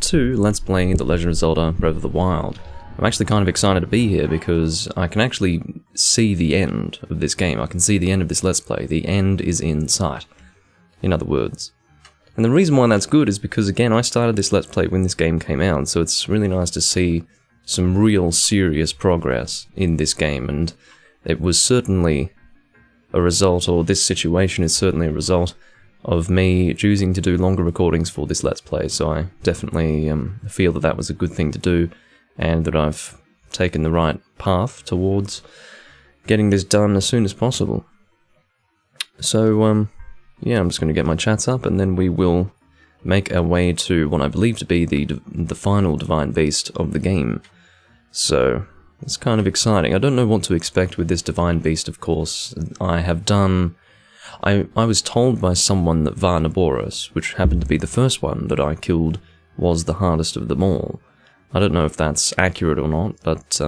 to Let's Play The Legend of Zelda Breath of the Wild. I'm actually kind of excited to be here because I can actually see the end of this game. I can see the end of this Let's Play. The end is in sight, in other words. And the reason why that's good is because, again, I started this Let's Play when this game came out, so it's really nice to see some real serious progress in this game, and it was certainly a result, or this situation is certainly a result, of me choosing to do longer recordings for this Let's Play, so I definitely feel that that was a good thing to do, and that I've taken the right path towards getting this done as soon as possible. So, yeah, I'm just going to get my chats up, and then we will make our way to what I believe to be the final Divine Beast of the game. So, it's kind of exciting. I don't know what to expect with this Divine Beast, of course. I was told by someone that Varnaboros, which happened to be the first one that I killed, was the hardest of them all. I don't know if that's accurate or not, but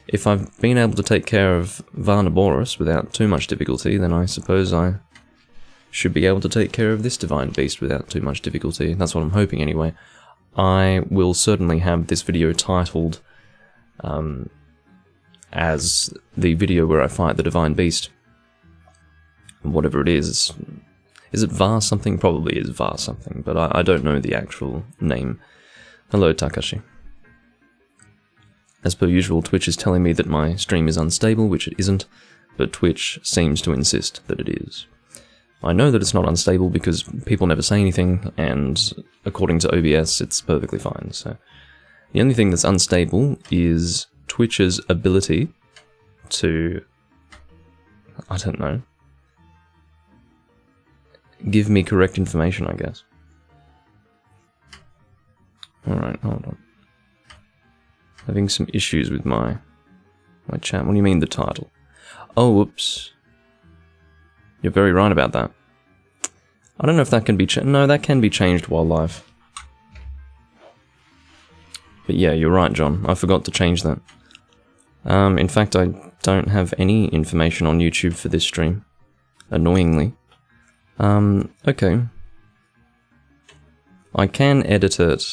if I've been able to take care of Varnaboros without too much difficulty, then I suppose I should be able to take care of this Divine Beast without too much difficulty. That's what I'm hoping anyway. I will certainly have this video titled as the video where I fight the Divine Beast. Whatever it is it Var something? Probably is Var something, but I don't know the actual name. Hello, Takashi. As per usual, Twitch is telling me that my stream is unstable, which it isn't, but Twitch seems to insist that it is. I know that it's not unstable because people never say anything, and according to OBS, it's perfectly fine, so... The only thing that's unstable is Twitch's ability to... I don't know. Give me correct information, I guess. Alright, hold on. Having some issues with my chat. What do you mean, the title? Oh, whoops. You're very right about that. I don't know if that can be no, that can be changed while live. But yeah, you're right, John. I forgot to change that. In fact, I don't have any information on YouTube for this stream. Annoyingly. Okay. I can edit it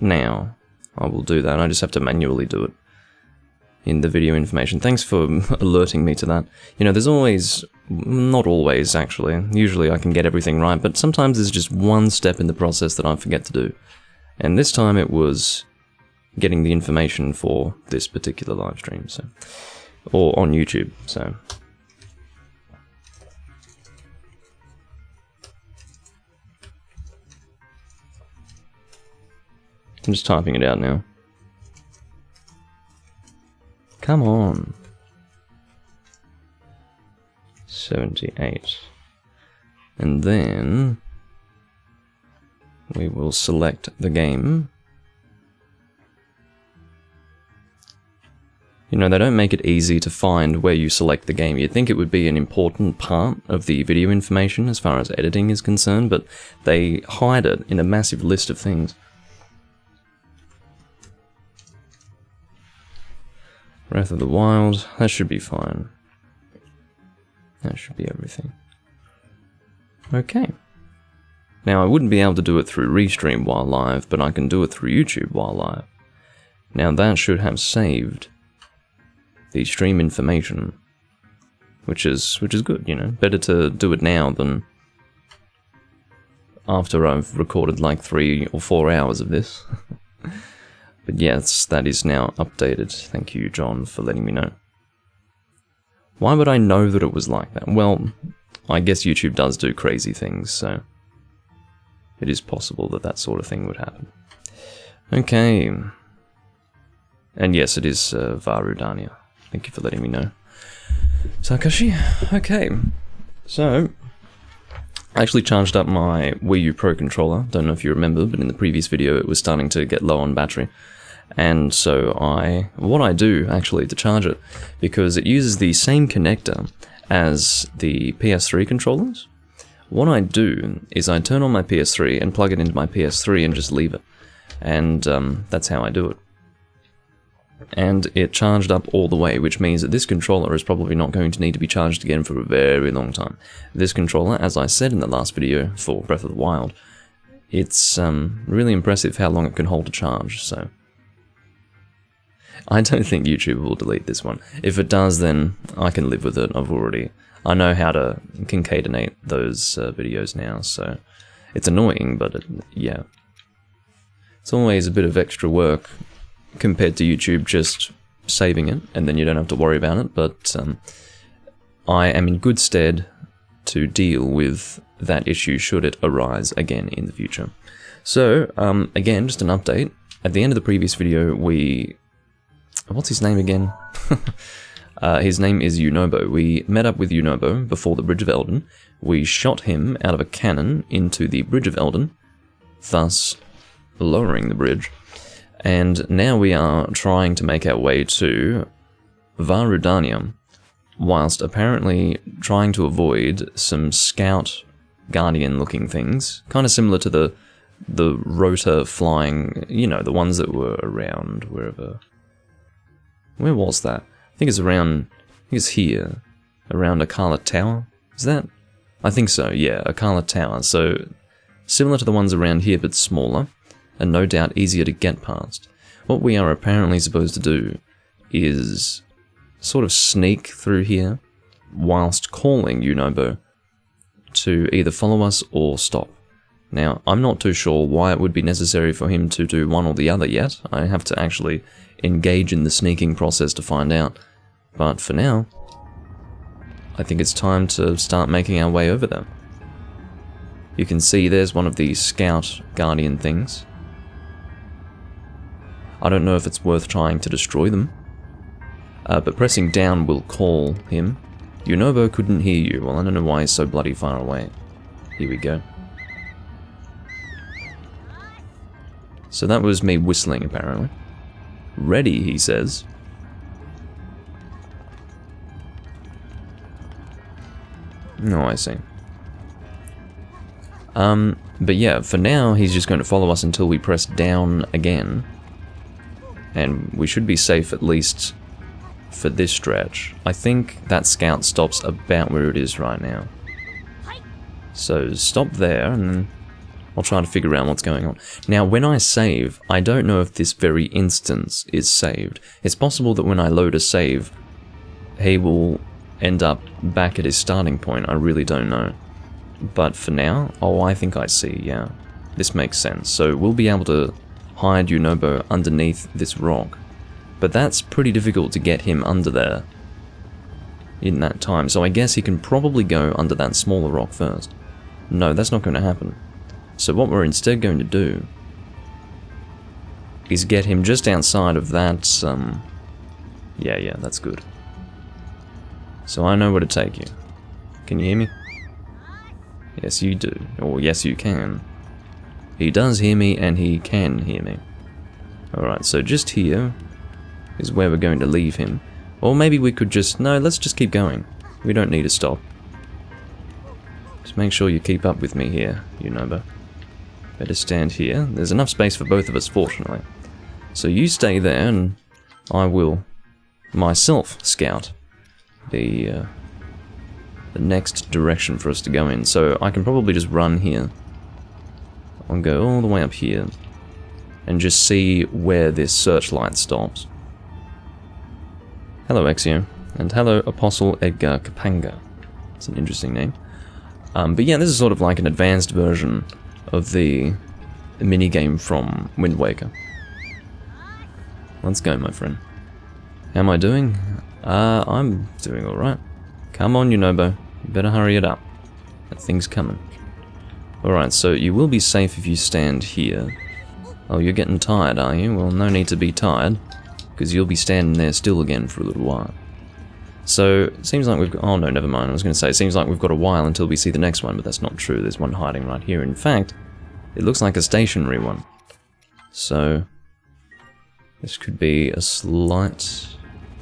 now. I will do that. I just have to manually do it in the video information. Thanks for alerting me to that. You know, there's always... Not always, actually. Usually I can get everything right, but sometimes there's just one step in the process that I forget to do. And this time it was getting the information for this particular live stream, so... Or on YouTube, so... I'm just typing it out now. Come on. 78. And then we will select the game. You know, they don't make it easy to find where you select the game. You'd think it would be an important part of the video information as far as editing is concerned, but they hide it in a massive list of things. Breath of the Wild, that should be fine. That should be everything. Okay. Now, I wouldn't be able to do it through Restream while live, but I can do it through YouTube while live. Now, that should have saved the stream information, which is good, you know. Better to do it now than after I've recorded like 3 or 4 hours of this. But yes, that is now updated. Thank you, John, for letting me know. Why would I know that it was like that? Well, I guess YouTube does do crazy things, so it is possible that that sort of thing would happen. Okay. And yes, it is Rudania. Thank you for letting me know. Sakashi? Okay. So, I actually charged up my Wii U Pro controller. Don't know if you remember, but in the previous video it was starting to get low on battery. And so what I do actually to charge it, because it uses the same connector as the PS3 controllers, what I do is I turn on my PS3 and plug it into my PS3 and just leave it. And that's how I do it. And it charged up all the way, which means that this controller is probably not going to need to be charged again for a very long time. This controller, as I said in the last video for Breath of the Wild, it's really impressive how long it can hold a charge, so... I don't think YouTube will delete this one. If it does, then I can live with it. I know how to concatenate those videos now, so... It's annoying, but yeah. It's always a bit of extra work compared to YouTube just saving it, and then you don't have to worry about it, but I am in good stead to deal with that issue should it arise again in the future. So, again, just an update. At the end of the previous video, what's his name again? His name is Yunobo. We met up with Yunobo before the Bridge of Eldin. We shot him out of a cannon into the Bridge of Eldin, thus lowering the bridge. And now we are trying to make our way to Rudania, whilst apparently trying to avoid some scout guardian-looking things, kind of similar to the rotor flying, you know, the ones that were around wherever. Where was that? I think it's around, it's here, around Akala Tower, is that? I think so, yeah, Akala Tower, so similar to the ones around here but smaller, and no doubt easier to get past. What we are apparently supposed to do is sort of sneak through here, whilst calling Yunobo to either follow us or stop. Now, I'm not too sure why it would be necessary for him to do one or the other yet. I have to actually engage in the sneaking process to find out. But for now, I think it's time to start making our way over there. You can see there's one of these scout guardian things. I don't know if it's worth trying to destroy them. But pressing down will call him. Yunobo couldn't hear you. Well, I don't know why he's so bloody far away. Here we go. So that was me whistling, apparently. Ready, he says. No, I see. But yeah, for now, he's just going to follow us until we press down again. And we should be safe at least for this stretch. I think that scout stops about where it is right now. So stop there, and then I'll try to figure out what's going on. Now, when I save, I don't know if this very instance is saved. It's possible that when I load a save, he will end up back at his starting point. I really don't know. But for now, oh, I think I see, yeah. This makes sense. So we'll be able to hide Yunobo underneath this rock. But that's pretty difficult to get him under there in that time. So I guess he can probably go under that smaller rock first. No, that's not going to happen. So what we're instead going to do is get him just outside of that, yeah, that's good. So I know where to take you. Can you hear me? Yes, you do. Or yes, you can. He does hear me, and he can hear me. Alright, so just here is where we're going to leave him. Or maybe we could just... No, let's just keep going. We don't need to stop. Just make sure you keep up with me here, Yunobo. Better stand here. There's enough space for both of us, fortunately. So you stay there, and I will myself scout the next direction for us to go in. So I can probably just run here. I'll go all the way up here and just see where this searchlight stops. Hello, Exio. And hello, Apostle Edgar Kapanga. It's an interesting name. But yeah, this is sort of like an advanced version of the minigame from Wind Waker. Let's go, my friend. How am I doing? I'm doing alright. Come on, Yunobo. You better hurry it up. That thing's coming. Alright, so you will be safe if you stand here. Oh, you're getting tired, are you? Well, no need to be tired, because you'll be standing there still again for a little while. So, it seems like we've got... Oh, no, never mind. I was going to say, it seems like we've got a while until we see the next one, but that's not true. There's one hiding right here. In fact, it looks like a stationary one. So, this could be a slight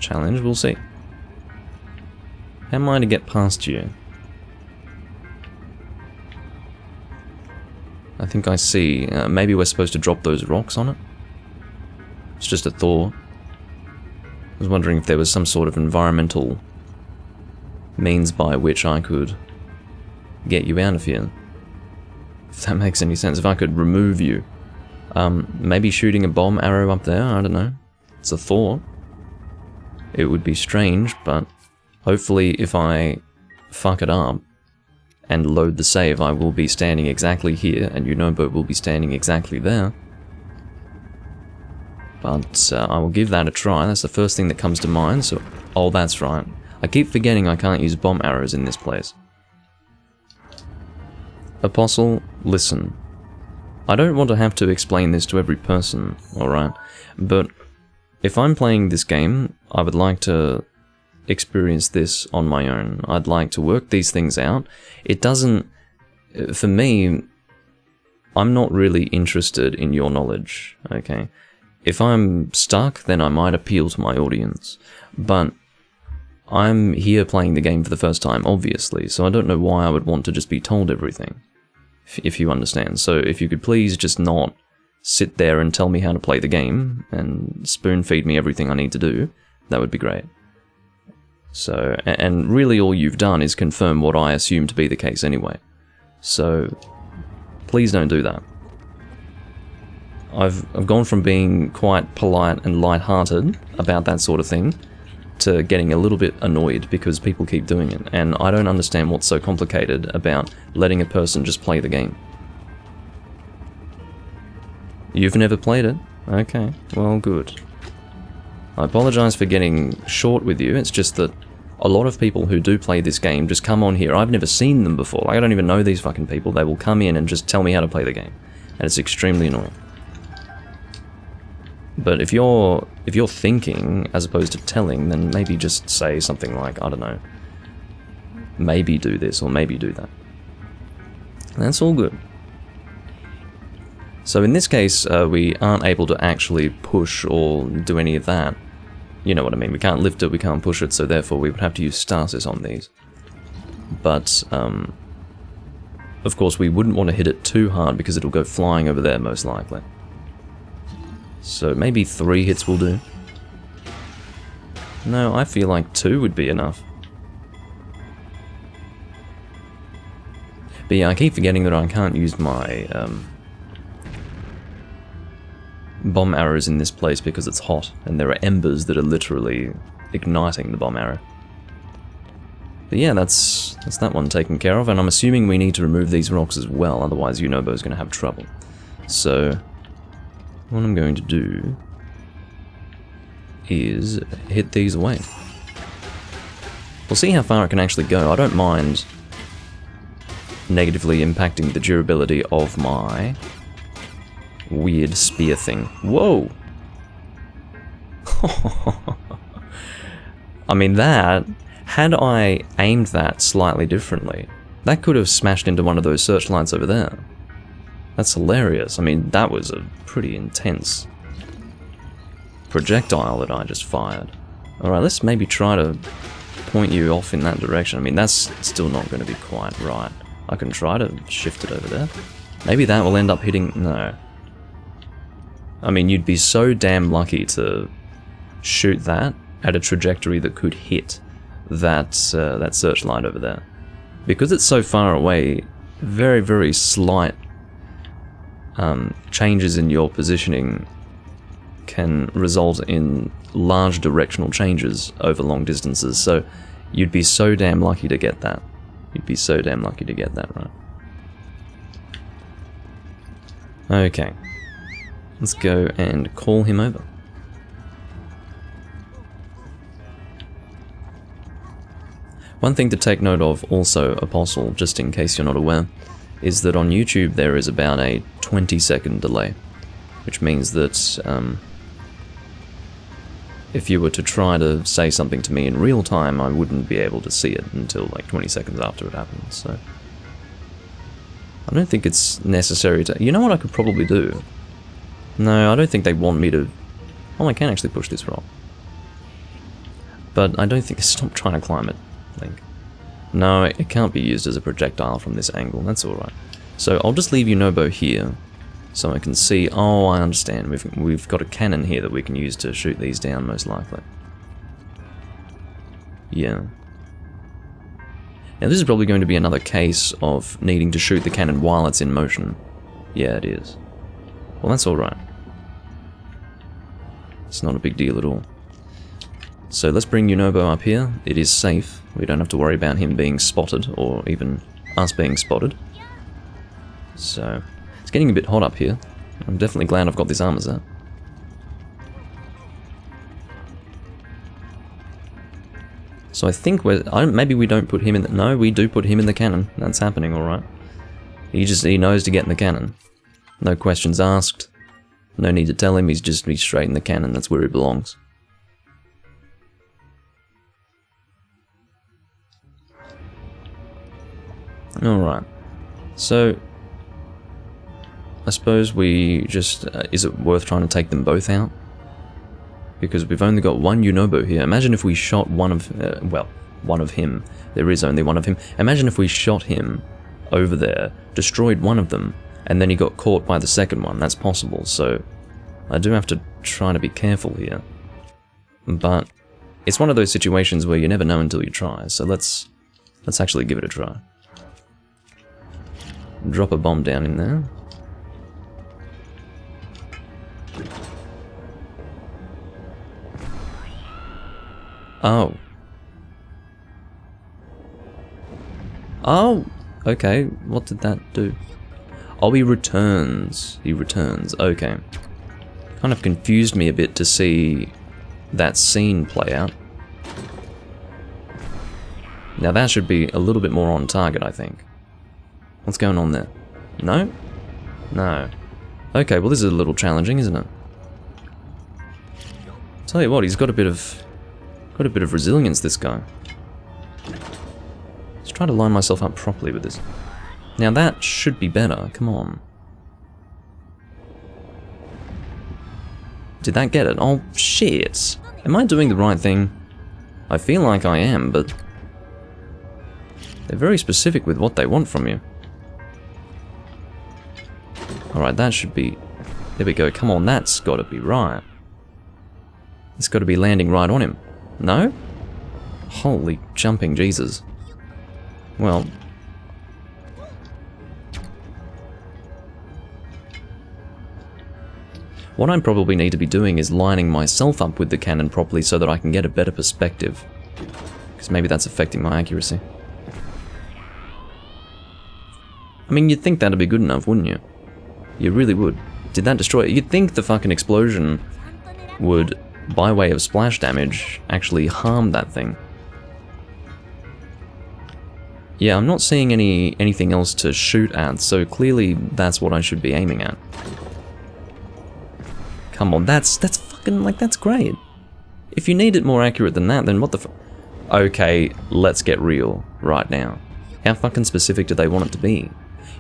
challenge. We'll see. How am I to get past you? I think I see. Maybe we're supposed to drop those rocks on it? It's just a thought. I was wondering if there was some sort of environmental means by which I could get you out of here. If that makes any sense. If I could remove you. Maybe shooting a bomb arrow up there, I don't know. It's a thought. It would be strange, but hopefully if I fuck it up and load the save, I will be standing exactly here, and Yunobo will be standing exactly there. But I will give that a try. That's the first thing that comes to mind, so... Oh, that's right. I keep forgetting I can't use bomb arrows in this place. Apostle, listen. I don't want to have to explain this to every person, alright? But if I'm playing this game, I would like to experience this on my own. I'd like to work these things out. It doesn't... For me, I'm not really interested in your knowledge, okay? If I'm stuck, then I might appeal to my audience. But I'm here playing the game for the first time, obviously, so I don't know why I would want to just be told everything. If you understand. So if you could please just not sit there and tell me how to play the game and spoon feed me everything I need to do, that would be great. So, and really all you've done is confirm what I assume to be the case anyway. So, please don't do that. I've gone from being quite polite and light-hearted about that sort of thing to getting a little bit annoyed because people keep doing it, and I don't understand what's so complicated about letting a person just play the game. You've never played it? Okay, well, good. I apologize for getting short with you, it's just that a lot of people who do play this game just come on here. I've never seen them before, I don't even know these fucking people. They will come in and just tell me how to play the game, and it's extremely annoying. But if you're thinking as opposed to telling, then maybe just say something like, I don't know, maybe do this or maybe do that. That's all good. So in this case, we aren't able to actually push or do any of that. You know what I mean, we can't lift it, we can't push it, so therefore we would have to use stasis on these. But, of course we wouldn't want to hit it too hard because it'll go flying over there most likely. So maybe 3 hits will do. No, I feel like 2 would be enough. But yeah, I keep forgetting that I can't use my bomb arrows in this place because it's hot, and there are embers that are literally igniting the bomb arrow. But yeah, that's that one taken care of, and I'm assuming we need to remove these rocks as well, otherwise Yunobo's going to have trouble. So... what I'm going to do is hit these away. We'll see how far it can actually go. I don't mind negatively impacting the durability of my weird spear thing. Whoa! I mean that, had I aimed that slightly differently, that could have smashed into one of those searchlights over there. That's hilarious. I mean, that was a pretty intense projectile that I just fired. Alright, let's maybe try to point you off in that direction. I mean, that's still not going to be quite right. I can try to shift it over there. Maybe that will end up hitting... no. I mean, you'd be so damn lucky to shoot that at a trajectory that could hit that, that searchlight over there. Because it's so far away, very, very slight changes in your positioning can result in large directional changes over long distances, so you'd be so damn lucky to get that. You'd be so damn lucky to get that, right? Okay. Let's go and call him over. One thing to take note of also, Apostle, just in case you're not aware, is that on YouTube there is about a 20-second delay, which means that if you were to try to say something to me in real time, I wouldn't be able to see it until like 20 seconds after it happens, so... I don't think it's necessary to... You know what I could probably do? No, I don't think they want me to... Oh, I can actually push this rock. But I don't think... Stop trying to climb it, Link. No, it can't be used as a projectile from this angle, that's alright. So I'll just leave Yunobo here, so I can see... Oh, I understand. We've got a cannon here that we can use to shoot these down, most likely. Yeah. Now this is probably going to be another case of needing to shoot the cannon while it's in motion. Yeah, it is. Well, that's alright. It's not a big deal at all. So let's bring Yunobo up here. It is safe. We don't have to worry about him being spotted, or even us being spotted. So, it's getting a bit hot up here. I'm definitely glad I've got this armor set. So I think maybe we don't put him in the... No, we do put him in the cannon. That's happening, alright. He knows to get in the cannon. No questions asked. No need to tell him, he's straight in the cannon, that's where he belongs. Alright. So, I suppose we just... is it worth trying to take them both out? Because we've only got one Yunobo here. Imagine if we shot one of... well, one of him. There is only one of him. Imagine if we shot him over there, destroyed one of them, and then he got caught by the second one. That's possible, so I do have to try to be careful here. But it's one of those situations where you never know until you try, so let's actually give it a try. Drop a bomb down in there. Oh. Oh! Okay, what did that do? Oh, he returns. He returns, okay. Kind of confused me a bit to see that scene play out. Now that should be a little bit more on target, I think. What's going on there? No? No. Okay, well this is a little challenging, isn't it? Tell you what, he's got a bit of resilience, this guy. Let's try to line myself up properly with this. Now that should be better, come on. Did that get it? Oh, shit. Am I doing the right thing? I feel like I am, but they're very specific with what they want from you. Alright, that should be... There we go, come on, that's gotta be right. It's gotta be landing right on him. No? Holy jumping Jesus. Well... What I probably need to be doing is lining myself up with the cannon properly so that I can get a better perspective. Because maybe that's affecting my accuracy. I mean, you'd think that'd be good enough, wouldn't you? You really would. Did that destroy it? You'd think the fucking explosion would, by way of splash damage, actually harm that thing. Yeah, I'm not seeing anything else to shoot at, so clearly that's what I should be aiming at. Come on, that's fucking, like, that's great. If you need it more accurate than that, then what the f... Okay, let's get real right now. How fucking specific do they want it to be?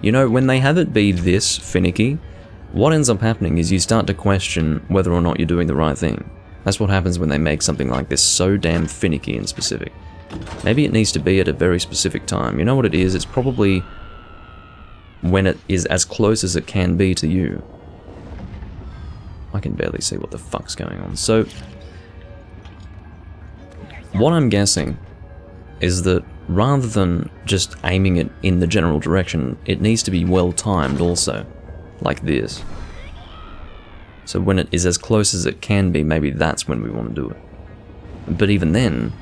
You know, when they have it be this finicky, what ends up happening is you start to question whether or not you're doing the right thing. That's what happens when they make something like this so damn finicky and specific. Maybe it needs to be at a very specific time. You know what it is? It's probably when it is as close as it can be to you. I can barely see what the fuck's going on. So, what I'm guessing is that rather than just aiming it in the general direction, it needs to be well timed also, like this. So when it is as close as it can be, maybe that's when we want to do it. But even then,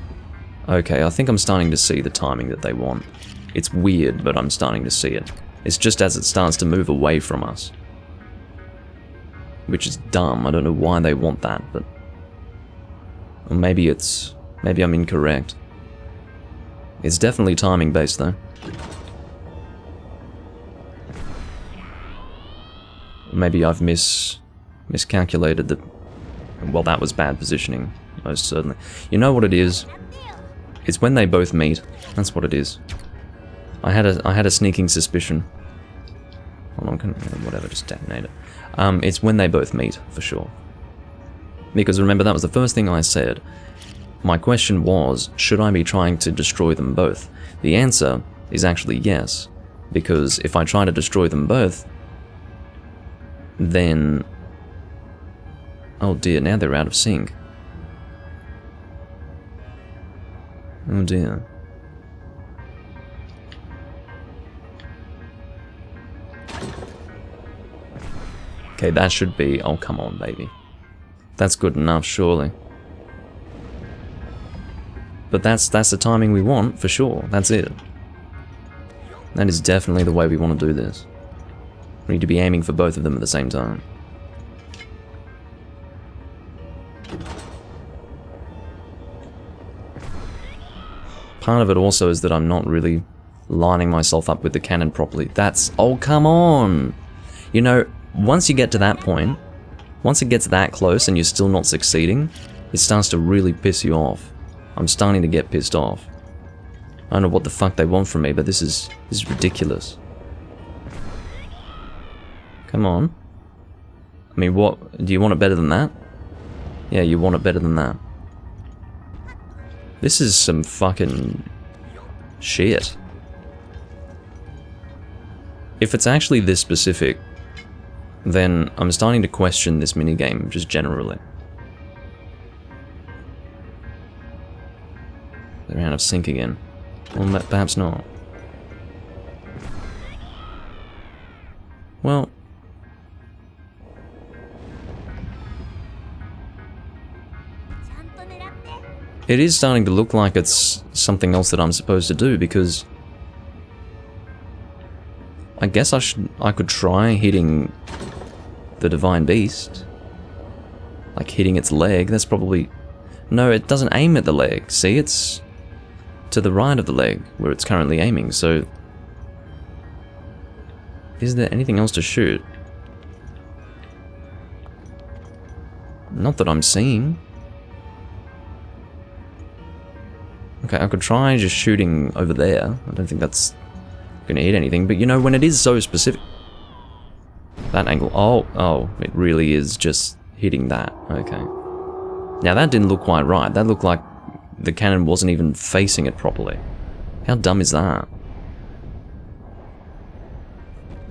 okay, I think I'm starting to see the timing that they want. It's weird, but I'm starting to see it. It's just as it starts to move away from us. Which is dumb, I don't know why they want that, but... Or maybe I'm incorrect. It's definitely timing based though. Maybe I've miscalculated the... Well, that was bad positioning, most certainly. You know what it is? It's when they both meet. That's what it is. I had a sneaking suspicion. Hold on, whatever, just detonate it. It's when they both meet, for sure. Because remember, that was the first thing I said. My question was, should I be trying to destroy them both? The answer is actually yes. Because if I try to destroy them both, then... Oh dear, now they're out of sync. Oh dear. Okay, that should be... Oh, come on, baby. That's good enough, surely. But that's the timing we want, for sure. That's it. That is definitely the way we want to do this. We need to be aiming for both of them at the same time. Part of it also is that I'm not really lining myself up with the cannon properly. That's... Oh, come on! You know, once you get to that point, once it gets that close and you're still not succeeding, it starts to really piss you off. I'm starting to get pissed off. I don't know what the fuck they want from me, but this is ridiculous. Come on. I mean, what... Do you want it better than that? Yeah, you want it better than that. This is some fucking... shit. If it's actually this specific, then I'm starting to question this minigame just generally. They ran out of sync again. Well, perhaps not. Well... It is starting to look like it's something else that I'm supposed to do, because... I guess I could try hitting the Divine Beast. Like hitting its leg, that's probably... No, it doesn't aim at the leg. See, it's to the right of the leg, where it's currently aiming, so... Is there anything else to shoot? Not that I'm seeing. Okay, I could try just shooting over there. I don't think that's gonna hit anything, but you know, when it is so specific... That angle... Oh, it really is just hitting that. Okay. Now that didn't look quite right. That looked like the cannon wasn't even facing it properly. How dumb is that?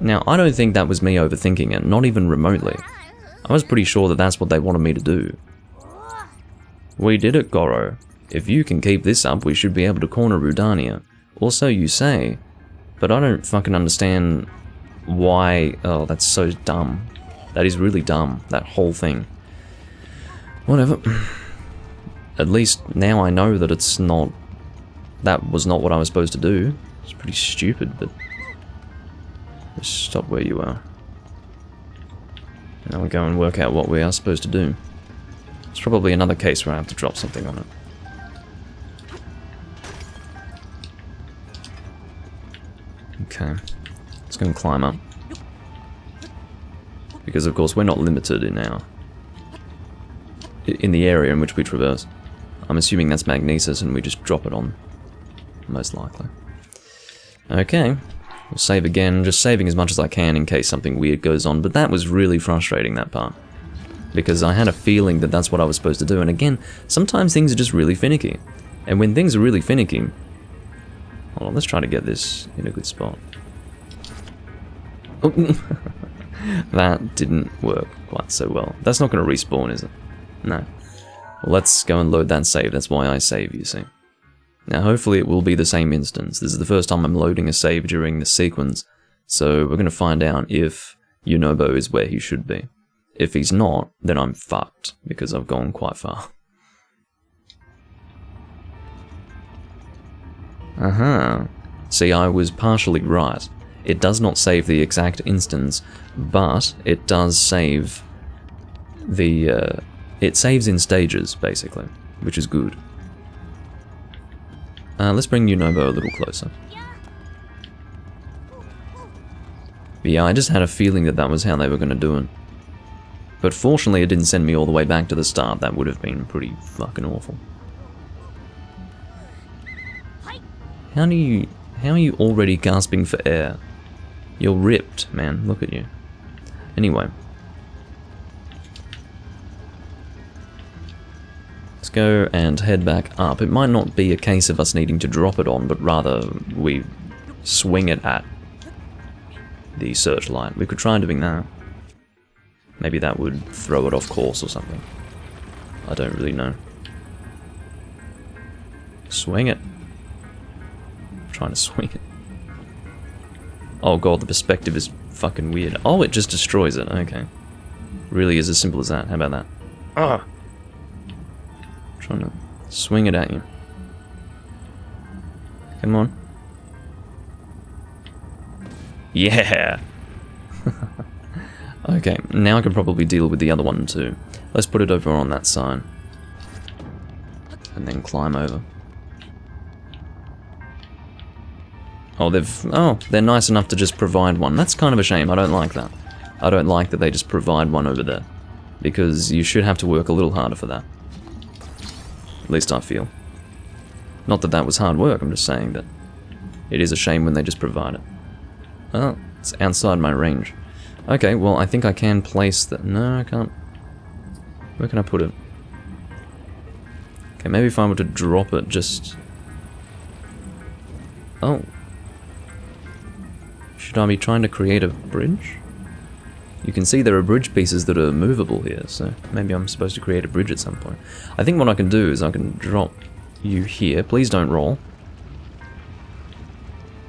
Now, I don't think that was me overthinking it, not even remotely. I was pretty sure that that's what they wanted me to do. We did it, Goro. If you can keep this up, we should be able to corner Rudania. Or so you say. But I don't fucking understand why... Oh, that's so dumb. That is really dumb, that whole thing. Whatever. At least now I know that it's not... That was not what I was supposed to do. It's pretty stupid, but... Just stop where you are. Now we go and work out what we are supposed to do. It's probably another case where I have to drop something on it. Okay, let's go and climb up. Because of course we're not limited in the area in which we traverse. I'm assuming that's magnesis and we just drop it on, most likely. Okay, we'll save again, just saving as much as I can in case something weird goes on, but that was really frustrating, that part. Because I had a feeling that that's what I was supposed to do, and again, sometimes things are just really finicky. And when things are really finicky... Hold on, let's try to get this in a good spot. Oh. That didn't work quite so well. That's not going to respawn, is it? No. Well, let's go and load that save. That's why I save, you see. Now, hopefully it will be the same instance. This is the first time I'm loading a save during this sequence, so we're going to find out if Yunobo is where he should be. If he's not, then I'm fucked, because I've gone quite far. See, I was partially right. It does not save the exact instance, but it does save the... it saves in stages, basically, which is good. Let's bring Yunobo a little closer. But yeah, I just had a feeling that that was how they were going to do it. But fortunately it didn't send me all the way back to the start. That would have been pretty fucking awful. How are you already gasping for air? You're ripped, man. Look at you. Anyway. Let's go and head back up. It might not be a case of us needing to drop it on, but rather we swing it at the searchlight. We could try doing that. Maybe that would throw it off course or something. I don't really know. Swing it. Trying to swing it. Oh god, the perspective is fucking weird. Oh, it just destroys it. Okay. Really is as simple as that. How about that? Ah! Trying to swing it at you. Come on. Yeah! Okay, now I can probably deal with the other one too. Let's put it over on that side. And then climb over. Oh, they're nice enough to just provide one. That's kind of a shame. I don't like that. I don't like that they just provide one over there. Because you should have to work a little harder for that. At least I feel. Not that that was hard work, I'm just saying that it is a shame when they just provide it. Oh, it's outside my range. Okay, well, I think I can place that. No, I can't. Where can I put it? Okay, maybe if I were to drop it just... Oh. Should I be trying to create a bridge? You can see there are bridge pieces that are movable here, so maybe I'm supposed to create a bridge at some point. I think what I can do is I can drop you here. Please don't roll.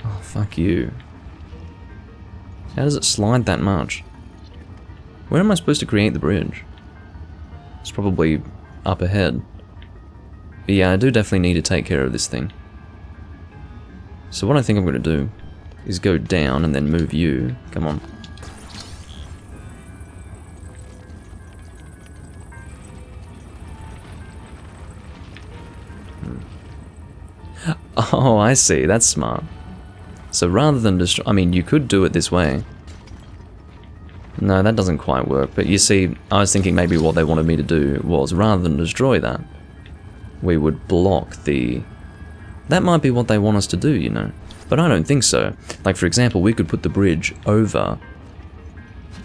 Oh, fuck you. How does it slide that much? Where am I supposed to create the bridge? It's probably up ahead. But yeah, I do definitely need to take care of this thing. So what I think I'm going to do is go down and then move you. Come on. Oh, I see. That's smart. So rather than destroy... I mean, you could do it this way. No, that doesn't quite work. But you see, I was thinking maybe what they wanted me to do was, rather than destroy that, we would block the... That might be what they want us to do, you know. But I don't think so. Like, for example, we could put the bridge over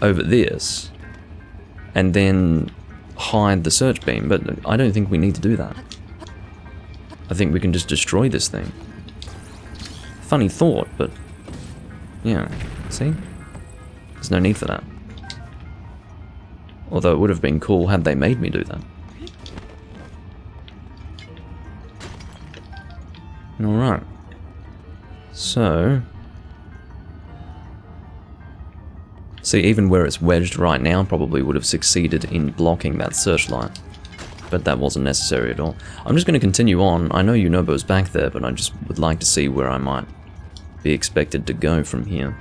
this, and then hide the search beam. But I don't think we need to do that. I think we can just destroy this thing. Funny thought, but... Yeah, see? There's no need for that. Although it would have been cool had they made me do that. Alright. So... See, even where it's wedged right now probably would have succeeded in blocking that searchlight. But that wasn't necessary at all. I'm just going to continue on. I know Yunobo's back there, but I just would like to see where I might be expected to go from here.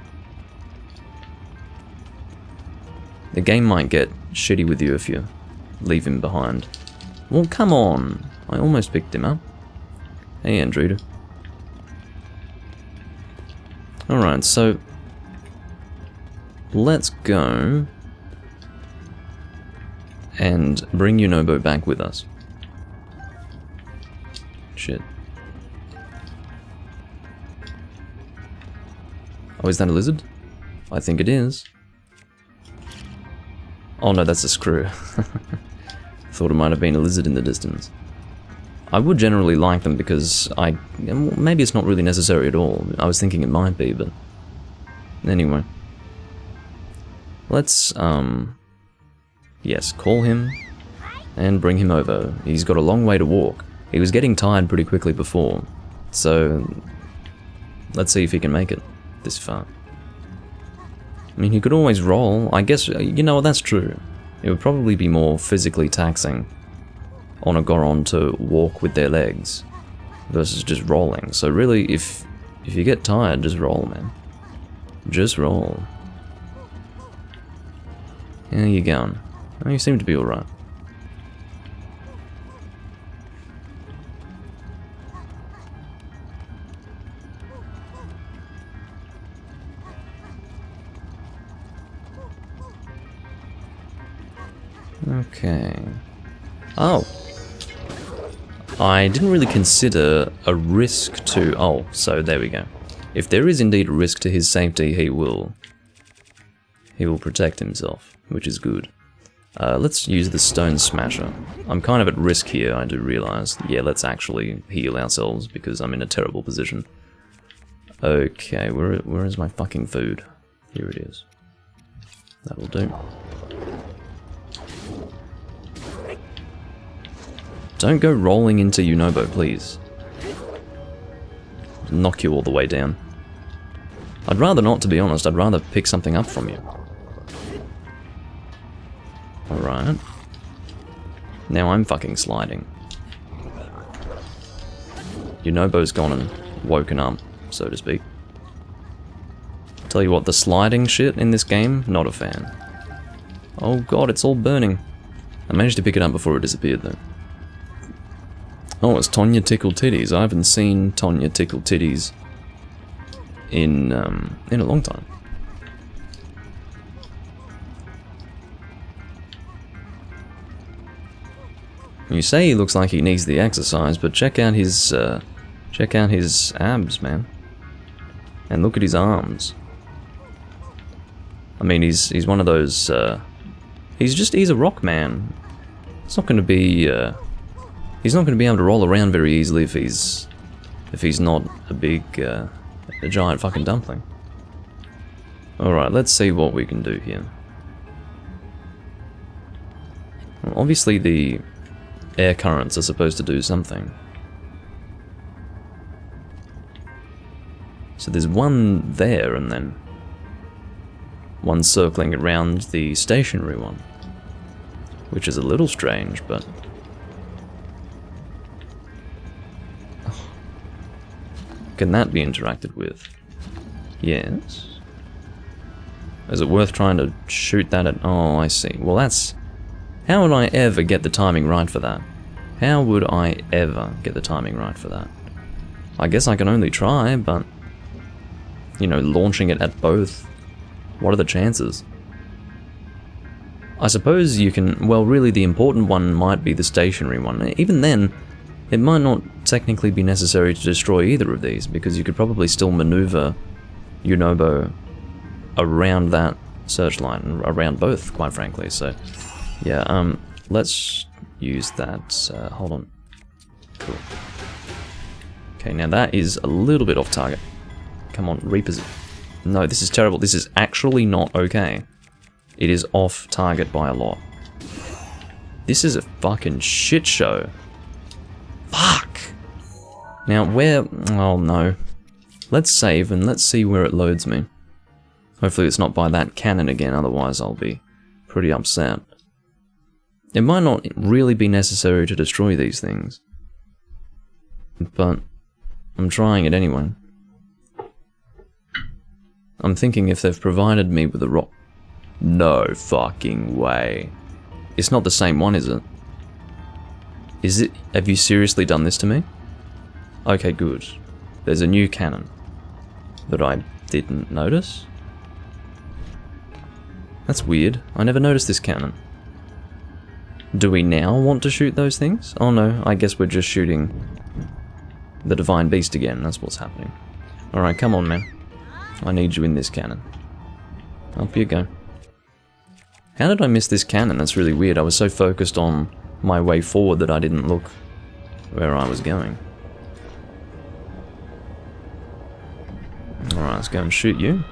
The game might get shitty with you if you leave him behind. Well, come on. I almost picked him up. Hey, Andrew. Alright, so... let's go... and bring Yunobo back with us. Shit. Oh, is that a lizard? I think it is. Oh no, that's a screw. Thought it might have been a lizard in the distance. I would generally like them because maybe it's not really necessary at all. I was thinking it might be, but... Anyway. Let's, yes, call him and bring him over. He's got a long way to walk. He was getting tired pretty quickly before, so let's see if he can make it this far. I mean, he could always roll. I guess, you know what, that's true. It would probably be more physically taxing on a Goron to walk with their legs versus just rolling. So really, if you get tired, just roll, man. Just roll. How you going? Oh, you seem to be alright. Okay. Oh. I didn't really consider a risk to... Oh, so there we go. If there is indeed a risk to his safety, he will protect himself, which is good. Let's use the Stone Smasher. I'm kind of at risk here, I do realise. Yeah, let's actually heal ourselves, because I'm in a terrible position. Okay, where is my fucking food? Here it is. That'll do. Don't go rolling into Yunobo, please. Knock you all the way down. I'd rather not, to be honest. I'd rather pick something up from you. Alright. Now I'm fucking sliding. Yunobo's gone and woken up, so to speak. Tell you what, the sliding shit in this game, not a fan. Oh god, it's all burning. I managed to pick it up before it disappeared though. Oh, it's Tonya Tickle Titties. I haven't seen Tonya Tickle Titties in a long time. You say he looks like he needs the exercise, but check out his abs, man. And look at his arms. I mean, he's one of those, he's a rock man. It's not going to be, he's not going to be able to roll around very easily if he's not a giant fucking dumpling. Alright, let's see what we can do here. Well, obviously the air currents are supposed to do something. So there's one there and then one circling around the stationary one, which is a little strange, but can that be interacted with? Yes. Is it worth trying to shoot that at... Oh, I see. Well, that's... How would I ever get the timing right for that? How would I ever get the timing right for that? I guess I can only try, but... You know, launching it at both. What are the chances? I suppose you can... Well, really the important one might be the stationary one. Even then, it might not technically be necessary to destroy either of these, because you could probably still maneuver Yunobo around that searchlight, and around both, quite frankly, so... Yeah, let's use that, hold on. Cool. Okay, now that is a little bit off target. Come on, reposition. No, this is terrible. This is actually not okay. It is off target by a lot. This is a fucking shit show. Fuck! Now, where... Oh, no. Let's save and let's see where it loads me. Hopefully it's not by that cannon again, otherwise I'll be pretty upset. It might not really be necessary to destroy these things, but I'm trying it anyway. I'm thinking if they've provided me with a rock... No fucking way. It's not the same one, is it? Is it? Have you seriously done this to me? Okay, good. There's a new cannon that I didn't notice. That's weird. I never noticed this cannon. Do we now want to shoot those things? Oh no, I guess we're just shooting the Divine Beast again. That's what's happening. Alright, come on, man. I need you in this cannon. Up you go. How did I miss this cannon? That's really weird. I was so focused on my way forward that I didn't look where I was going. Alright, let's go and shoot you.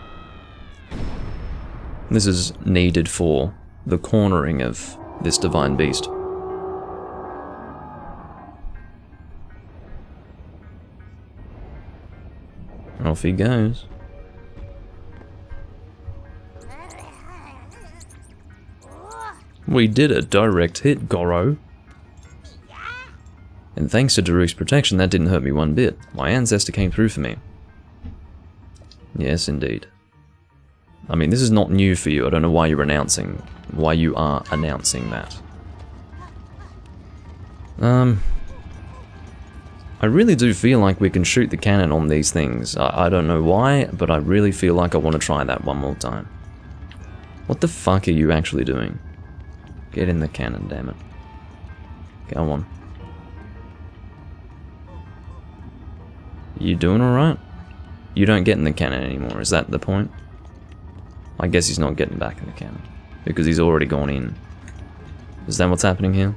This is needed for the cornering of this Divine Beast. Off he goes. We did a direct hit, Goro. And thanks to Daruk's protection, that didn't hurt me one bit. My ancestor came through for me. Yes, indeed. I mean, this is not new for you. I don't know why you are announcing that. I really do feel like we can shoot the cannon on these things. I don't know why, but I really feel like I want to try that one more time. What the fuck are you actually doing? Get in the cannon, damn it. Go on. You doing alright? You don't get in the cannon anymore, is that the point? I guess he's not getting back in the cannon, because he's already gone in. Is that what's happening here?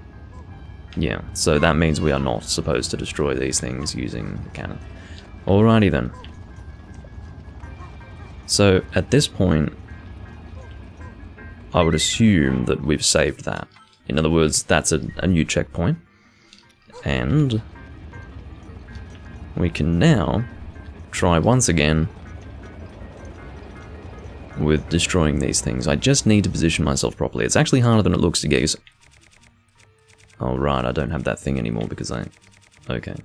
Yeah, so that means we are not supposed to destroy these things using the cannon. Alrighty then. So, at this point, I would assume that we've saved that. In other words, that's a new checkpoint. And we can now try once again with destroying these things. I just need to position myself properly. It's actually harder than it looks to get used. Oh right, I don't have that thing anymore because I... Okay.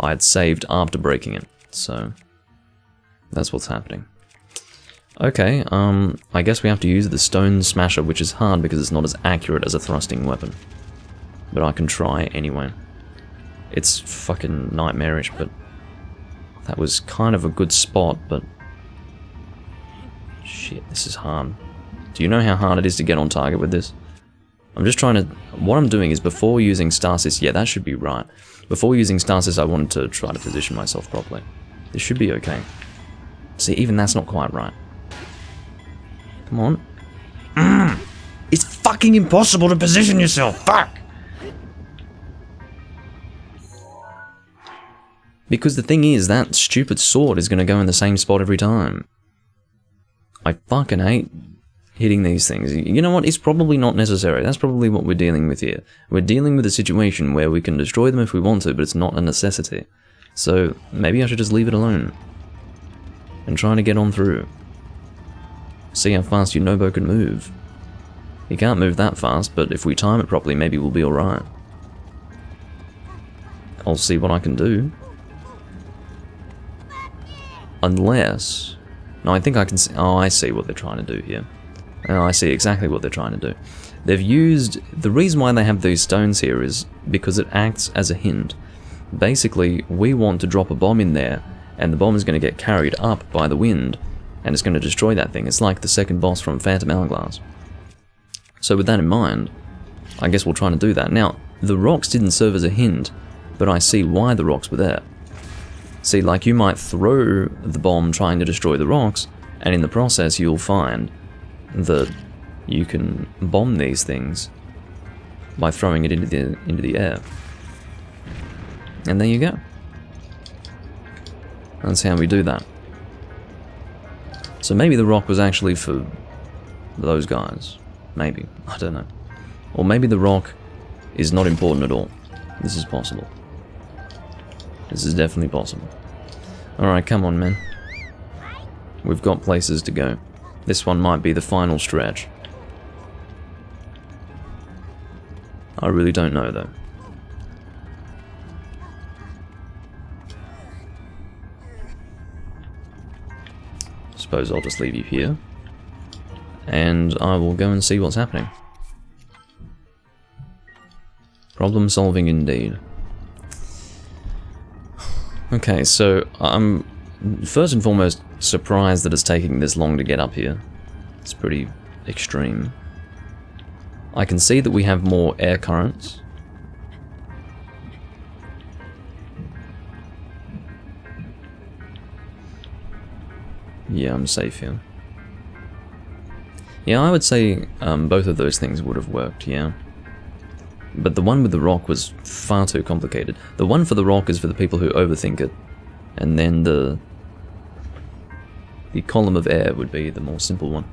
I had saved after breaking it, so... That's what's happening. Okay, I guess we have to use the Stone Smasher, which is hard because it's not as accurate as a thrusting weapon. But I can try anyway. It's fucking nightmarish, but... That was kind of a good spot, but... Shit, this is hard. Do you know how hard it is to get on target with this? I'm just trying to... What I'm doing is before using Stasis... Yeah, that should be right. Before using Stasis, I wanted to try to position myself properly. This should be okay. See, even that's not quite right. Come on. It's fucking impossible to position yourself! Fuck! Because the thing is, that stupid sword is going to go in the same spot every time. I fucking hate hitting these things. You know what? It's probably not necessary. That's probably what we're dealing with here. We're dealing with a situation where we can destroy them if we want to, but it's not a necessity. So, maybe I should just leave it alone. And try to get on through. See how fast your Nobo can move. He can't move that fast, but if we time it properly, maybe we'll be alright. I'll see what I can do. Unless... No, I think I can see... Oh, I see what they're trying to do here. Oh, I see exactly what they're trying to do. They've used... The reason why they have these stones here is because it acts as a hint. Basically, we want to drop a bomb in there, and the bomb is going to get carried up by the wind, and it's going to destroy that thing. It's like the second boss from Phantom Hourglass. So with that in mind, I guess we'll try to do that. Now, the rocks didn't serve as a hint, but I see why the rocks were there. See, like, you might throw the bomb trying to destroy the rocks, and in the process you'll find that you can bomb these things by throwing it into the air. And there you go. That's how we do that. So maybe the rock was actually for those guys. Maybe. I don't know. Or maybe the rock is not important at all. This is possible. This is definitely possible. Alright, come on, man. We've got places to go. This one might be the final stretch. I really don't know, though. Suppose I'll just leave you here. And I will go and see what's happening. Problem solving indeed. Okay, so I'm first and foremost surprised that it's taking this long to get up here. It's pretty extreme. I can see that we have more air currents. Yeah, I'm safe here. Yeah, I would say both of those things would have worked, yeah. But the one with the rock was far too complicated. The one for the rock is for the people who overthink it. And then the column of air would be the more simple one.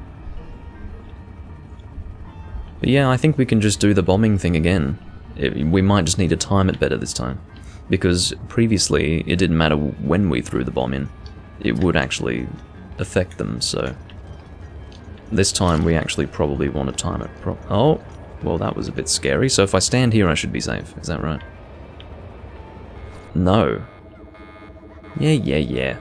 But yeah, I think we can just do the bombing thing again. We might just need to time it better this time. Because previously, it didn't matter when we threw the bomb in. It would actually affect them, so... This time we actually probably want to time it oh! Well, that was a bit scary. So if I stand here, I should be safe. Is that right? No. Yeah.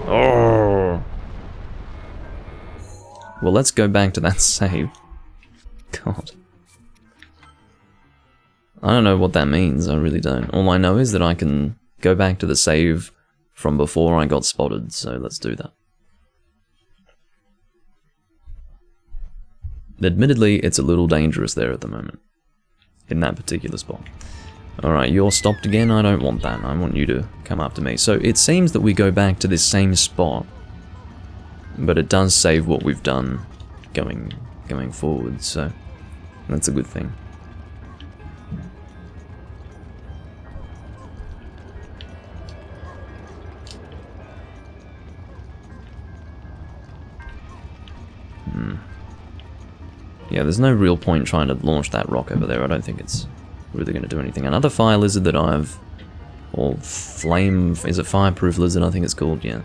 Oh! Well, let's go back to that save. God. I don't know what that means. I really don't. All I know is that I can go back to the save from before I got spotted. So let's do that. Admittedly, it's a little dangerous there at the moment. In that particular spot. Alright, you're stopped again. I don't want that. I want you to come after me. So it seems that we go back to this same spot. But it does save what we've done going forward, so that's a good thing. Yeah, there's no real point trying to launch that rock over there. I don't think it's really going to do anything. Another fire lizard that I've... Or flame... Is it fireproof lizard? I think it's called, yeah.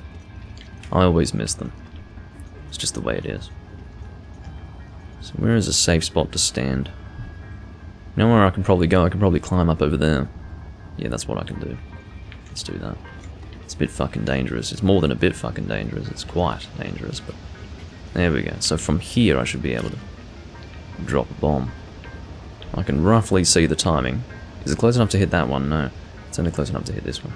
I always miss them. It's just the way it is. So where is a safe spot to stand? You know where I can probably go? I can probably climb up over there. Yeah, that's what I can do. Let's do that. It's a bit fucking dangerous. It's more than a bit fucking dangerous. It's quite dangerous, but... There we go. So from here I should be able to drop a bomb. I can roughly see the timing. Is it close enough to hit that one? No. It's only close enough to hit this one.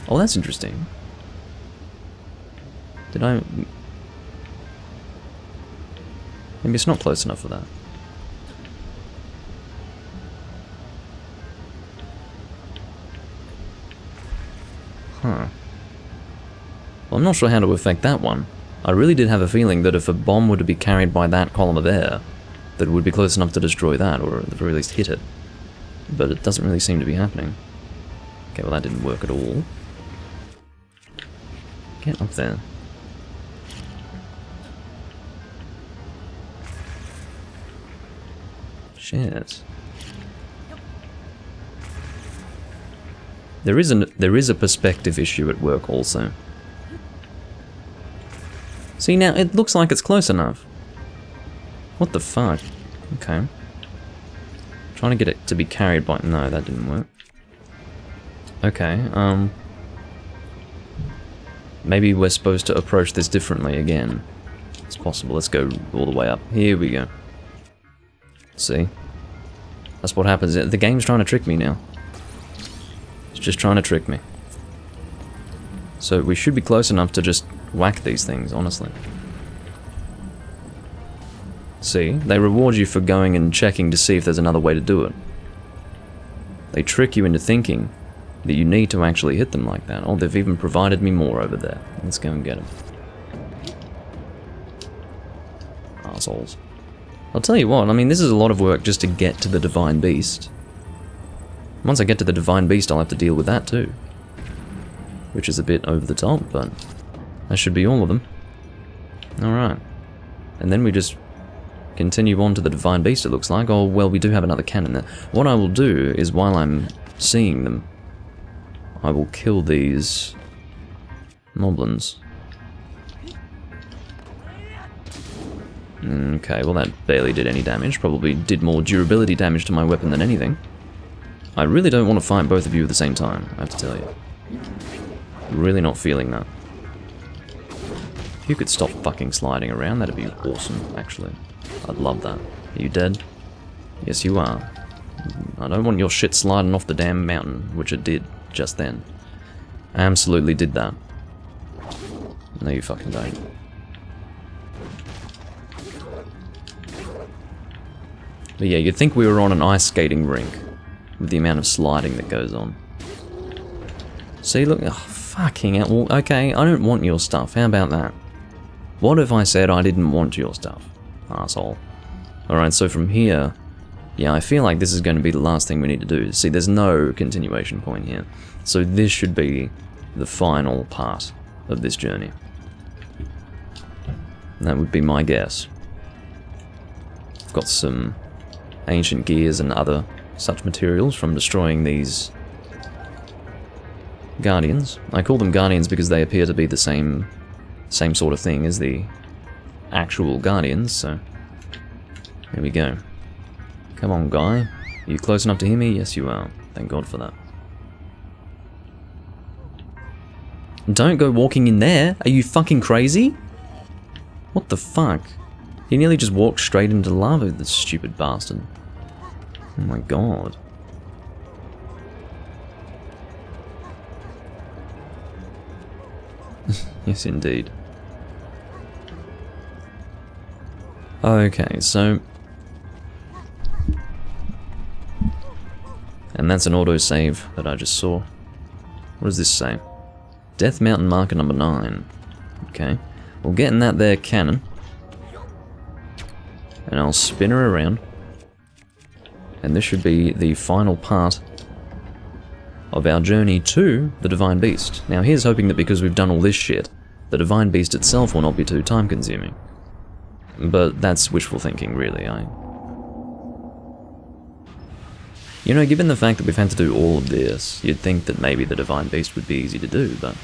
Oh, that's interesting. Did I... Maybe it's not close enough for that. Huh. Well, I'm not sure how to affect that one. I really did have a feeling that if a bomb were to be carried by that column of air, that it would be close enough to destroy that, or at the very least hit it. But it doesn't really seem to be happening. Okay, well that didn't work at all. Get up there. Shit. There is a perspective issue at work also. See, now it looks like it's close enough. What the fuck? Okay. Trying to get it to be carried by... No, that didn't work. Okay, maybe we're supposed to approach this differently again. It's possible. Let's go all the way up. Here we go. See? That's what happens. The game's trying to trick me now. It's just trying to trick me. So we should be close enough to just whack these things, honestly. See? They reward you for going and checking to see if there's another way to do it. They trick you into thinking that you need to actually hit them like that. Oh, they've even provided me more over there. Let's go and get them. Arseholes. I'll tell you what, I mean, this is a lot of work just to get to the Divine Beast. Once I get to the Divine Beast, I'll have to deal with that too. Which is a bit over the top, but that should be all of them. Alright. And then we just continue on to the Divine Beast, it looks like. Oh, well, we do have another cannon there. What I will do is, while I'm seeing them, I will kill these moblins. Okay, well that barely did any damage. Probably did more durability damage to my weapon than anything. I really don't want to fight both of you at the same time, I have to tell you. Really not feeling that. If you could stop fucking sliding around, that'd be awesome, actually. I'd love that. Are you dead? Yes, you are. I don't want your shit sliding off the damn mountain, which it did just then. I absolutely did that. No, you fucking don't. But yeah, you'd think we were on an ice skating rink with the amount of sliding that goes on. See, look, oh, fucking hell. Well, okay, I don't want your stuff. How about that? What if I said I didn't want your stuff? Asshole. Alright, so from here, yeah, I feel like this is going to be the last thing we need to do. See, there's no continuation point here. So this should be the final part of this journey. That would be my guess. I've got some ancient gears and other such materials from destroying these guardians. I call them guardians because they appear to be the same sort of thing as the actual guardians, so here we go. Come on, guy. Are you close enough to hear me? Yes, you are. Thank God for that. Don't go walking in there. Are you fucking crazy? What the fuck? He nearly just walked straight into lava, this stupid bastard. Oh my God. Yes, indeed. Okay, so... And that's an autosave that I just saw. What does this say? Death Mountain marker number 9. Okay. We'll get in that there cannon. And I'll spin her around. And this should be the final part of our journey to the Divine Beast. Now here's hoping that because we've done all this shit, the Divine Beast itself will not be too time consuming. But that's wishful thinking, really. You know, given the fact that we've had to do all of this, you'd think that maybe the Divine Beast would be easy to do, but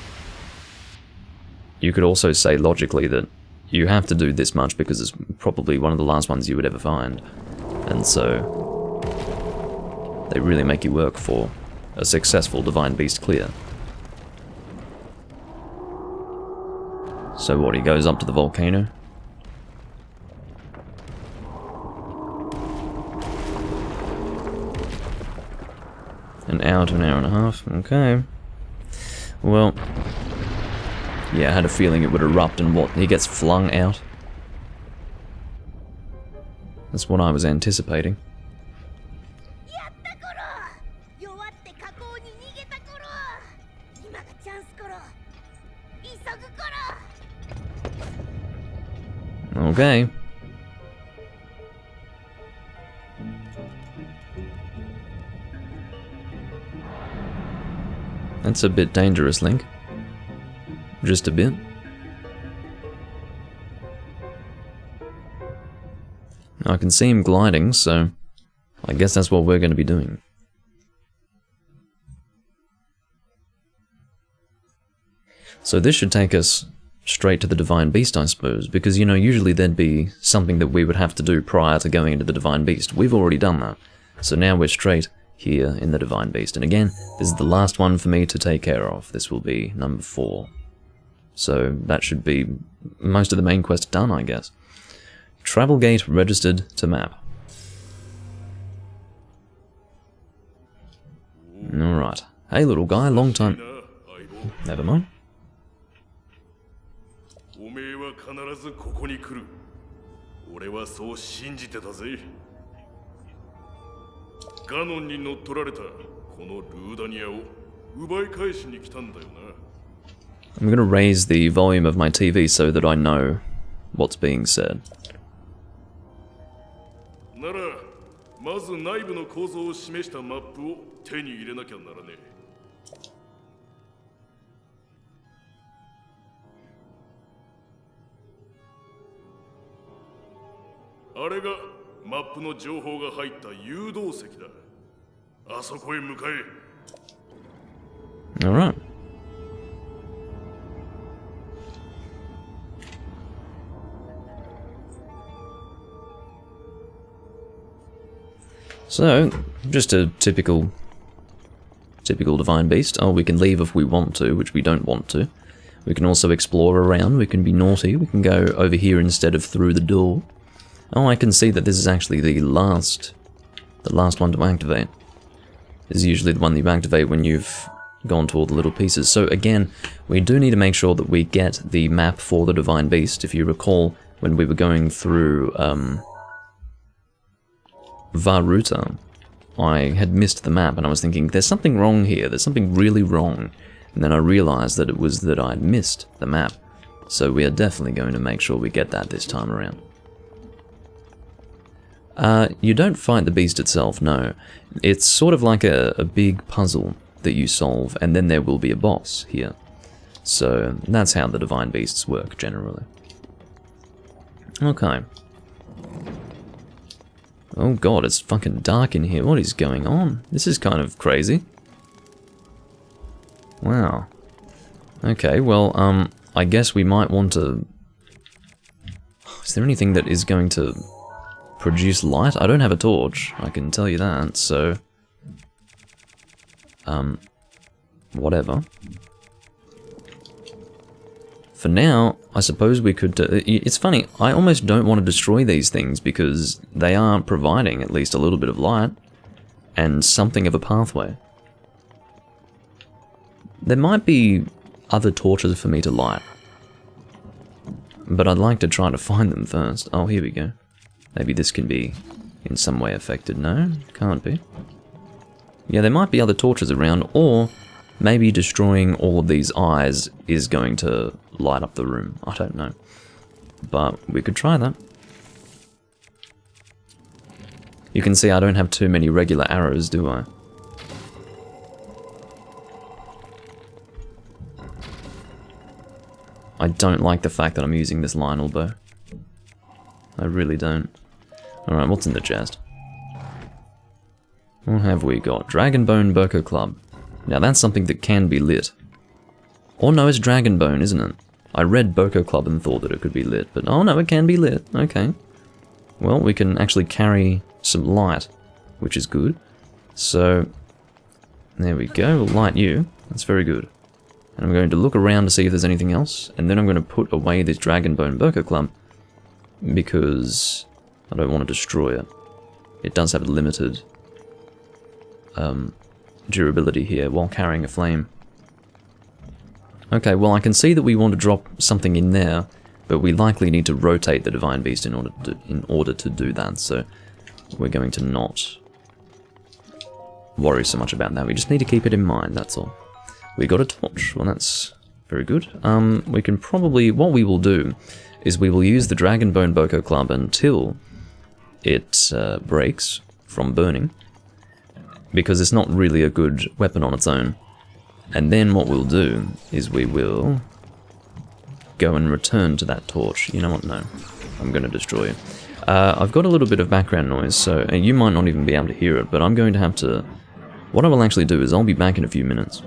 you could also say logically that you have to do this much because it's probably one of the last ones you would ever find. And so they really make you work for a successful Divine Beast clear. So what, he goes up to the volcano? An hour to an hour and a half, okay. Well, yeah, I had a feeling it would erupt and what, he gets flung out? That's what I was anticipating. Okay. That's a bit dangerous, Link. Just a bit. I can see him gliding, so I guess that's what we're going to be doing. So this should take us straight to the Divine Beast, I suppose, because, you know, usually there'd be something that we would have to do prior to going into the Divine Beast. We've already done that. So now we're straight here in the Divine Beast. And again, this is the last one for me to take care of. This will be number 4. So that should be most of the main quest done, I guess. Travel gate registered to map. Alright. Hey little guy, long time... Never mind. Ganonに乗っ取られたこのルーダニアを奪い返しに来たんだよな。I'm going to raise the volume of my TV so that I know what's being said. なら、まず内部の構造を示したマップを手に入れなきゃならねえ。あれがマップの情報が入った誘導石だ。あそこへ向かえ。All right. So, just a typical Divine Beast. Oh, we can leave if we want to, which we don't want to. We can also explore around, we can be naughty, we can go over here instead of through the door. Oh, I can see that this is actually the last one to activate. This is usually the one that you activate when you've gone to all the little pieces. So again, we do need to make sure that we get the map for the Divine Beast. If you recall, when we were going through Varuta, I had missed the map and I was thinking, there's something wrong here, there's something really wrong. And then I realized that it was that I'd missed the map. So we are definitely going to make sure we get that this time around. You don't fight the beast itself, no. It's sort of like a big puzzle that you solve, and then there will be a boss here. So that's how the Divine Beasts work, generally. Okay. Oh god, it's fucking dark in here. What is going on? This is kind of crazy. Wow. Okay, well, I guess we might want to... Is there anything that is going to produce light? I don't have a torch, I can tell you that, so... whatever. For now, I suppose we could... it's funny, I almost don't want to destroy these things because they are providing at least a little bit of light and something of a pathway. There might be other torches for me to light, but I'd like to try to find them first. Oh, here we go. Maybe this can be in some way affected. No, can't be. Yeah, there might be other torches around, or maybe destroying all of these eyes is going to light up the room. I don't know. But we could try that. You can see I don't have too many regular arrows, do I? I don't like the fact that I'm using this Lionel bow. I really don't. Alright, what's in the chest? What have we got? Dragonbone Burko Club. Now that's something that can be lit. Or no, it's Dragonbone, isn't it? I read Boko Club and thought that it could be lit, but oh no, it can be lit. Okay. Well, we can actually carry some light, which is good. So, there we go. We'll light you. That's very good. And I'm going to look around to see if there's anything else, and then I'm going to put away this Dragon Bone Boko Club, because I don't want to destroy it. It does have a limited durability here while carrying a flame. Okay, well I can see that we want to drop something in there, but we likely need to rotate the Divine Beast in order to do that, so we're going to not worry so much about that. We just need to keep it in mind, that's all. We got a torch. Well, that's very good. We can probably... What we will do is we will use the Dragon Bone Boko Club until it breaks from burning, because it's not really a good weapon on its own. And then what we'll do is we will go and return to that torch. You know what? No. I'm going to destroy you. I've got a little bit of background noise, so you might not even be able to hear it, but I'm going to have to... What I will actually do is I'll be back in a few minutes.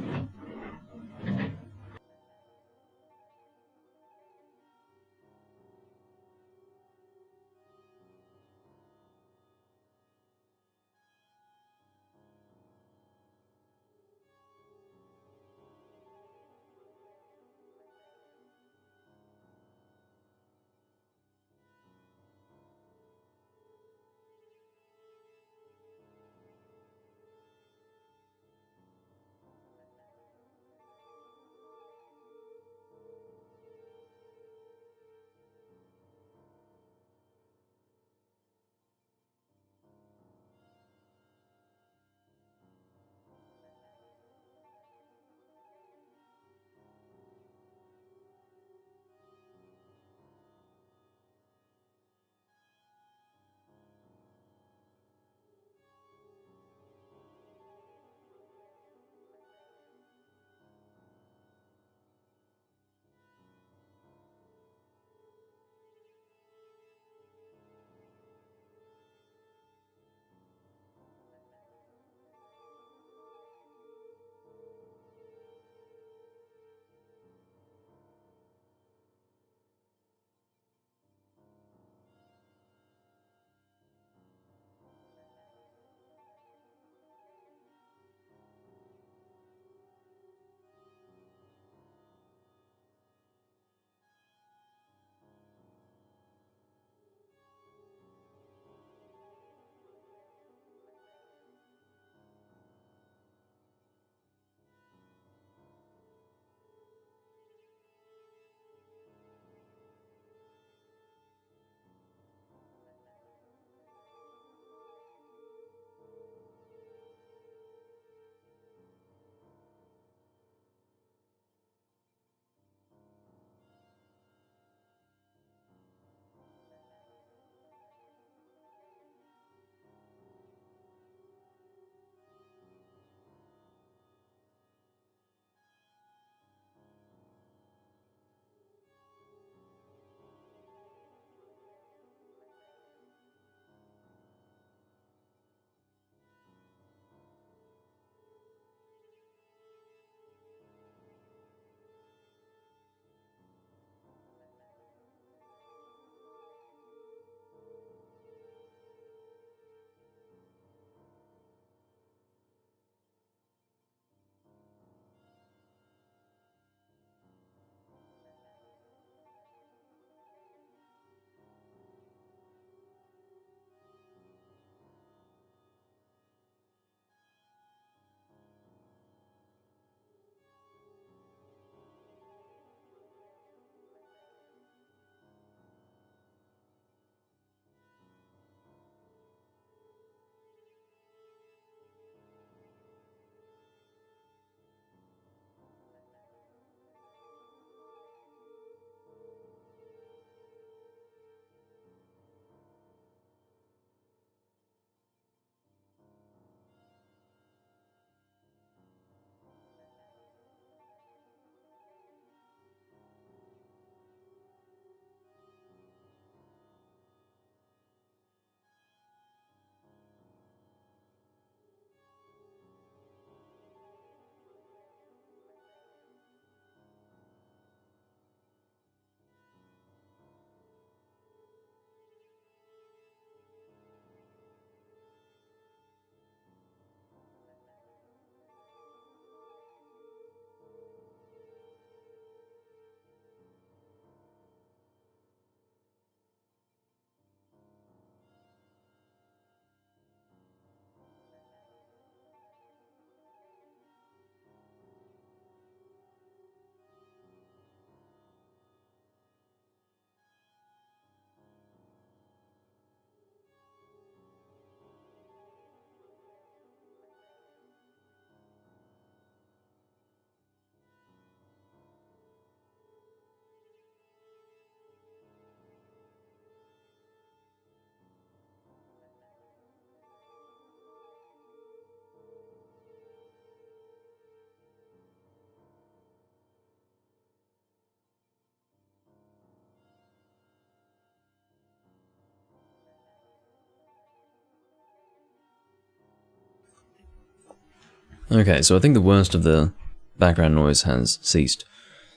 Okay, so I think the worst of the background noise has ceased.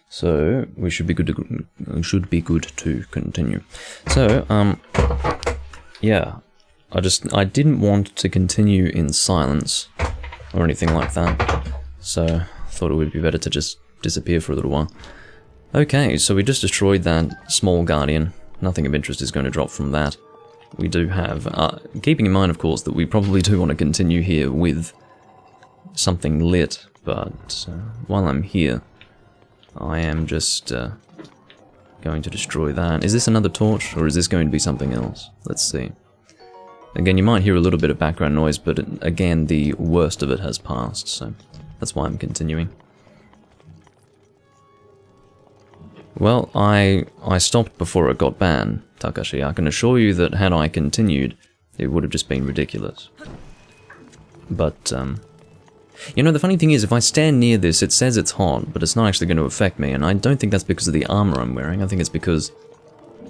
So we should be good to continue. So, yeah, I didn't want to continue in silence or anything like that. So I thought it would be better to just disappear for a little while. Okay, so we just destroyed that small guardian. Nothing of interest is going to drop from that. We do have, keeping in mind, of course, that we probably do want to continue here with something lit, but while I'm here, I am just going to destroy that. Is this another torch, or is this going to be something else? Let's see. Again, you might hear a little bit of background noise, but again, the worst of it has passed, so that's why I'm continuing. Well, I stopped before it got banned, Takashi. I can assure you that had I continued, it would have just been ridiculous. But, you know, the funny thing is, if I stand near this, it says it's hot, but it's not actually going to affect me, and I don't think that's because of the armor I'm wearing. I think it's because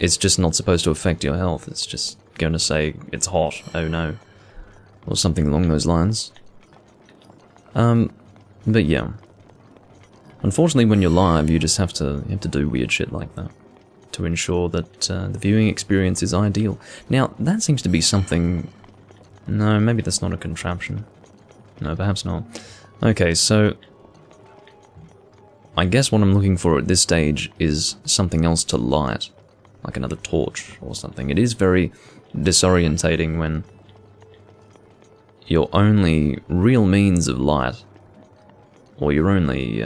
it's just not supposed to affect your health. It's just going to say, it's hot, oh no. Or something along those lines. But yeah. Unfortunately, when you're live, you just have to do weird shit like that to ensure that the viewing experience is ideal. Now, that seems to be something... No, maybe that's not a contraption. No, perhaps not. Okay, so... I guess what I'm looking for at this stage is something else to light. Like another torch or something. It is very disorientating when your only real means of light, or your only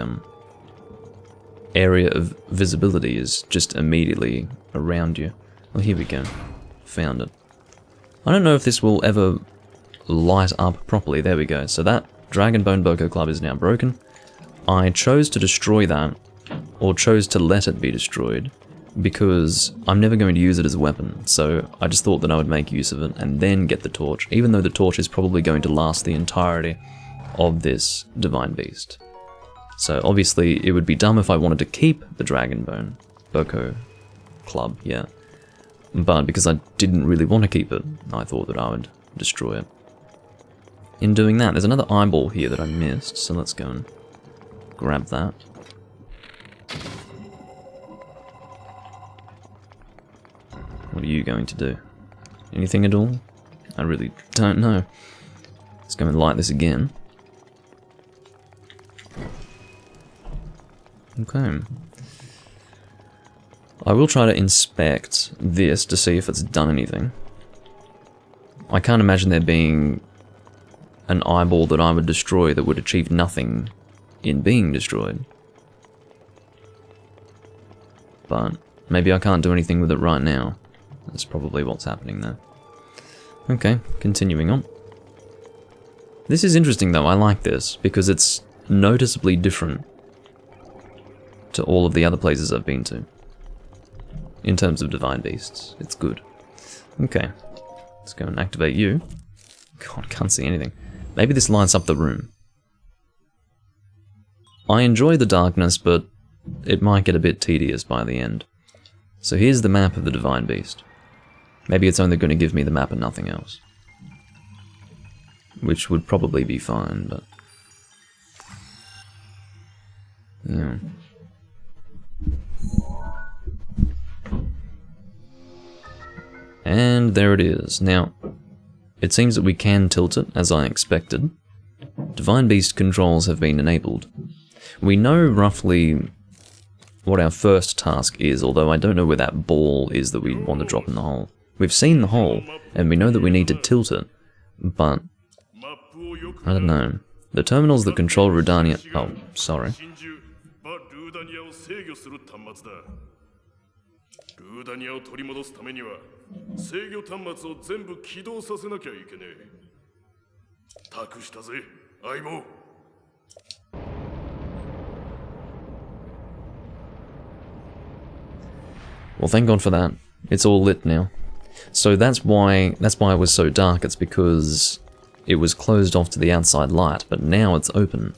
area of visibility, is just immediately around you. Well, here we go. Found it. I don't know if this will ever light up properly. There we go. So that Dragonbone Boko Club is now broken. I chose to destroy that, or chose to let it be destroyed, because I'm never going to use it as a weapon, so I just thought that I would make use of it and then get the torch, even though the torch is probably going to last the entirety of this Divine Beast. So obviously it would be dumb if I wanted to keep the Dragonbone Boko Club, yeah. But because I didn't really want to keep it, I thought that I would destroy it. In doing that, there's another eyeball here that I missed, so let's go and grab that. What are you going to do? Anything at all? I really don't know. Let's go and light this again. Okay. I will try to inspect this to see if it's done anything. I can't imagine there being an eyeball that I would destroy that would achieve nothing in being destroyed. But maybe I can't do anything with it right now. That's probably what's happening there. Okay, continuing on. This is interesting though, I like this, because it's noticeably different to all of the other places I've been to. In terms of Divine Beasts, it's good. Okay, let's go and activate you. God, can't see anything. Maybe this lights up the room. I enjoy the darkness, but it might get a bit tedious by the end. So here's the map of the Divine Beast. Maybe it's only going to give me the map and nothing else. Which would probably be fine, but... yeah. And there it is. Now, it seems that we can tilt it, as I expected. Divine Beast controls have been enabled. We know roughly what our first task is, although I don't know where that ball is that we want to drop in the hole. We've seen the hole, and we know that we need to tilt it, but I don't know. The terminals that control Rudania... oh, sorry. Well, thank God for that. It's all lit now. So that's why it was so dark. It's because it was closed off to the outside light, but now it's open.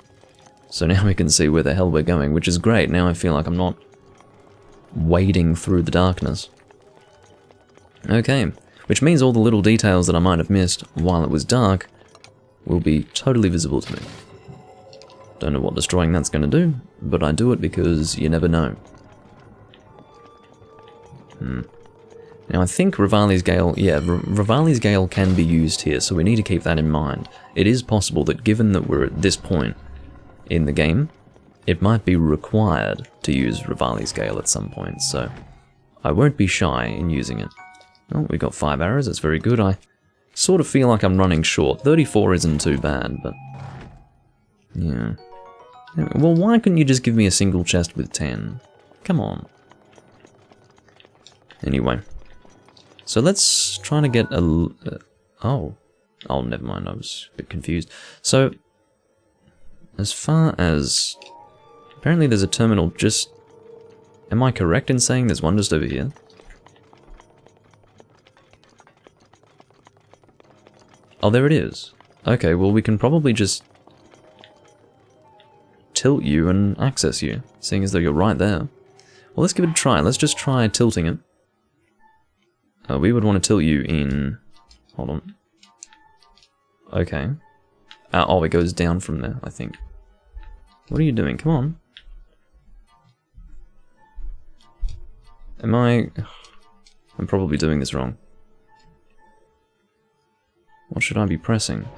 So now we can see where the hell we're going, which is great. Now I feel like I'm not wading through the darkness. Okay, which means all the little details that I might have missed while it was dark will be totally visible to me. Don't know what destroying that's going to do, but I do it because you never know. Now I think Rivali's Gale, yeah, Rivali's Gale can be used here, so we need to keep that in mind. It is possible that given that we're at this point in the game, it might be required to use Rivali's Gale at some point, so I won't be shy in using it. Oh, we got 5 arrows, that's very good. I sort of feel like I'm running short. 34 isn't too bad, but yeah. Well, why couldn't you just give me a single chest with 10? Come on. Anyway. So let's try to get a... oh, never mind, I was a bit confused. So, as far as... apparently there's a terminal just... am I correct in saying there's one just over here? Oh, there it is. Okay, well we can probably just... tilt you and access you, seeing as though you're right there. Well, let's give it a try. Let's just try tilting it. We would want to tilt you in... hold on. Okay. Oh, it goes down from there, I think. What are you doing? Come on. Am I... I'm probably doing this wrong. What should I be pressing?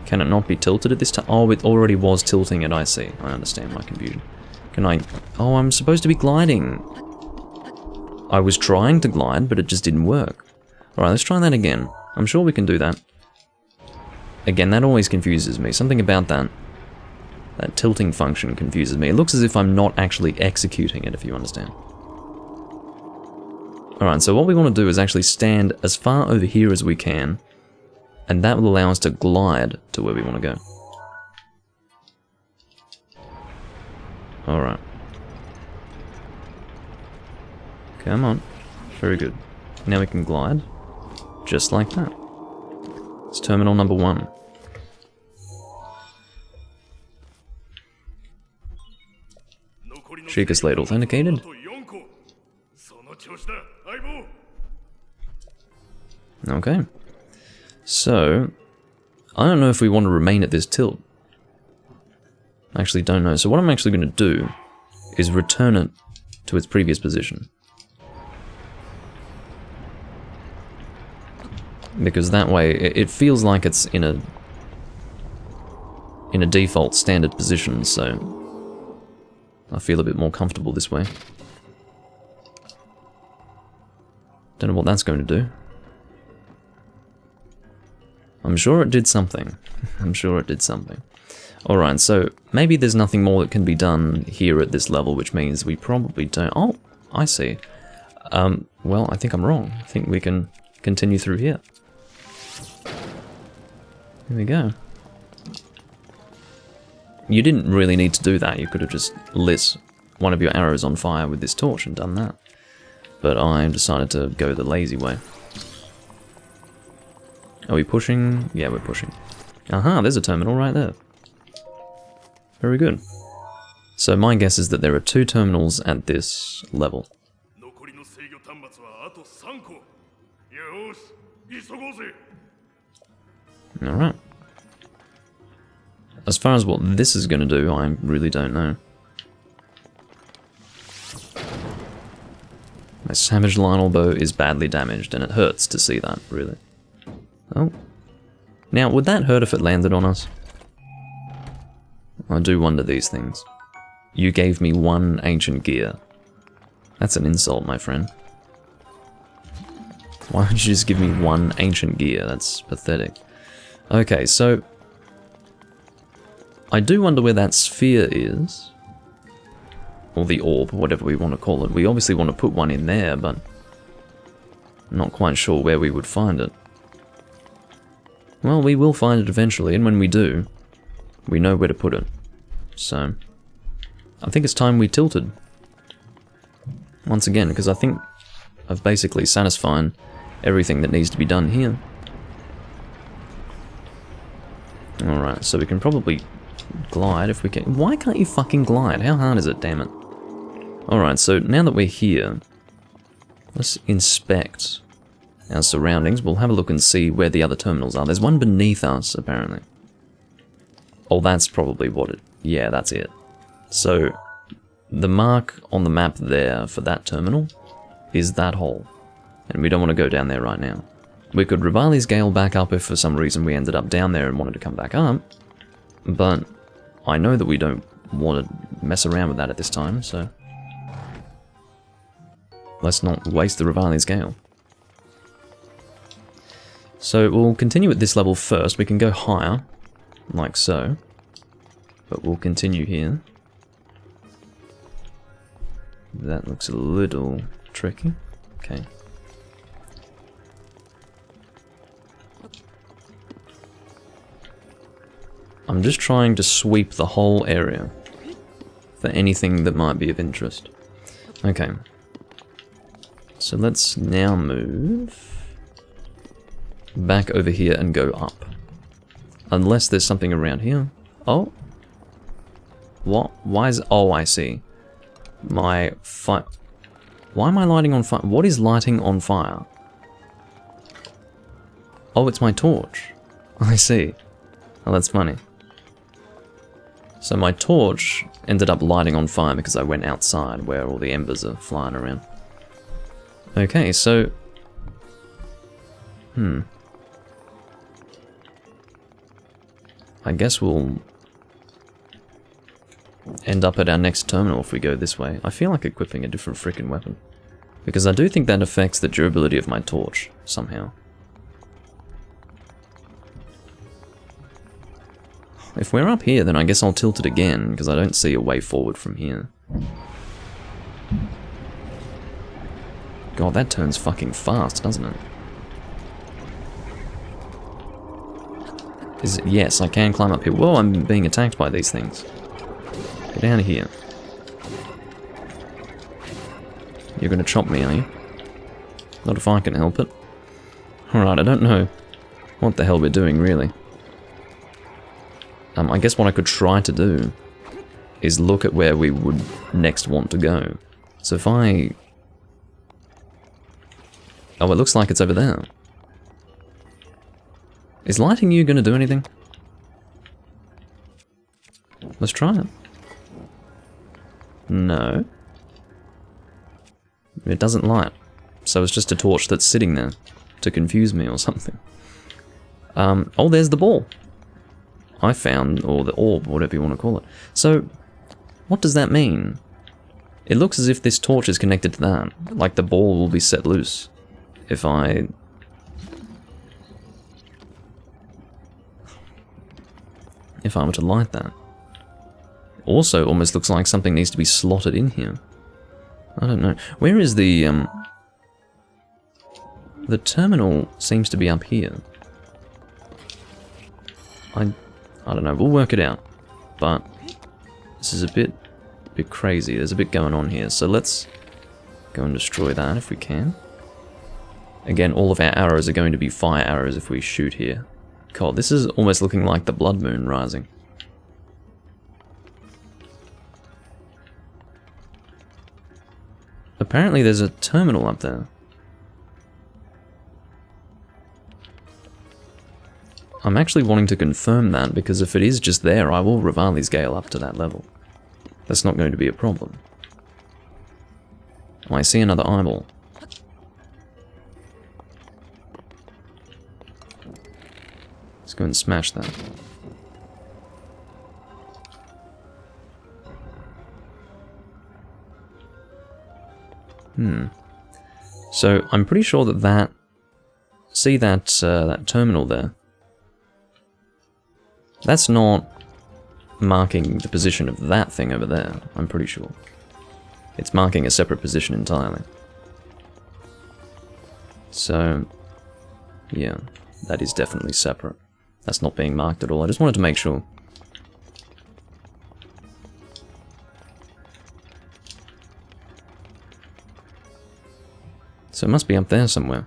Can it not be tilted at this time? Oh, it already was tilting it, I see. I understand my confusion. Can I... oh, I'm supposed to be gliding. I was trying to glide, but it just didn't work. Alright, let's try that again. I'm sure we can do that. Again, that always confuses me. Something about that tilting function confuses me. It looks as if I'm not actually executing it, if you understand. Alright, so what we want to do is actually stand as far over here as we can, and that will allow us to glide to where we want to go. Alright. Come on. Very good. Now we can glide. Just like that. It's terminal number 1. Sheikah Slate authenticated. Okay. So, I don't know if we want to remain at this tilt. I actually don't know. So what I'm actually going to do is return it to its previous position. Because that way, it feels like it's in a default standard position, so I feel a bit more comfortable this way. Don't know what that's going to do. I'm sure it did something. I'm sure it did something. Alright, so maybe there's nothing more that can be done here at this level, which means we probably don't... oh, I see. Well, I think I'm wrong. I think we can continue through here. Here we go. You didn't really need to do that. You could have just lit one of your arrows on fire with this torch and done that. But I decided to go the lazy way. Are we pushing? Yeah, we're pushing. Aha, there's a terminal right there. Very good. So my guess is that there are 2 terminals at this level. Alright. As far as what this is going to do, I really don't know. My Savage Lionel bow is badly damaged, and it hurts to see that, really. Oh. Now, would that hurt if it landed on us? I do wonder these things. You gave me 1 ancient gear. That's an insult, my friend. Why don't you just give me 1 ancient gear? That's pathetic. Okay, so... I do wonder where that sphere is. Or the orb, whatever we want to call it. We obviously want to put one in there, but... I'm not quite sure where we would find it. Well, we will find it eventually, and when we do, we know where to put it. So... I think it's time we tilted. Once again, because I think I've basically satisfied everything that needs to be done here. Alright, so we can probably glide if we can. Why can't you fucking glide? How hard is it, damn it? Alright, so now that we're here, let's inspect our surroundings. We'll have a look and see where the other terminals are. There's one beneath us, apparently. Oh, that's probably what it... Yeah, that's it. So, the mark on the map there for that terminal is that hole. And we don't want to go down there right now. We could Rivali's Gale back up if for some reason we ended up down there and wanted to come back up. But I know that we don't want to mess around with that at this time, so... Let's not waste the Rivali's Gale. So we'll continue at this level first. We can go higher, like so. But we'll continue here. That looks a little tricky. Okay. I'm just trying to sweep the whole area for anything that might be of interest. Okay. So let's now move back over here and go up. Unless there's something around here. Oh. What? Why is... Oh, I see. My fire... Why am I lighting on fire? What is lighting on fire? Oh, it's my torch. I see. Oh, that's funny. So my torch ended up lighting on fire because I went outside where all the embers are flying around. Okay, so... I guess we'll end up at our next terminal if we go this way. I feel like equipping a different freaking weapon. Because I do think that affects the durability of my torch, somehow. If we're up here, then I guess I'll tilt it again, because I don't see a way forward from here. God, that turns fucking fast, doesn't it? Is it? Yes, I can climb up here. Whoa, I'm being attacked by these things. Get down here. You're gonna chop me, are you? Not if I can help it. Alright, I don't know what the hell we're doing, really. I guess what I could try to do is look at where we would next want to go. So if I... Oh, it looks like it's over there. Is lighting you going to do anything? Let's try it. No. It doesn't light. So it's just a torch that's sitting there to confuse me or something. Oh, there's the ball. I found, or the orb, whatever you want to call it. So, what does that mean? It looks as if this torch is connected to that. Like the ball will be set loose if I... if I were to light that. Also, almost looks like something needs to be slotted in here. I don't know. Where is the terminal seems to be up here. I don't know, we'll work it out. But this is a bit crazy. There's a bit going on here. So let's go and destroy that if we can. Again, all of our arrows are going to be fire arrows if we shoot here. God, this is almost looking like the blood moon rising. Apparently there's a terminal up there. I'm actually wanting to confirm that, because if it is just there, I will Rivali's Gale up to that level. That's not going to be a problem. Oh, I see another eyeball. Let's go and smash that. So, I'm pretty sure that see that terminal there? That's not marking the position of that thing over there, I'm pretty sure. It's marking a separate position entirely. So, yeah, that is definitely separate. That's not being marked at all, I just wanted to make sure. So it must be up there somewhere.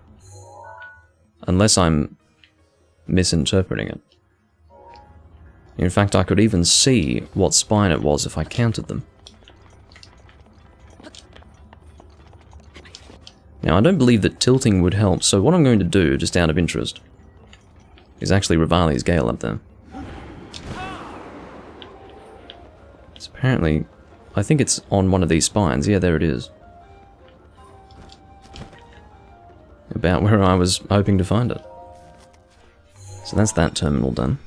Unless I'm misinterpreting it. In fact, I could even see what spine it was if I counted them. Now, I don't believe that tilting would help, so what I'm going to do, just out of interest, is actually Rivali's Gale up there. So apparently, I think it's on one of these spines. Yeah, there it is. About where I was hoping to find it. So that's that terminal done.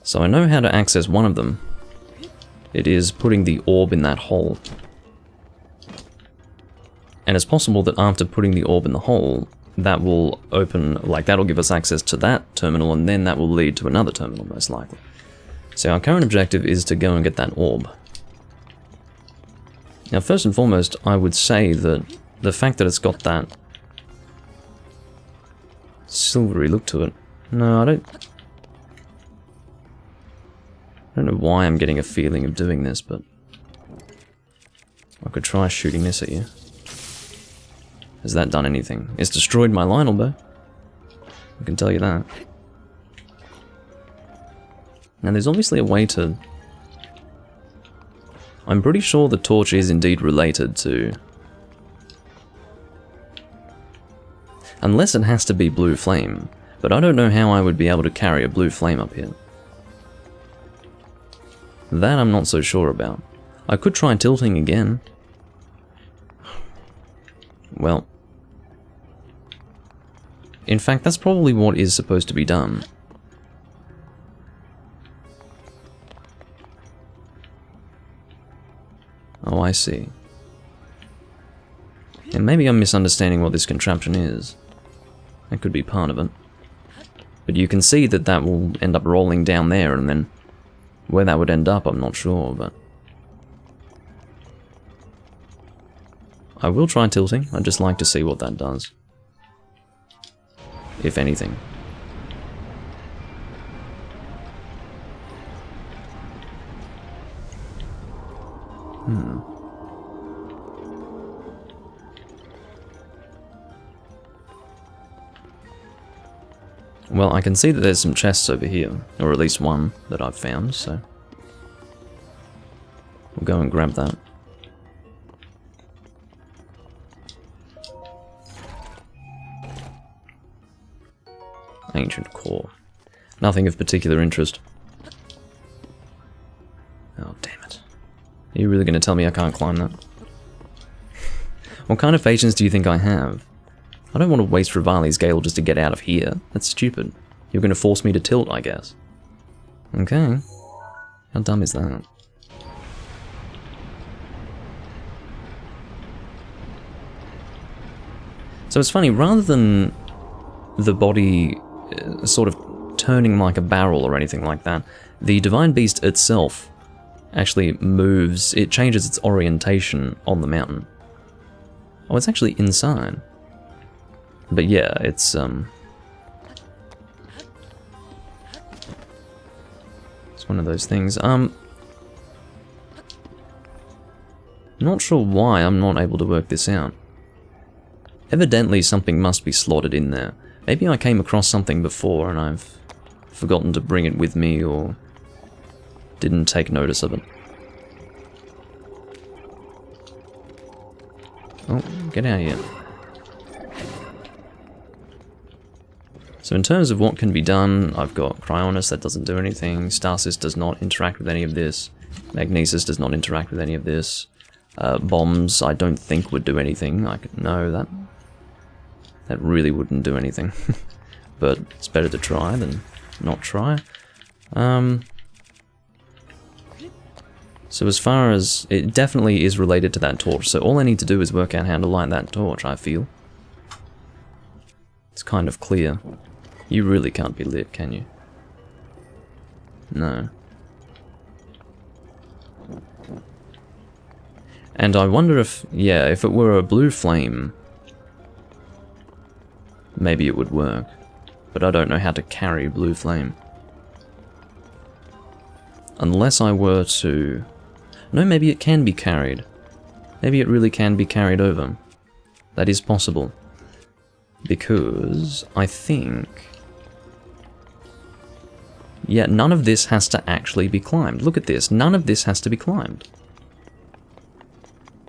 So I know how to access one of them. It is putting the orb in that hole. And it's possible that after putting the orb in the hole, that will open, like that'll give us access to that terminal, and then that will lead to another terminal most likely. So our current objective is to go and get that orb. Now first and foremost, I would say that the fact that it's got that silvery look to it. No, I don't know why I'm getting a feeling of doing this, but I could try shooting this at you. Has that done anything? It's destroyed my Lionel bow. I can tell you that. Now there's obviously a way to... I'm pretty sure the torch is indeed related to... Unless it has to be blue flame, but I don't know how I would be able to carry a blue flame up here. That I'm not so sure about. I could try tilting again. Well... In fact, that's probably what is supposed to be done. Oh, I see. And maybe I'm misunderstanding what this contraption is. That could be part of it. But you can see that that will end up rolling down there, and then where that would end up, I'm not sure, but... I will try tilting. I'd just like to see what that does. If anything. Well, I can see that there's some chests over here, or at least one that I've found, so we'll go and grab that. Ancient core. Nothing of particular interest. Oh, damn it. Are you really going to tell me I can't climb that? What kind of patience do you think I have? I don't want to waste Rivali's Gale just to get out of here. That's stupid. You're going to force me to tilt, I guess. Okay. How dumb is that? So it's funny, rather than the body sort of turning like a barrel or anything like that, the Divine Beast itself actually moves, it changes its orientation on the mountain. Oh, it's actually inside. But yeah, it's one of those things. Not sure why I'm not able to work this out. Evidently something must be slotted in there. Maybe I came across something before and I've forgotten to bring it with me or didn't take notice of it. Oh, get out of here. So in terms of what can be done, I've got Cryonis that doesn't do anything, Stasis does not interact with any of this, Magnesis does not interact with any of this, bombs I don't think would do anything. No, that really wouldn't do anything. But it's better to try than not try. So as far as... it definitely is related to that torch, so all I need to do is work out how to light that torch, I feel. It's kind of clear. You really can't be lit, can you? No. And I wonder if... yeah, if it were a blue flame... maybe it would work. But I don't know how to carry blue flame. Unless I were to... no, maybe it can be carried. Maybe it really can be carried over. That is possible. Because I think... yeah, none of this has to actually be climbed. Look at this. None of this has to be climbed.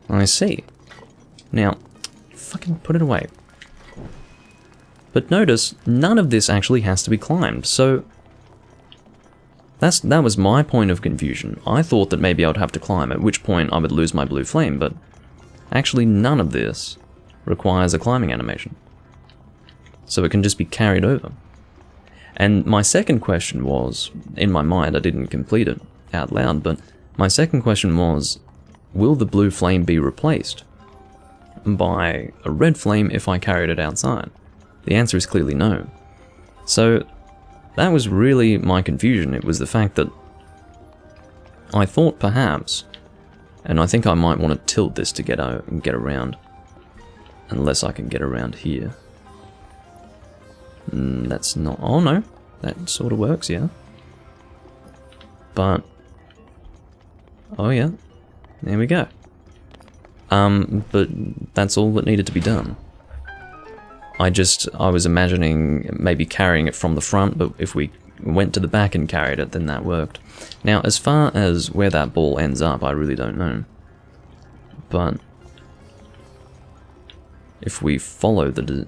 I see. Now, fucking put it away. But notice, none of this actually has to be climbed, so... That was my point of confusion. I thought that maybe I would have to climb, at which point I would lose my blue flame, but actually none of this requires a climbing animation. So it can just be carried over. And my second question was, in my mind, I didn't complete it out loud, but my second question was, will the blue flame be replaced by a red flame if I carried it outside? The answer is clearly no. So that was really my confusion. It was the fact that I thought perhaps, and I think I might want to tilt this to get out and get around, unless I can get around here. That's not... Oh no, that sort of works, yeah. But... Oh yeah, there we go. But that's all that needed to be done. I was imagining maybe carrying it from the front, but if we went to the back and carried it, then that worked. Now, as far as where that ball ends up, I really don't know. But if we follow the...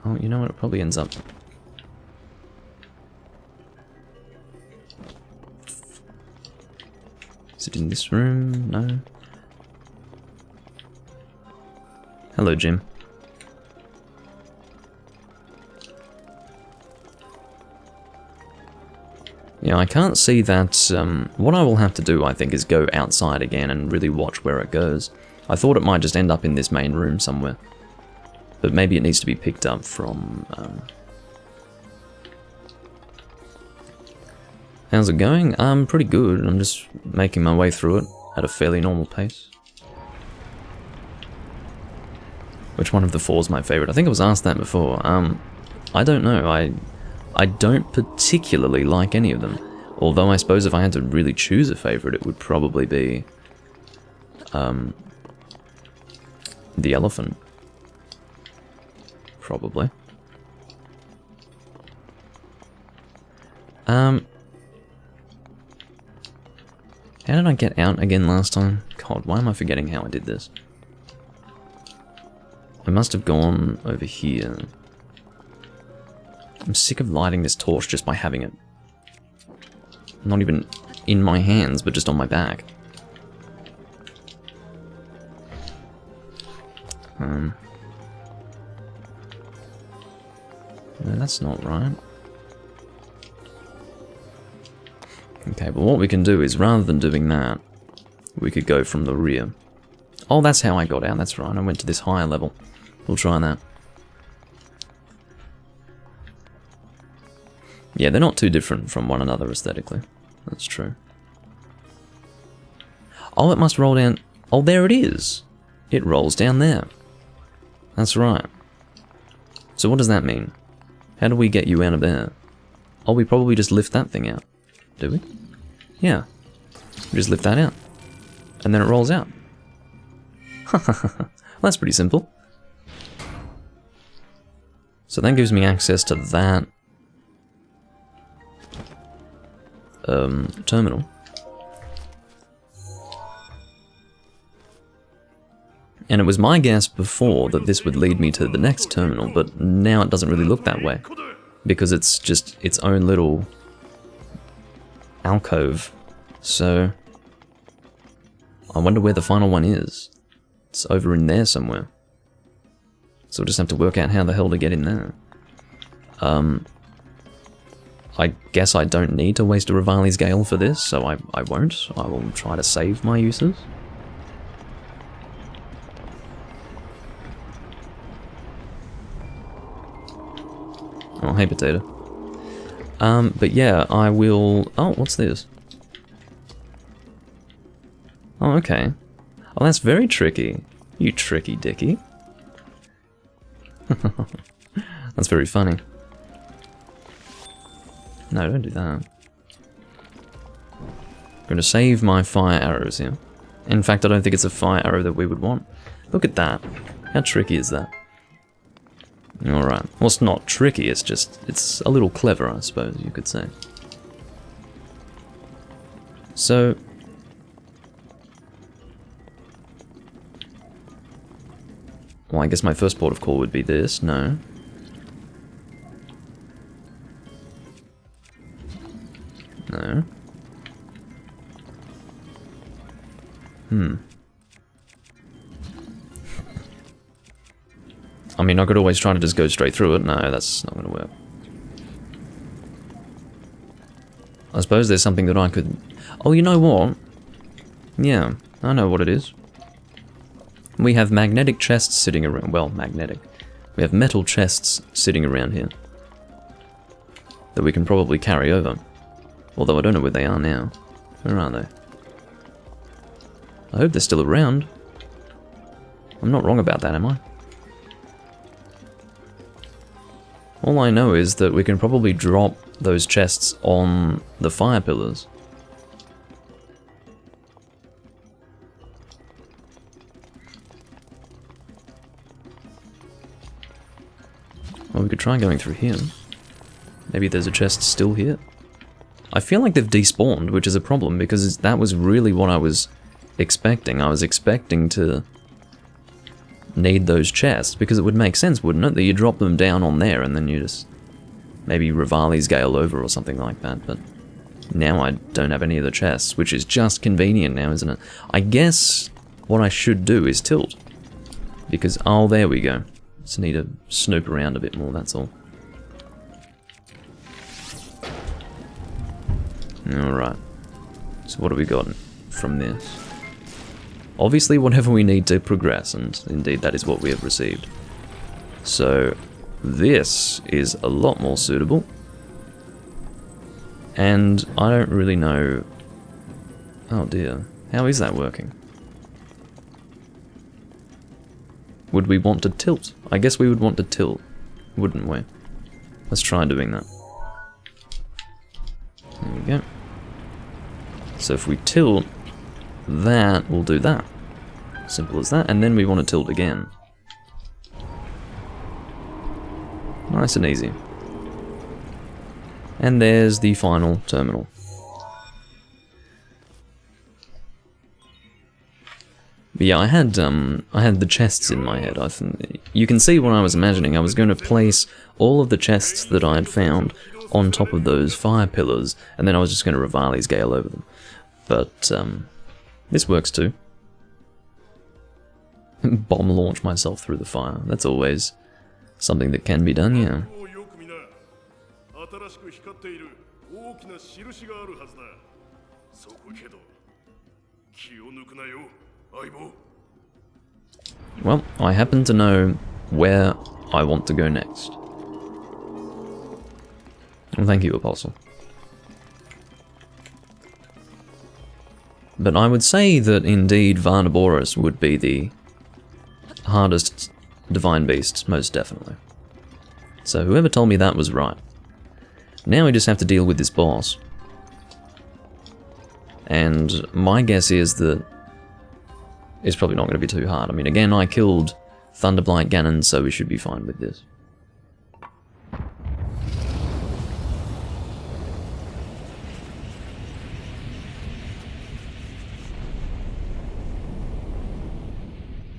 Oh, you know what? It probably ends up... Is it in this room? No. Hello, Jim. Yeah, I can't see that. What I will have to do, I think, is go outside again and really watch where it goes. I thought it might just end up in this main room somewhere. But maybe it needs to be picked up from... How's it going? Pretty good. I'm just making my way through it at a fairly normal pace. Which one of the four is my favorite? I think I was asked that before. I don't know. I don't particularly like any of them. Although I suppose if I had to really choose a favorite, it would probably be the elephant. Probably. How did I get out again last time? God, why am I forgetting how I did this? I must have gone over here. I'm sick of lighting this torch just by having it. Not even in my hands, but just on my back. No, that's not right. Okay, but what we can do is, rather than doing that, we could go from the rear. Oh, that's how I got out, that's right. I went to this higher level. We'll try that. Yeah, they're not too different from one another aesthetically. That's true. Oh, it must roll down... Oh, there it is! It rolls down there. That's right. So what does that mean? How do we get you out of there? Oh, we probably just lift that thing out. Do we? Yeah. We just lift that out. And then it rolls out. Well, that's pretty simple. So that gives me access to that terminal. And it was my guess before that this would lead me to the next terminal, but now it doesn't really look that way. Because it's just its own little alcove. So I wonder where the final one is. It's over in there somewhere. So we'll just have to work out how the hell to get in there. I guess I don't need to waste a Rivali's Gale for this, so I won't. I will try to save my uses. Oh, hey potato. But yeah, I will... Oh, what's this? Oh, okay. Oh, that's very tricky. You tricky dicky. That's very funny. No, don't do that. I'm going to save my fire arrows here. In fact, I don't think it's a fire arrow that we would want. Look at that. How tricky is that? Alright. Well, it's not tricky, it's just... It's a little clever, I suppose you could say. So... Well, I guess my first port of call would be this. No. I mean, I could always try to just go straight through it. No, that's not going to work. I suppose there's something that I could... Oh, you know what? Yeah, I know what it is. We have magnetic chests sitting around... Well, magnetic. We have metal chests sitting around here that we can probably carry over. Although I don't know where they are now. Where are they? I hope they're still around. I'm not wrong about that, am I? All I know is that we can probably drop those chests on the fire pillars. Well, we could try going through here. Maybe there's a chest still here. I feel like they've despawned, which is a problem, because that was really what I was expecting. I was expecting to need those chests, because it would make sense, wouldn't it? That you drop them down on there, and then you just maybe Rivali's Gale over or something like that, but now I don't have any of the chests, which is just convenient now, isn't it? I guess what I should do is tilt, because, oh, there we go. Just need to snoop around a bit more, that's all. Alright, so what have we got from this? Obviously whatever we need to progress, and indeed that is what we have received. So this is a lot more suitable. And I don't really know... Oh dear, how is that working? Would we want to tilt? I guess we would want to tilt, wouldn't we? Let's try doing that. There we go. So if we tilt, that will do that. Simple as that. And then we want to tilt again. Nice and easy. And there's the final terminal. But yeah, I had the chests in my head. You can see what I was imagining. I was going to place all of the chests that I had found on top of those fire pillars, and then I was just going to Rivali's Gale over them. But this works too. Bomb launch myself through the fire. That's always something that can be done, yeah. Well, I happen to know where I want to go next. Well, thank you, Apostle. But I would say that indeed Varnaboris would be the hardest divine beast, most definitely. So whoever told me that was right. Now we just have to deal with this boss. And my guess is that it's probably not going to be too hard. I mean, again, I killed Thunderblight Ganon, so we should be fine with this.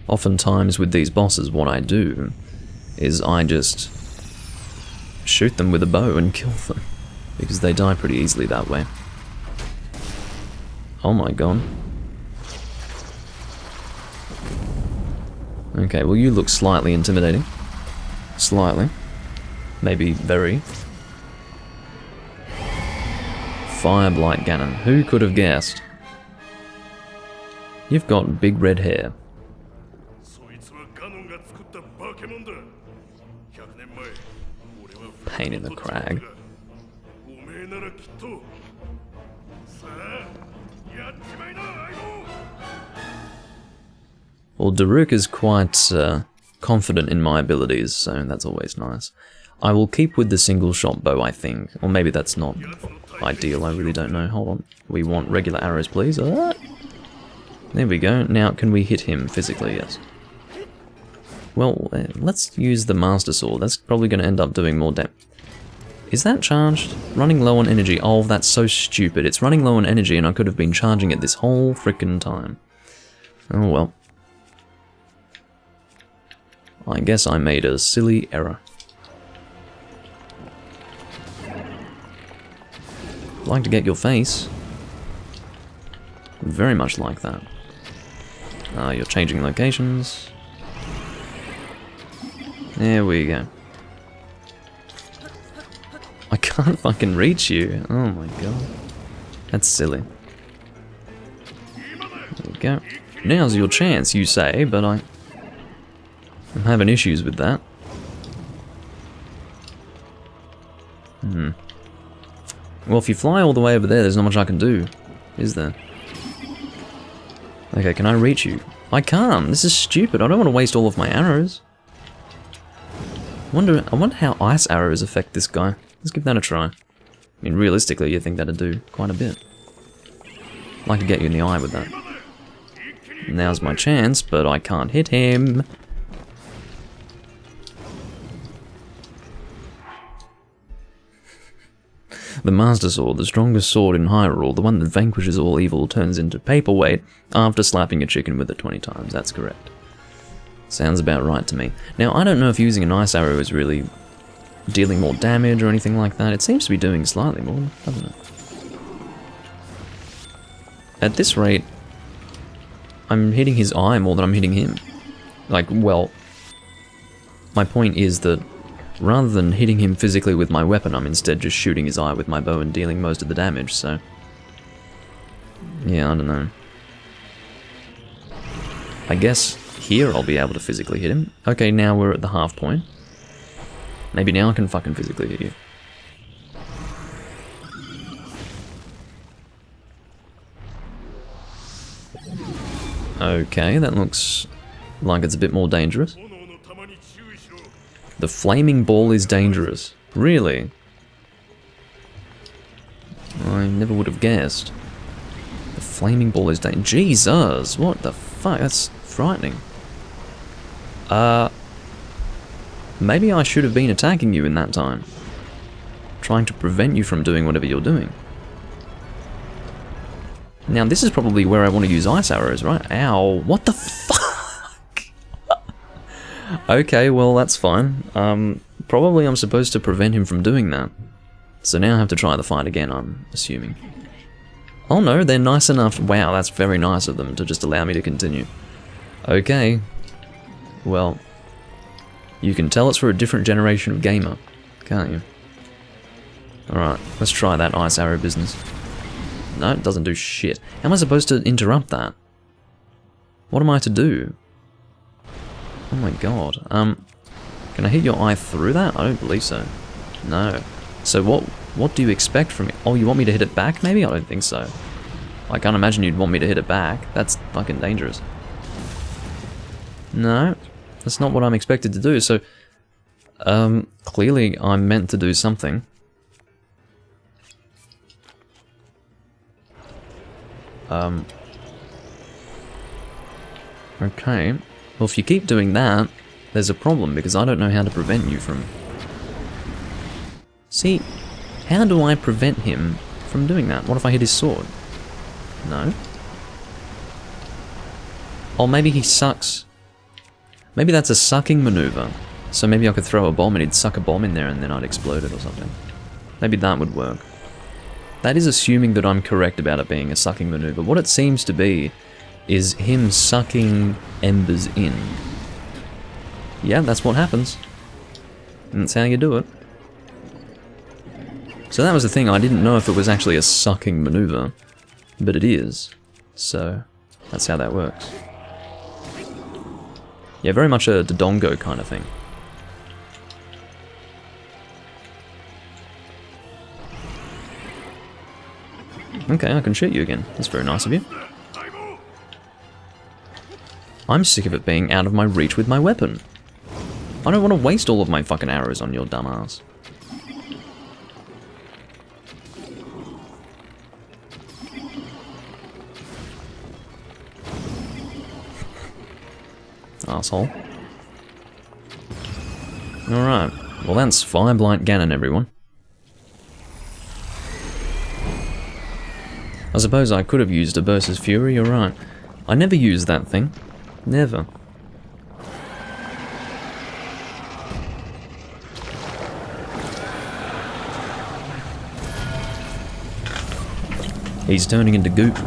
Oftentimes with these bosses, what I do is I just shoot them with a bow and kill them, because they die pretty easily that way. Oh my god. Okay, well you look slightly intimidating. Slightly. Maybe very. Fireblight Ganon. Who could have guessed? You've got big red hair. Pain in the crag. Well, Daruk is quite confident in my abilities, so that's always nice. I will keep with the single shot bow, I think. Or maybe that's not ideal, I really don't know. Hold on. We want regular arrows, please. There we go. Now, can we hit him physically? Yes. Well, let's use the Master Sword. That's probably going to end up doing more damage. Is that charged? Running low on energy. Oh, that's so stupid. It's running low on energy and I could have been charging it this whole frickin' time. Oh well. I guess I made a silly error. Like to get your face. Very much like that. You're changing locations. There we go. I can't fucking reach you. Oh my god. That's silly. There we go. Now's your chance, you say, but I'm having issues with that. Well, if you fly all the way over there, there's not much I can do, is there? Okay, can I reach you? I can't. This is stupid. I don't want to waste all of my arrows. I wonder how ice arrows affect this guy. Let's give that a try. I mean, realistically, you think that'd do quite a bit. I'd like to get you in the eye with that. Now's my chance, but I can't hit him. The Master Sword, the strongest sword in Hyrule, the one that vanquishes all evil, turns into paperweight after slapping a chicken with it 20 times. That's correct. Sounds about right to me. Now, I don't know if using an ice arrow is really dealing more damage or anything like that. It seems to be doing slightly more, doesn't it? At this rate, I'm hitting his eye more than I'm hitting him. Like, well, my point is that rather than hitting him physically with my weapon, I'm instead just shooting his eye with my bow and dealing most of the damage, so... yeah, I don't know. I guess here I'll be able to physically hit him. Okay, now we're at the half point. Maybe now I can fucking physically hit you. Okay, that looks like it's a bit more dangerous. The flaming ball is dangerous. Really? I never would have guessed. The flaming ball is dangerous. Jesus! What the fuck? That's frightening. Maybe I should have been attacking you in that time. Trying to prevent you from doing whatever you're doing. Now, this is probably where I want to use ice arrows, right? Ow. What the fuck? Okay, well, that's fine. Probably I'm supposed to prevent him from doing that. So now I have to try the fight again, I'm assuming. Oh no, they're nice enough. Wow, that's very nice of them to just allow me to continue. Okay. Well, you can tell it's for a different generation of gamer, can't you? Alright, let's try that ice arrow business. No, it doesn't do shit. How am I supposed to interrupt that? What am I to do? Oh my god. Can I hit your eye through that? I don't believe so. No. So what do you expect from me? Oh, you want me to hit it back maybe? I don't think so. I can't imagine you'd want me to hit it back. That's fucking dangerous. No, that's not what I'm expected to do, so... clearly I'm meant to do something. Okay. Well, if you keep doing that, there's a problem, because I don't know how to prevent you from... See, how do I prevent him from doing that? What if I hit his sword? No. Oh, maybe he sucks. Maybe that's a sucking maneuver. So maybe I could throw a bomb and he'd suck a bomb in there and then I'd explode it or something. Maybe that would work. That is assuming that I'm correct about it being a sucking maneuver. What it seems to be is him sucking embers in. Yeah, that's what happens. And that's how you do it. So that was the thing, I didn't know if it was actually a sucking maneuver, but it is. So that's how that works. Yeah, very much a Dodongo kind of thing. Okay, I can shoot you again. That's very nice of you. I'm sick of it being out of my reach with my weapon. I don't want to waste all of my fucking arrows on your dumb ass. Asshole. Alright, well that's Fireblight Ganon, everyone. I suppose I could have used a Burst's Fury, you're right. I never used that thing. Never. He's turning into goop.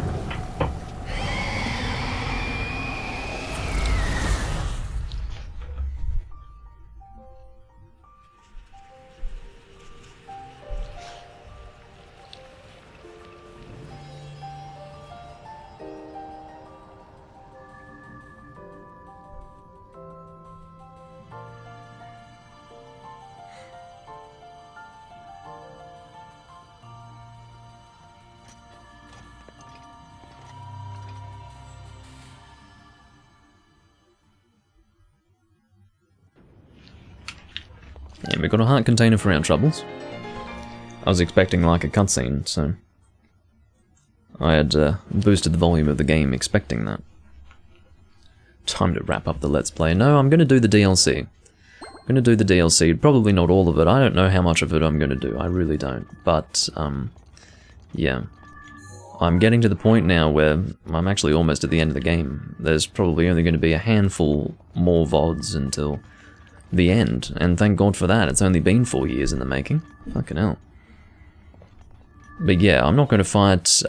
And we got a heart container for our troubles. I was expecting like a cutscene, so I had boosted the volume of the game expecting that. Time to wrap up the Let's Play. No, I'm going to do the DLC. I'm going to do the DLC, probably not all of it. I don't know how much of it I'm going to do, I really don't. But, yeah. I'm getting to the point now where I'm actually almost at the end of the game. There's probably only going to be a handful more VODs until the end, and thank God for that. It's only been 4 years in the making. Fucking hell. But yeah, I'm not going to fight,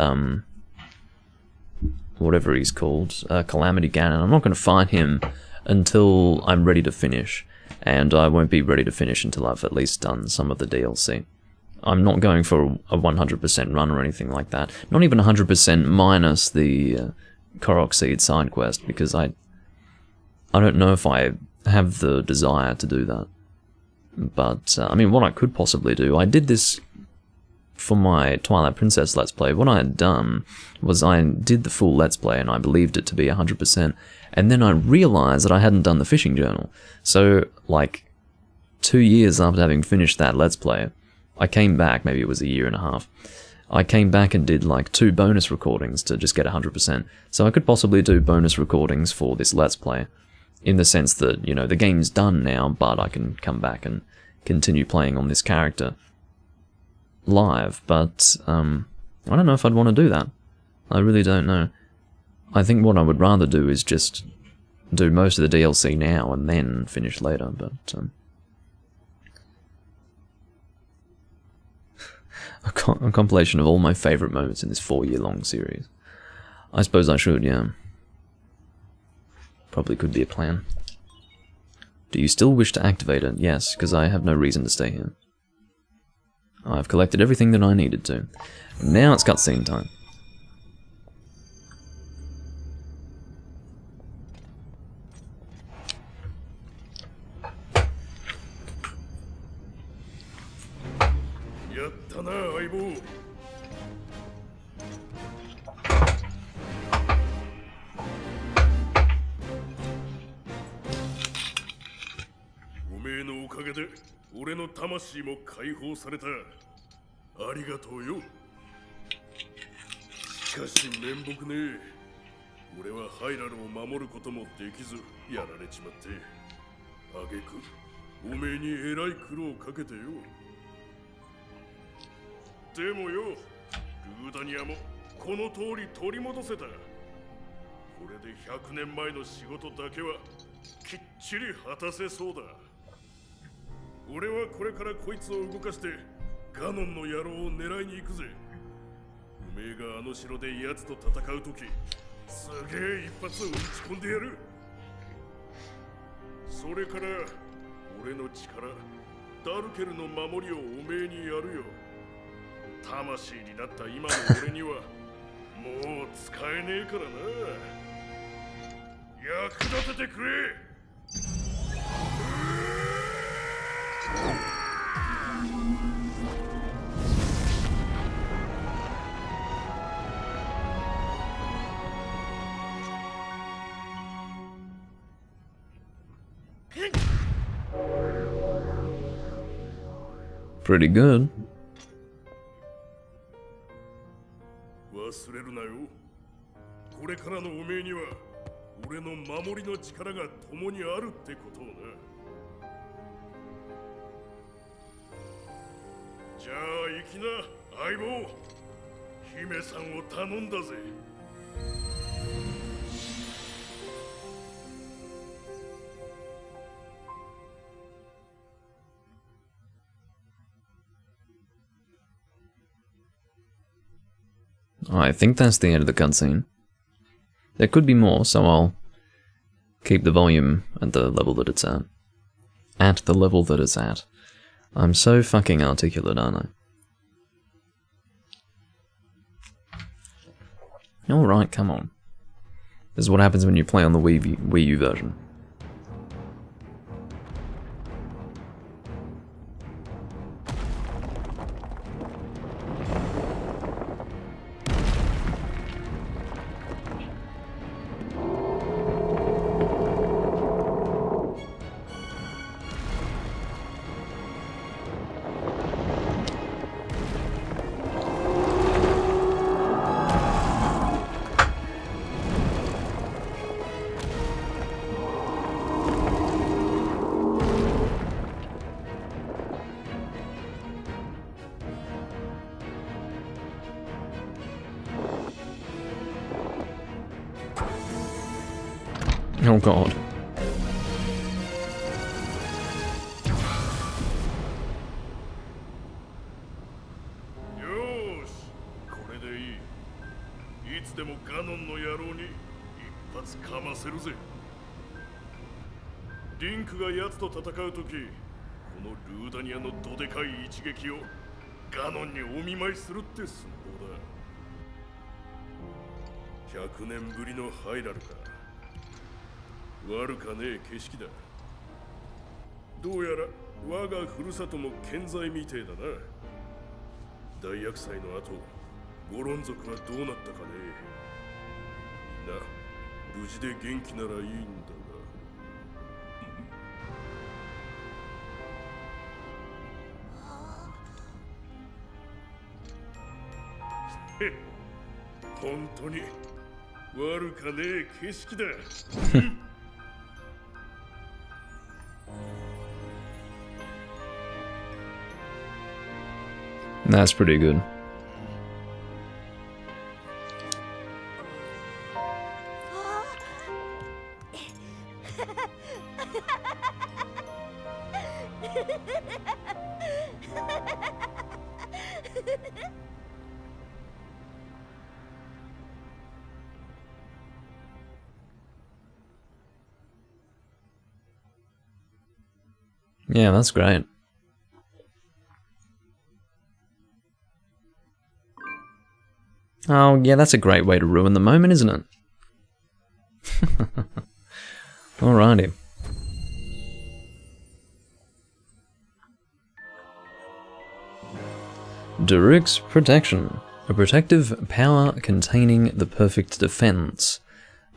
whatever he's called, Calamity Ganon. I'm not going to fight him until I'm ready to finish, and I won't be ready to finish until I've at least done some of the DLC. I'm not going for a 100% run or anything like that. Not even 100% minus the Korok Seed side quest, because I don't know if I have the desire to do that. But, I mean, what I could possibly do, I did this for my Twilight Princess Let's Play. What I had done was I did the full Let's Play and I believed it to be 100%, and then I realized that I hadn't done the fishing journal. So, like, 2 years after having finished that Let's Play, I came back, maybe it was a year and a half, I came back and did like 2 bonus recordings to just get 100%. So I could possibly do bonus recordings for this Let's Play, in the sense that, you know, the game's done now, but I can come back and continue playing on this character live, but I don't know if I'd want to do that. I really don't know. I think what I would rather do is just do most of the DLC now and then finish later, but a compilation of all my favourite moments in this 4-year-long series. I suppose I should, yeah. Probably could be a plan. Do you still wish to activate it? Yes, because I have no reason to stay here. I've collected everything that I needed to. Now it's cutscene time. Rudania もこの通り取り戻せた。これで100年前の仕事だけはきっちり果たせそうだ。俺はこれからこいつを動かしてガノンの野郎を狙いに行くぜ。おめえがあの城で奴と戦うとき、すげえ一発を打ち込んでやる。それから俺の力、ダルケルの守りをおめえにやるよ。魂になった今の俺にはもう使えねえからな。役立ててくれ。Pretty good. 忘れるなよ。これからのおめえには俺の守りの力が共にあるってことをな。じゃあ行きな、相棒。姫さんを頼んだぜ。I think that's the end of the cutscene. There could be more, so I'll keep the volume at the level that it's at. At the level that it's at. I'm so fucking articulate, aren't I? Alright, come on. This is what happens when you play on the Wii U version. Oh god. Yosh, これでいい。いつでもガノンの野郎に一発かませるぜ。リンクが奴と戦うとき、このルーダニアのどでかい一撃をガノンにお見舞いするって寸法だ。100年ぶりのハイラルか。悪かねえ景色だ。どうやら我がふるさとも健在みてえだな。大厄災の後、ゴロン族はどうなったかね。みんな無事で元気ならいいんだが。へっ、本当に悪かねえ景色だ。That's pretty good. Yeah, that's great. Oh, yeah, that's a great way to ruin the moment, isn't it? Alrighty. Daruk's Protection. A protective power containing the perfect defense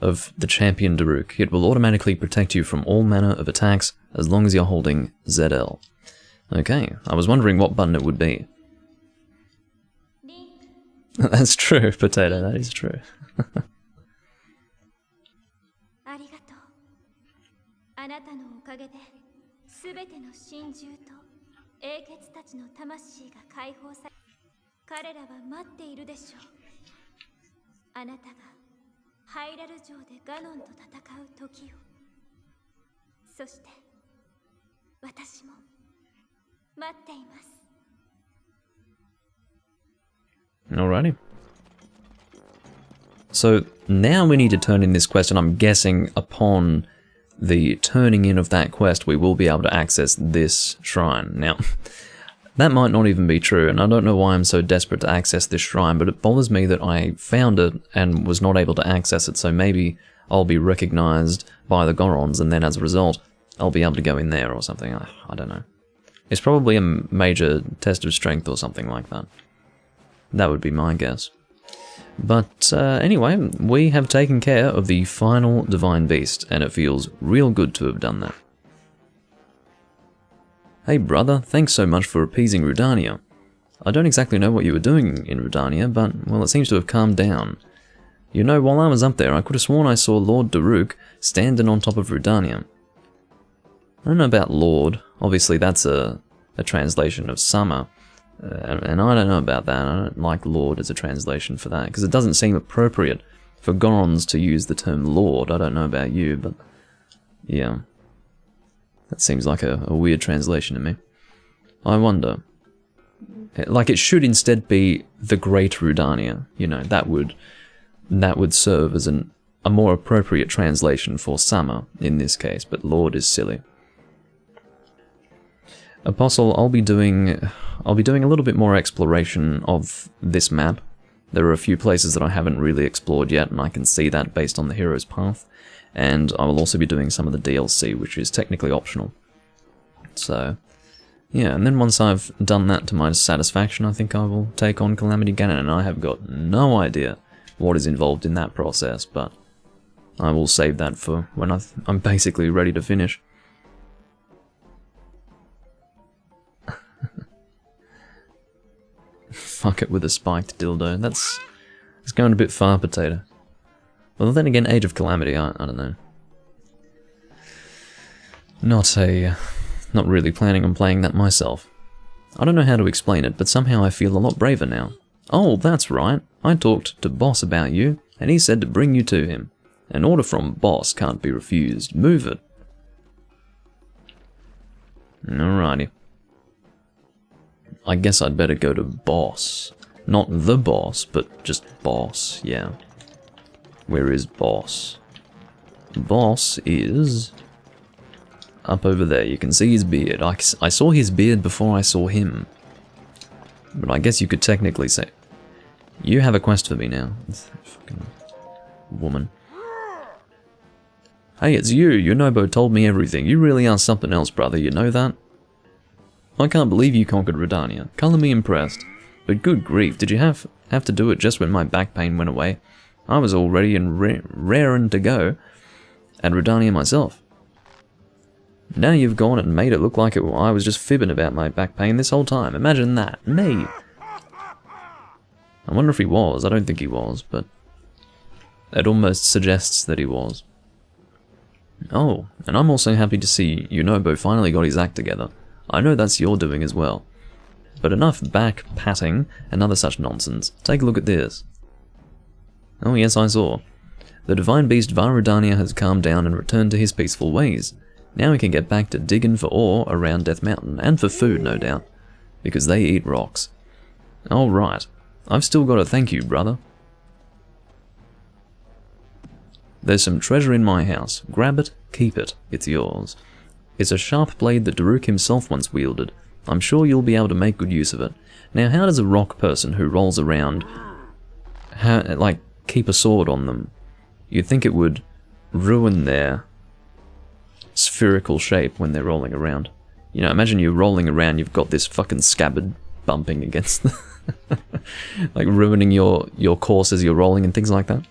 of the champion Daruk. It will automatically protect you from all manner of attacks as long as you're holding ZL. Okay, I was wondering what button it would be. That's true, Potato, that is true. Alrighty. So now we need to turn in this quest, and I'm guessing upon the turning in of that quest we will be able to access this shrine. Now, that might not even be true, and I don't know why I'm so desperate to access this shrine, but it bothers me that I found it and was not able to access it, so maybe I'll be recognized by the Gorons, and then as a result, I'll be able to go in there or something. I don't know. It's probably a major test of strength or something like that. That would be my guess. But anyway, we have taken care of the final Divine Beast, and it feels real good to have done that. Hey brother, thanks so much for appeasing Rudania. I don't exactly know what you were doing in Rudania, but, well, it seems to have calmed down. You know, while I was up there, I could have sworn I saw Lord Daruk standing on top of Rudania. I don't know about Lord. Obviously that's a translation of summer. And I don't know about that. I don't like Lord as a translation for that, because it doesn't seem appropriate for Gorons to use the term Lord. I don't know about you, but yeah. That seems like a weird translation to me. I wonder. Like, it should instead be the Great Rudania. You know, that would serve as a more appropriate translation for summer in this case, but Lord is silly. Apostle, I'll be doing a little bit more exploration of this map. There are a few places that I haven't really explored yet, and I can see that based on the hero's path. And I will also be doing some of the DLC, which is technically optional. So, yeah, and then once I've done that to my satisfaction, I think I will take on Calamity Ganon, and I have got no idea what is involved in that process, but I will save that for when I'm basically ready to finish. Fuck it with a spiked dildo. That's going a bit far, Potato. Well, then again, Age of Calamity, I don't know. Not really planning on playing that myself. I don't know how to explain it, but somehow I feel a lot braver now. Oh, that's right. I talked to Boss about you, and he said to bring you to him. An order from boss can't be refused. Move it. Alrighty. I guess I'd better go to boss. Not the boss, but just boss, yeah. Where is boss? Boss is up over there. You can see his beard. I saw his beard before I saw him. But I guess you could technically say... You have a quest for me now. Fucking woman. Hey, it's you. Yunobo told me everything. You really are something else, brother. You know that? I can't believe you conquered Rudania. Color me impressed. But good grief, did you have to do it just when my back pain went away? I was all ready and raring to go at Rudania myself. Now you've gone and made it look like I was just fibbing about my back pain this whole time. Imagine that. Me. I wonder if he was. I don't think he was, but it almost suggests that he was. Oh, and I'm also happy to see Yunobo finally got his act together. I know that's your doing as well. But enough back patting and other such nonsense. Take a look at this. Oh yes, I saw. The divine beast Rudania has calmed down and returned to his peaceful ways. Now we can get back to digging for ore around Death Mountain, and for food, no doubt. Because they eat rocks. Alright. I've still got to thank you, brother. There's some treasure in my house. Grab it, keep it. It's yours. It's a sharp blade that Daruk himself once wielded. I'm sure you'll be able to make good use of it. Now, how does a rock person who rolls around, keep a sword on them? You'd think it would ruin their spherical shape when they're rolling around. You know, imagine you're rolling around, you've got this fucking scabbard bumping against them. Like ruining your course as you're rolling and things like that.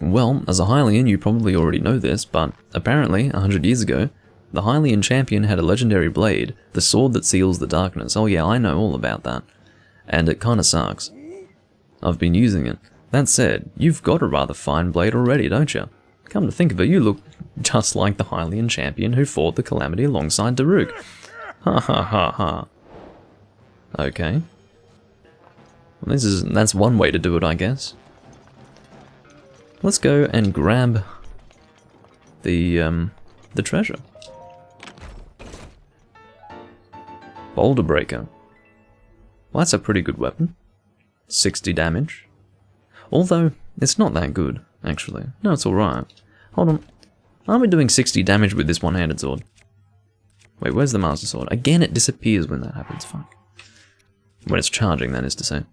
Well, as a Hylian, you probably already know this, but apparently, 100 years ago, the Hylian champion had a legendary blade, the sword that seals the darkness. Oh yeah, I know all about that. And it kinda sucks. I've been using it. That said, you've got a rather fine blade already, don't you? Come to think of it, you look just like the Hylian champion who fought the Calamity alongside Daruk. Ha ha ha ha. Okay. Well, that's one way to do it, I guess. Let's go and grab the treasure. Boulder Breaker. Well, that's a pretty good weapon. 60 damage. Although, it's not that good, actually. No, it's alright. Hold on. Aren't we doing 60 damage with this one-handed sword? Wait, where's the Master Sword? Again, it disappears when that happens. Fuck. When it's charging, that is to say.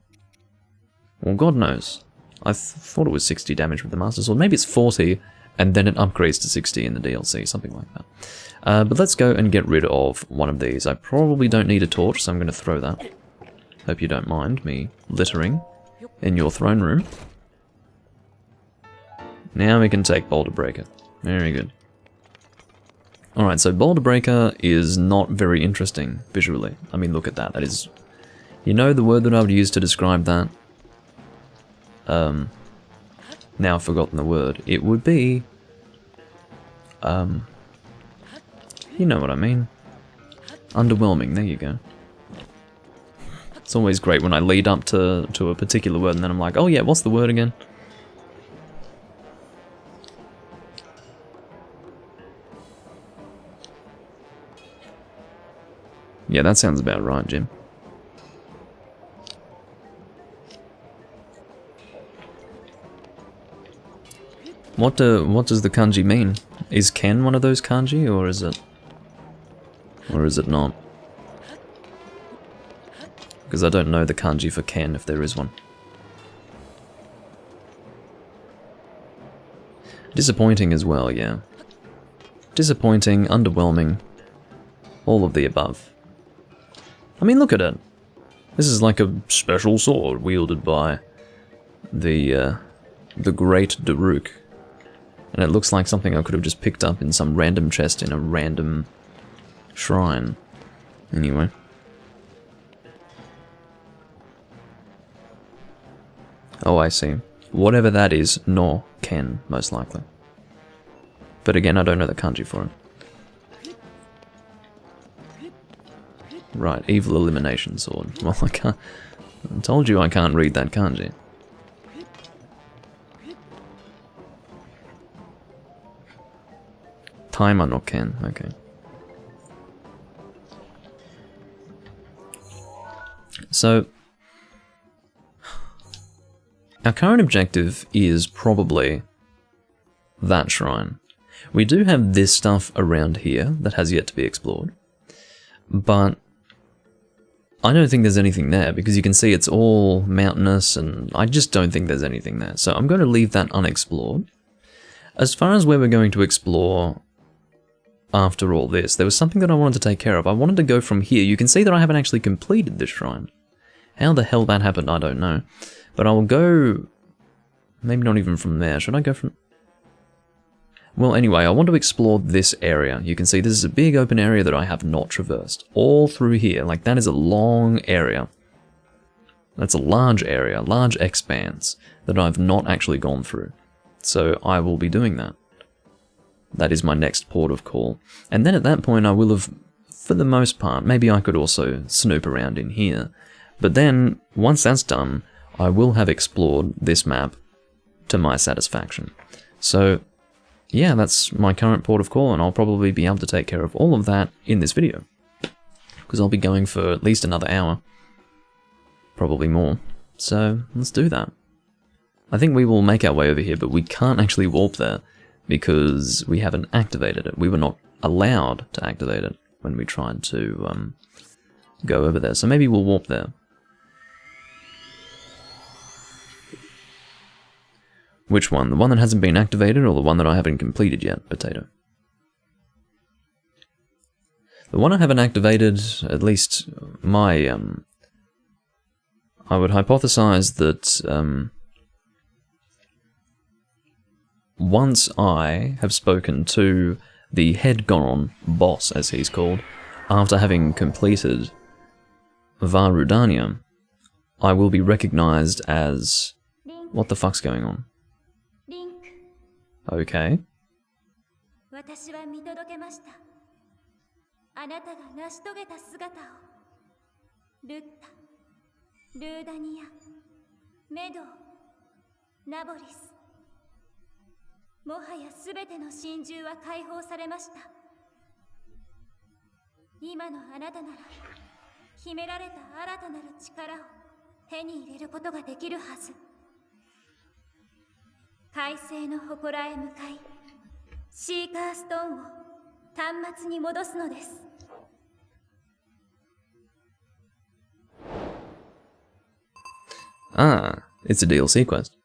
Well, God knows. I thought it was 60 damage with the Master Sword. Maybe it's 40, and then it upgrades to 60 in the DLC, something like that. But let's go and get rid of one of these. I probably don't need a torch, so I'm going to throw that. Hope you don't mind me littering in your throne room. Now we can take Boulder Breaker. Very good. Alright, so Boulder Breaker is not very interesting visually. I mean, look at that. That is... You know the word that I would use to describe that? Now I've forgotten the word. It would be... You know what I mean. Underwhelming, there you go. It's always great when I lead up to a particular word and then I'm like, oh yeah, what's the word again? Yeah, that sounds about right, Jim. What does the kanji mean? Is Ken one of those kanji, or is it not? Because I don't know the kanji for Ken, if there is one. Disappointing as well, yeah. Disappointing, underwhelming, all of the above. I mean, look at it. This is like a special sword wielded by the great Daruk. And it looks like something I could have just picked up in some random chest in a random shrine. Anyway. Oh, I see. Whatever that is, no Ken, most likely. But again, I don't know the kanji for it. Right, evil elimination sword. Well, I can't... I told you I can't read that kanji. Taima no ken, okay. So, our current objective is probably that shrine. We do have this stuff around here that has yet to be explored, but I don't think there's anything there because you can see it's all mountainous and I just don't think there's anything there. So I'm going to leave that unexplored. As far as where we're going to explore after all this, there was something that I wanted to take care of. I wanted to go from here. You can see that I haven't actually completed this shrine. How the hell that happened, I don't know. But I will go... maybe not even from there. Should I go from... well, anyway, I want to explore this area. You can see this is a big open area that I have not traversed. All through here. Like, that is a long area. That's a large area, large expanse that I've not actually gone through. So I will be doing that. That is my next port of call. And then at that point I will have, for the most part, maybe I could also snoop around in here. But then, once that's done, I will have explored this map to my satisfaction. So, yeah, that's my current port of call, and I'll probably be able to take care of all of that in this video. Because I'll be going for at least another hour. Probably more. So, let's do that. I think we will make our way over here, but we can't actually warp there, because we haven't activated it. We were not allowed to activate it when we tried to go over there. So maybe we'll warp there. Which one? The one that hasn't been activated or the one that I haven't completed yet, Potato? The one I haven't activated, at least my, I would hypothesize that, once I have spoken to the head Ganon, boss as he's called, after having completed Rudania, I will be recognized as... what the fuck's going on? Okay. Ah, it's a DLC quest.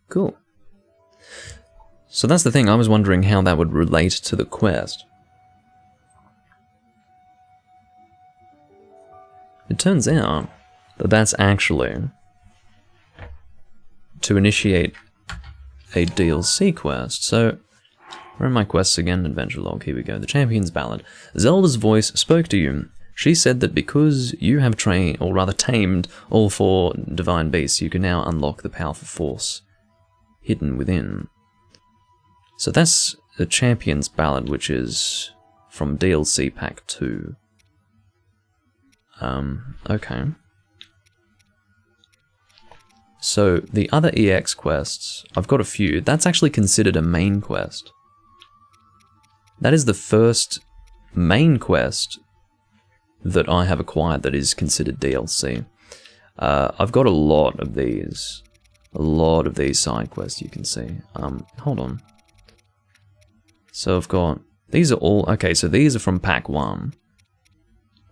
Cool. So that's the thing, I was wondering how that would relate to the quest. It turns out that that's actually to initiate a DLC quest. So, where are my quests again? Adventure log, here we go. The Champion's Ballad. Zelda's voice spoke to you. She said that because you have trained, or rather tamed, all 4 divine beasts, you can now unlock the powerful force hidden within. So that's the Champion's Ballad, which is from DLC Pack 2. Okay. So, the other EX quests, I've got a few. That's actually considered a main quest. That is the first main quest that I have acquired that is considered DLC. I've got a lot of these. A lot of these side quests, you can see. Hold on. So I've got... these are all... okay, so these are from Pack 1.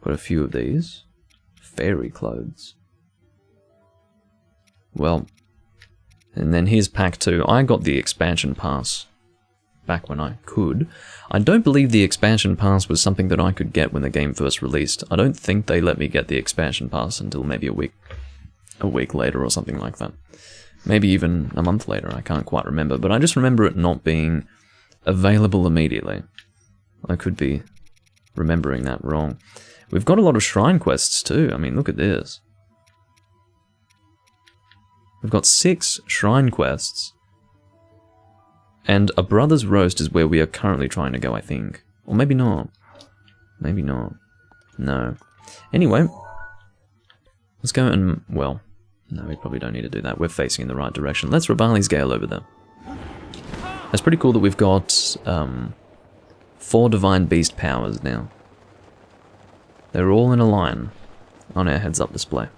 Got a few of these. Fairy clothes. Well, and then here's Pack 2. I got the expansion pass back when I could. I don't believe the expansion pass was something that I could get when the game first released. I don't think they let me get the expansion pass until maybe a week later or something like that. Maybe even a month later, I can't quite remember. But I just remember it not being available immediately. I could be remembering that wrong. We've got a lot of shrine quests too. I mean, look at this. We've got 6 shrine quests. And a brother's roast is where we are currently trying to go, I think. Or maybe not. Maybe not. No. Anyway, let's go and, well, no, we probably don't need to do that. We're facing in the right direction. Let's Rivali's Gale over there. It's pretty cool that we've got 4 Divine Beast powers now. They're all in a line on our heads-up display.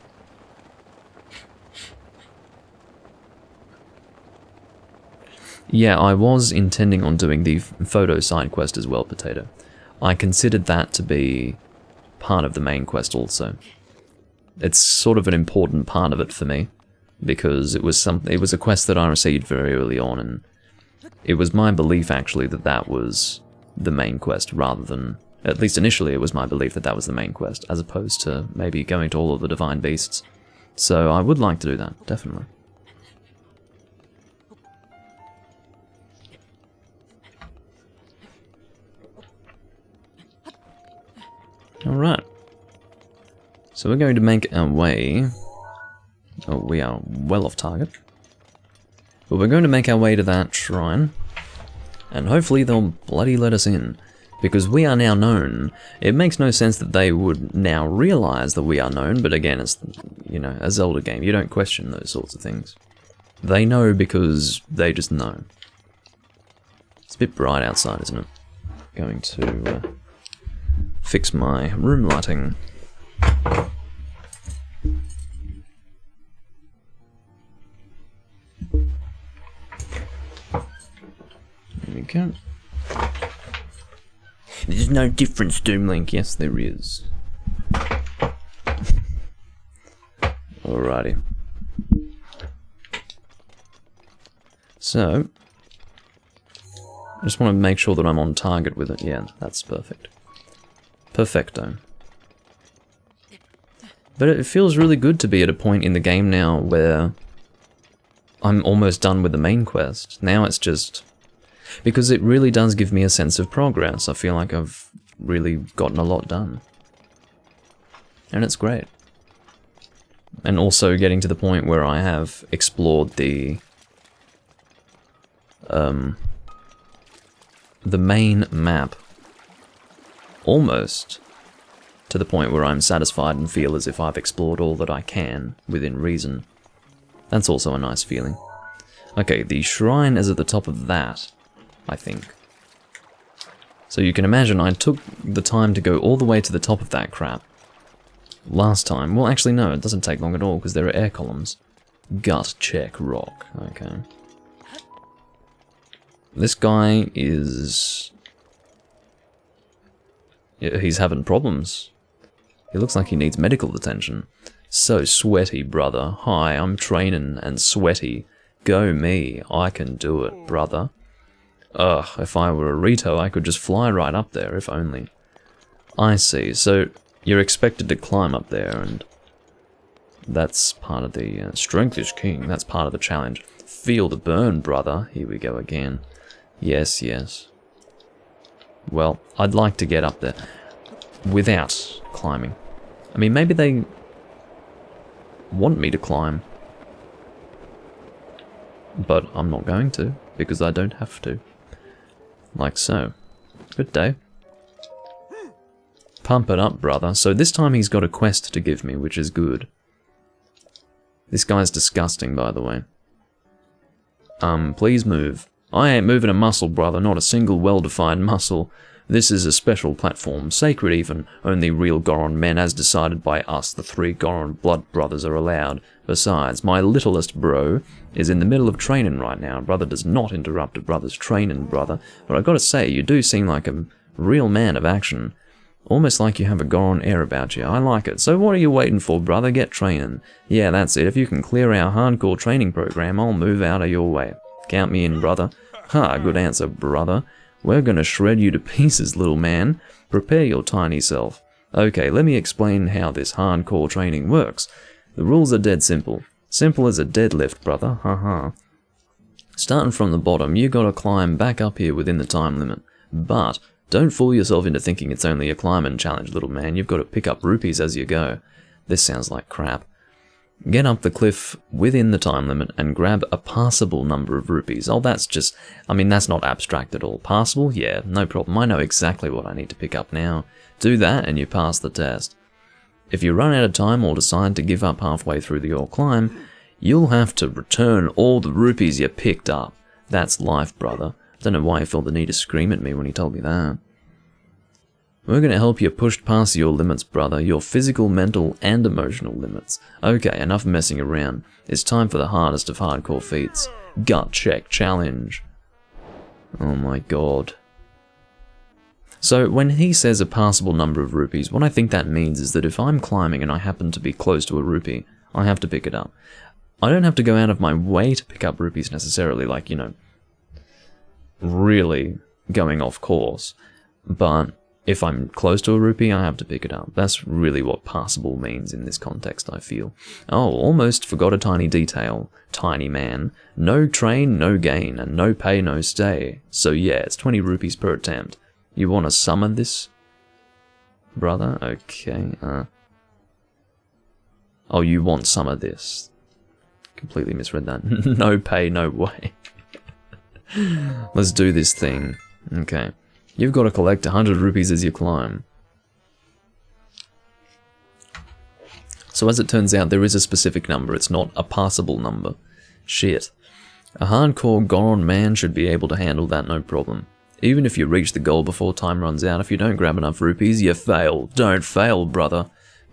Yeah, I was intending on doing the photo side quest as well, Potato. I considered that to be part of the main quest also. It's sort of an important part of it for me, because it was a quest that I received very early on, and it was my belief actually that that was the main quest, rather than, at least initially it was my belief that that was the main quest, as opposed to maybe going to all of the Divine Beasts. So I would like to do that, definitely. Alright. So we're going to make our way... Oh, we are well off target. But we're going to make our way to that shrine. And hopefully they'll bloody let us in. Because we are now known. It makes no sense that they would now realize that we are known, but again, it's, you know, a Zelda game. You don't question those sorts of things. They know because they just know. It's a bit bright outside, isn't it? Going to fix my room lighting. There we go. There's no difference, Doomlink. Yes, there is. Alrighty. So, I just want to make sure that I'm on target with it. Yeah, that's perfect. Perfecto. But it feels really good to be at a point in the game now where I'm almost done with the main quest. Now it's just... because it really does give me a sense of progress. I feel like I've really gotten a lot done. And it's great. And also getting to the point where I have explored the main map almost to the point where I'm satisfied and feel as if I've explored all that I can within reason. That's also a nice feeling. Okay, the shrine is at the top of that, I think. So you can imagine I took the time to go all the way to the top of that crap last time. Well, actually no, it doesn't take long at all because there are air columns. Gut check rock. Okay. This guy is... he's having problems. He looks like he needs medical attention. So sweaty, brother. Hi, I'm training and sweaty. Go me. I can do it, brother. Ugh, if I were a Rito, I could just fly right up there, if only. I see, so you're expected to climb up there, and that's part of the strength is king, that's part of the challenge. Feel the burn, brother. Here we go again. Yes, yes. Well, I'd like to get up there without climbing. I mean, maybe they want me to climb, but I'm not going to, because I don't have to. Like so. Good day. Pump it up, brother. So this time he's got a quest to give me, which is good. This guy's disgusting, by the way. Please move. I ain't moving a muscle, brother, not a single well-defined muscle. This is a special platform, sacred even. Only real Goron men, as decided by us, the 3 Goron blood brothers, are allowed. Besides, my littlest bro is in the middle of training right now. Brother does not interrupt a brother's training, brother. But I gotta say, you do seem like a real man of action. Almost like you have a Goron air about you. I like it. So what are you waiting for, brother? Get training. Yeah, that's it. If you can clear our hardcore training program, I'll move out of your way. Count me in, brother. Ha, good answer, brother. We're gonna shred you to pieces, little man. Prepare your tiny self. Okay, let me explain how this hardcore training works. The rules are dead simple. Simple as a deadlift, brother. Haha. Starting from the bottom, you gotta climb back up here within the time limit. But don't fool yourself into thinking it's only a climbing challenge, little man. You've got to pick up rupees as you go. This sounds like crap. Get up the cliff within the time limit and grab a passable number of rupees. Oh, that's just... I mean, that's not abstract at all. Passable? Yeah, no problem. I know exactly what I need to pick up now. Do that and you pass the test. If you run out of time or decide to give up halfway through your climb, you'll have to return all the rupees you picked up. That's life, brother. I don't know why he felt the need to scream at me when he told me that. We're going to help you push past your limits, brother. Your physical, mental, and emotional limits. Okay, enough messing around. It's time for the hardest of hardcore feats. Gut check challenge. Oh my god. So, when he says a passable number of rupees, what I think that means is that if I'm climbing and I happen to be close to a rupee, I have to pick it up. I don't have to go out of my way to pick up rupees necessarily, like, you know, really going off course. But if I'm close to a rupee, I have to pick it up. That's really what passable means in this context, I feel. Oh, almost forgot a tiny detail. Tiny man. No train, no gain, and no pay, no stay. So yeah, it's 20 rupees per attempt. You want to summon this, brother? Okay, Oh, you want some of this. Completely misread that. No pay, no way. Let's do this thing. Okay. You've got to collect 100 rupees as you climb. So as it turns out, there is a specific number. It's not a passable number. Shit. A hardcore Ganon man should be able to handle that no problem. Even if you reach the goal before time runs out, if you don't grab enough rupees, you fail. Don't fail, brother.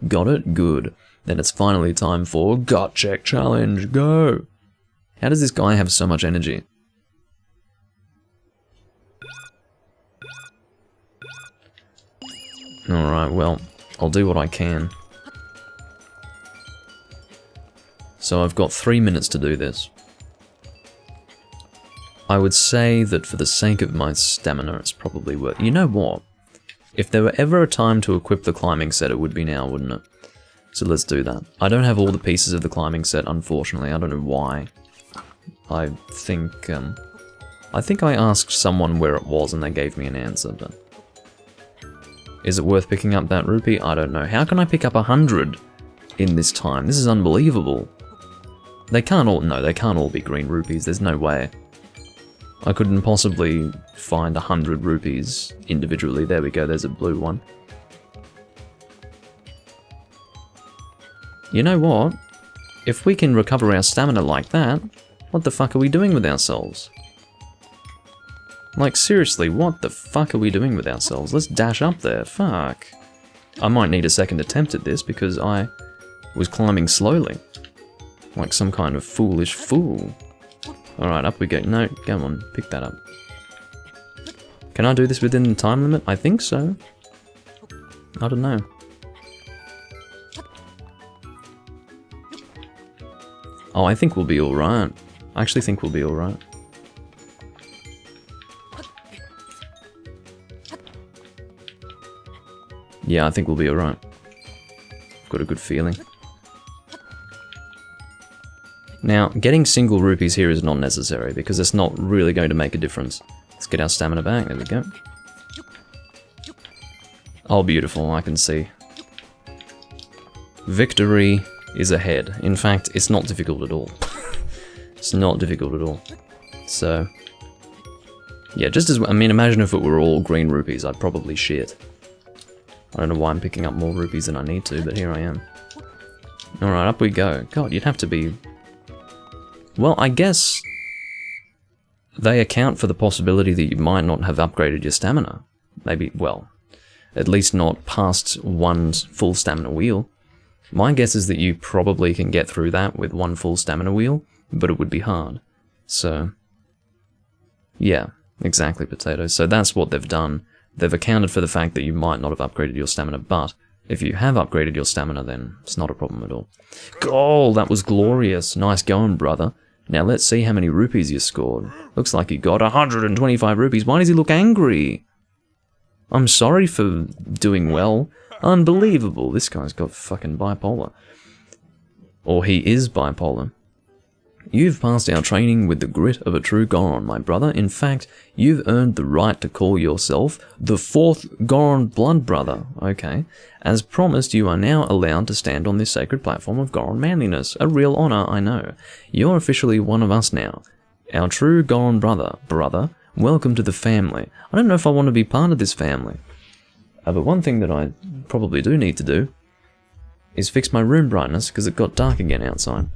Got it? Good. Then it's finally time for Gut Check Challenge. Go! How does this guy have so much energy? Alright, well, I'll do what I can. So I've got 3 minutes to do this. I would say that for the sake of my stamina, it's probably worth... You know what? If there were ever a time to equip the climbing set, it would be now, wouldn't it? So let's do that. I don't have all the pieces of the climbing set, unfortunately. I don't know why. I think I asked someone where it was and they gave me an answer, but... Is it worth picking up that rupee? I don't know. How can I pick up 100 in this time? This is unbelievable. They can't all... No, they can't all be green rupees. There's no way. I couldn't possibly find 100 rupees individually. There we go, there's a blue one. You know what? If we can recover our stamina like that, what the fuck are we doing with ourselves? Like, seriously, what the fuck are we doing with ourselves? Let's dash up there, fuck. I might need a second attempt at this because I was climbing slowly. Like some kind of foolish fool. Alright, up we go. No, come on, pick that up. Can I do this within the time limit? I think so. I don't know. Oh, I think we'll be alright. I actually think we'll be alright. Yeah, I think we'll be alright. Got a good feeling. Now, getting single rupees here is not necessary, because it's not really going to make a difference. Let's get our stamina back, there we go. Oh, beautiful, I can see. Victory is ahead. In fact, it's not difficult at all. It's not difficult at all. So, yeah, just as... I mean, imagine if it were all green rupees, I'd probably shit. I don't know why I'm picking up more rupees than I need to, but here I am. Alright, up we go. God, you'd have to be... Well, I guess they account for the possibility that you might not have upgraded your stamina. Maybe, well, at least not past one full stamina wheel. My guess is that you probably can get through that with one full stamina wheel, but it would be hard. So, yeah, exactly, potatoes. So that's what they've done. They've accounted for the fact that you might not have upgraded your stamina, but if you have upgraded your stamina, then it's not a problem at all. Goal! That was glorious. Nice going, brother. Now let's see how many rupees you scored. Looks like you got 125 rupees. Why does he look angry? I'm sorry for doing well. Unbelievable. This guy's got fucking bipolar. Or he is bipolar. You've passed our training with the grit of a true Goron, my brother. In fact, you've earned the right to call yourself the 4th Goron Blood Brother. Okay. As promised, you are now allowed to stand on this sacred platform of Goron manliness. A real honor, I know. You're officially one of us now. Our true Goron brother. Welcome to the family. I don't know if I want to be part of this family. But one thing that I probably do need to do is fix my room brightness because it got dark again outside.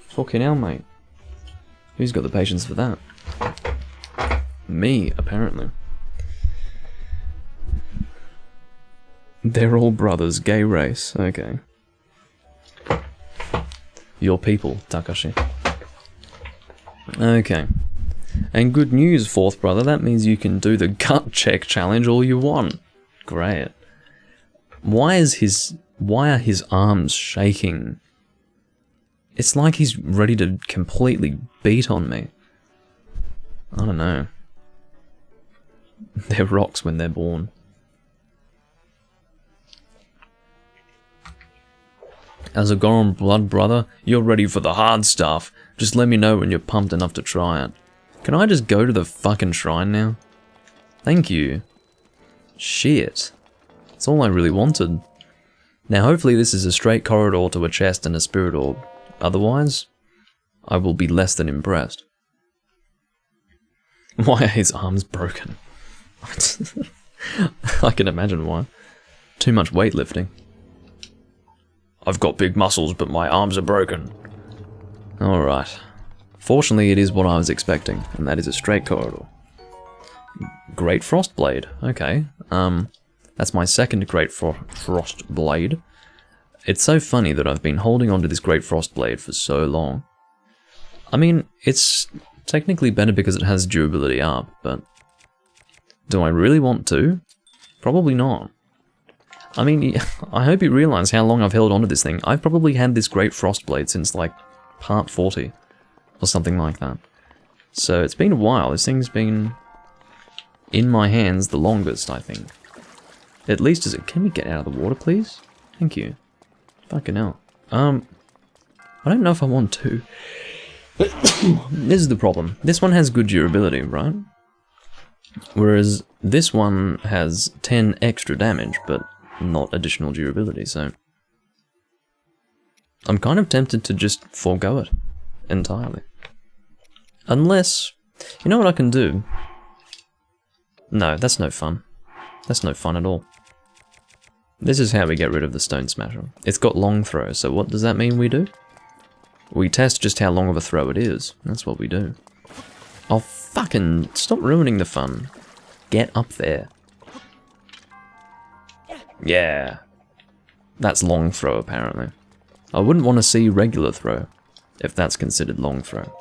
Fucking hell, mate. Who's got the patience for that? Me, apparently. They're all brothers, gay race. Okay. Your people, Takashi. Okay. And good news, 4th brother, that means you can do the gut check challenge all you want. Great. Why are his arms shaking? It's like he's ready to completely beat on me. I don't know. They're rocks when they're born. As a Goron Blood Brother, you're ready for the hard stuff. Just let me know when you're pumped enough to try it. Can I just go to the fucking shrine now? Thank you. Shit. That's all I really wanted. Now hopefully this is a straight corridor to a chest and a spirit orb. Otherwise, I will be less than impressed. Why are his arms broken? I can imagine why. Too much weightlifting. I've got big muscles, but my arms are broken. Alright. Fortunately, it is what I was expecting, and that is a straight corridor. Great Frost Blade. Okay. That's my second Great Frost Blade. It's so funny that I've been holding on to this Great Frost Blade for so long. I mean, it's technically better because it has durability up, but do I really want to? Probably not. I mean, I hope you realize how long I've held onto this thing. I've probably had this Great Frost Blade since, like, part 40, or something like that. So it's been a while. This thing's been in my hands the longest, I think. At least as it... Can we get out of the water, please? Thank you. Fucking hell. I don't know if I want to. This is the problem. This one has good durability, right? Whereas this one has 10 extra damage, but not additional durability, so... I'm kind of tempted to just forego it entirely. Unless... You know what I can do? No, that's no fun. That's no fun at all. This is how we get rid of the Stone Smasher. It's got long throw, so what does that mean we do? We test just how long of a throw it is. That's what we do. Oh, fucking... Stop ruining the fun. Get up there. Yeah. That's long throw, apparently. I wouldn't want to see regular throw, if that's considered long throw.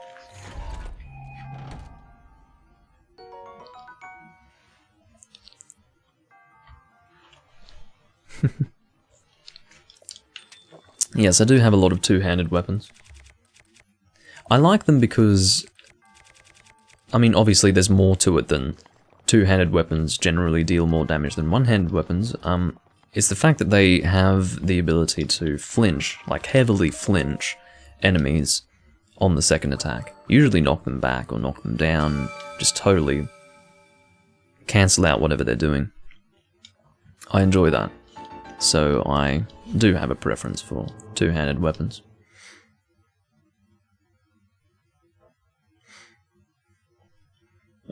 Yes, I do have a lot of two-handed weapons. I like them because... I mean, obviously there's more to it than two-handed weapons generally deal more damage than one-handed weapons. It's the fact that they have the ability to flinch, like heavily flinch, enemies on the second attack. Usually knock them back or knock them down, just totally cancel out whatever they're doing. I enjoy that. So I do have a preference for two-handed weapons.